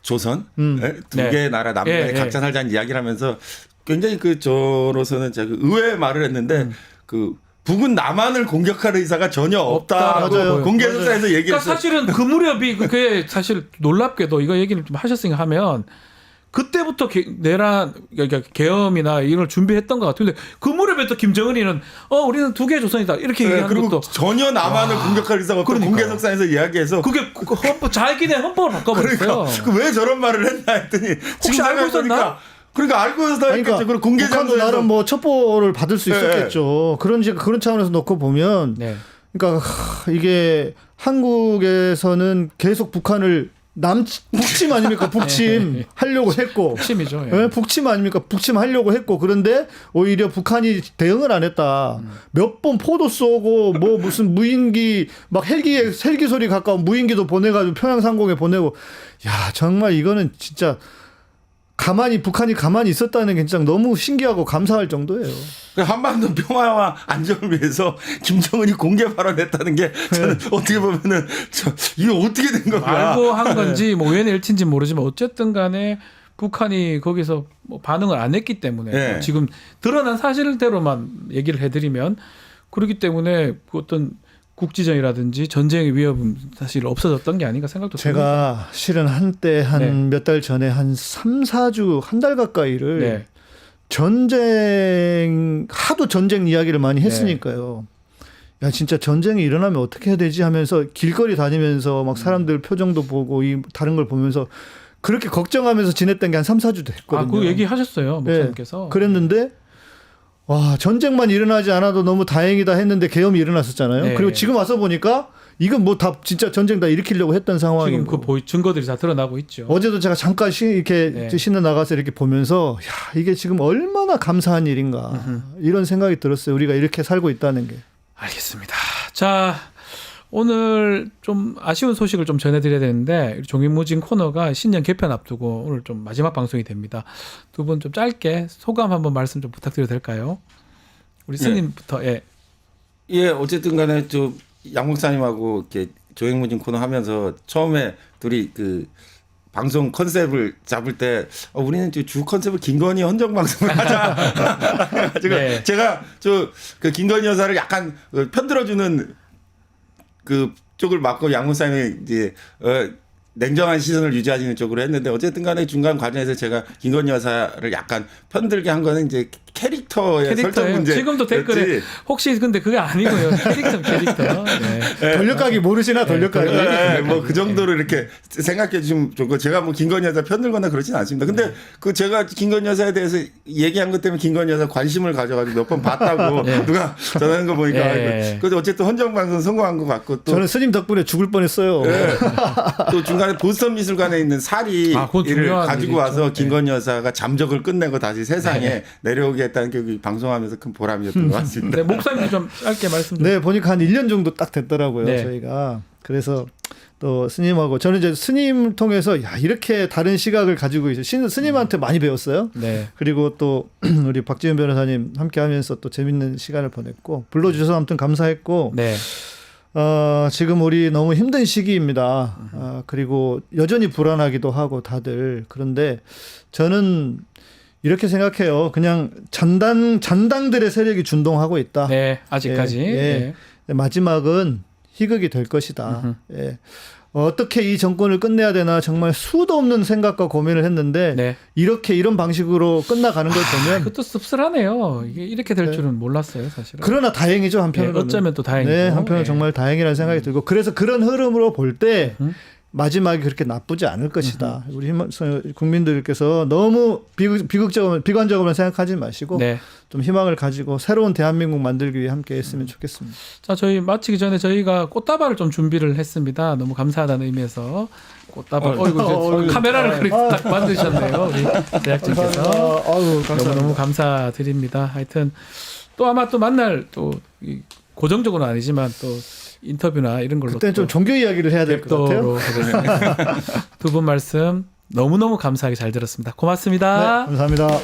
조선, 두 개의 나라 남북한이 각자 살자는 이야기를 하면서 굉장히 그 저로서는 제가 의외의 말을 했는데 그 북은 남한을 공격할 의사가 전혀 없다라고 맞아요. 공개석상에서 그러니까 얘기했어요. 사실은 그 무렵이 그게 사실 놀랍게도 이거 얘기를 좀 하셨으니까 하면 그때부터 내란 그러니까 계엄이나 이걸 준비했던 것 같은데 그 무렵에 또 김정은이는 우리는 두 개의 조선이다 이렇게 얘기하는 그리고 것도 전혀 남한을 공격할 의사가 없고 공개석상에서 이야기해서 그게 자기네 헌법을 바꿔버렸어요. 그러니까 왜 저런 말을 했나 했더니 혹시 알고 있었나? 그러니까 알고 있었다 했겠죠. 그리고 공개 북한도 장소에서 나름 뭐 첩보를 받을 수 있었겠죠. 그런 차원에서 놓고 보면, 그러니까 이게 한국에서는 계속 북한을 북침 아닙니까? 북침 하려고 했고. 북침이죠. 북침 아닙니까? 북침 하려고 했고. 그런데 오히려 북한이 대응을 안 했다. 몇 번 포도 쏘고 뭐 무슨 무인기 막 헬기 소리 가까운 무인기도 보내가지고 평양 상공에 보내고. 야, 정말 이거는 진짜 북한이 가만히 있었다는 게 진짜 너무 신기하고 감사할 정도예요. 한반도 평화와 안정을 위해서 김정은이 공개 발언했다는 게 저는 어떻게 보면은 이게 어떻게 된 건가. 알고 한 건지 뭐 우연의 일치인지 모르지만 어쨌든 간에 북한이 거기서 뭐 반응을 안 했기 때문에 네. 지금 드러난 사실대로만 얘기를 해드리면 그렇기 때문에 그 어떤 국지전이라든지 전쟁의 위협은 사실 없어졌던 게 아닌가 생각도 듭니다. 제가 실은 한때 한 네. 몇 달 전에 한 3, 4주 한 달 가까이를 네. 하도 전쟁 이야기를 많이 했으니까요. 야 진짜 전쟁이 일어나면 어떻게 해야 되지 하면서 길거리 다니면서 막 사람들 표정도 보고 이 다른 걸 보면서 그렇게 걱정하면서 지냈던 게 한 3, 4주 됐거든요. 그 얘기 하셨어요, 목사님께서. 그랬는데 와 전쟁만 일어나지 않아도 너무 다행이다 했는데 계엄이 일어났었잖아요. 네. 그리고 지금 와서 보니까 이건 뭐 다 진짜 전쟁 다 일으키려고 했던 상황이고. 지금 그 증거들이 다 드러나고 있죠. 어제도 제가 잠깐 이렇게 네. 신나 나가서 이렇게 보면서 야 이게 지금 얼마나 감사한 일인가 이런 생각이 들었어요. 우리가 이렇게 살고 있다는 게. 알겠습니다. 자, 오늘 좀 아쉬운 소식을 좀 전해드려야 되는데 종횡무진 코너가 신년 개편 앞두고 오늘 좀 마지막 방송이 됩니다. 두 분 좀 짧게 소감 한번 말씀 좀 부탁드려도 될까요? 우리 스님부터. 예. 예, 어쨌든 간에 양 목사님하고 이렇게 조행무진 코너 하면서 처음에 둘이 그 방송 컨셉을 잡을 때 우리는 주 컨셉을 김건희 헌정 방송을 하자. 그래가지고 네. 제가 그 김건희 여사를 약간 편들어주는 그 쪽을 맡고 양 목사님이 이제 냉정한 시선을 유지하시는 쪽으로 했는데 어쨌든 간에 중간 과정에서 제가 김건희 여사를 약간 편들게 한 거는 이제 캐릭터의 설정 문제. 지금도 댓글에 혹시 근데 그게 아니고요. 캐릭터. 네. 돌려가기 모르시나 돌려가기. 네, 뭐 그 정도로 이렇게 생각해 주시면 좋고 제가 뭐 김건희 여사 편들거나 그러진 않습니다. 근데 그 제가 김건희 여사에 대해서 얘기한 것 때문에 김건희 여사 관심을 가져가지고 몇 번 봤다고 누가 전하는 거 보니까 그래서 어쨌든 헌정 방송 성공한 것 같고 또 저는 스님 덕분에 죽을 뻔했어요. 네. 또 중간에 보스턴 미술관에 있는 사리를 가지고 와서 일이죠. 김건희 여사가 잠적을 끝내고 다시 세상에 내려오게 했다는 게 방송하면서 큰 보람이었던 것 같습니다. 네, 목사님 좀 짧게 말씀 좀. 네, 보니까 한 1년 정도 딱 됐더라고요, 네. 저희가. 그래서 또 스님하고 저는 이제 스님을 통해서 야, 이렇게 다른 시각을 가지고 있어요. 스님한테 많이 배웠어요. 네. 그리고 또 우리 박지훈 변호사님 함께 하면서 또 재밌는 시간을 보냈고 불러주셔서 아무튼 감사했고 네. 지금 우리 너무 힘든 시기입니다. 그리고 여전히 불안하기도 하고 다들. 그런데 저는 이렇게 생각해요. 그냥 잔당들의 세력이 준동하고 있다. 네, 아직까지. 예. 마지막은 희극이 될 것이다. 예. 어떻게 이 정권을 끝내야 되나 정말 수도 없는 생각과 고민을 했는데 네. 이런 방식으로 끝나가는 걸 보면 그것도 씁쓸하네요. 이게 이렇게 될 줄은 몰랐어요, 사실은. 그러나 다행이죠 한편으로는. 네, 어쩌면 또 다행이고. 네, 한편으로 네. 정말 다행이라는 생각이 들고 그래서 그런 흐름으로 볼 때 마지막이 그렇게 나쁘지 않을 것이다. 우리 국민들께서 너무 비관적으로만 생각하지 마시고 네. 좀 희망을 가지고 새로운 대한민국 만들기 위해 함께 했으면 좋겠습니다. 자, 저희 마치기 전에 저희가 꽃다발을 좀 준비를 했습니다. 너무 감사하다는 의미에서 꽃다발. 카메라를 그렇게 딱 만드셨네요, 우리 제작진께서. 너무 감사드립니다. 하여튼 또 아마 또 만날 또 고정적으로는 아니지만 또 인터뷰나 이런 걸로 그때는 좀 종교 이야기를 해야 될 것 같아요. 두 분 말씀 너무너무 감사하게 잘 들었습니다. 고맙습니다. 네, 감사합니다.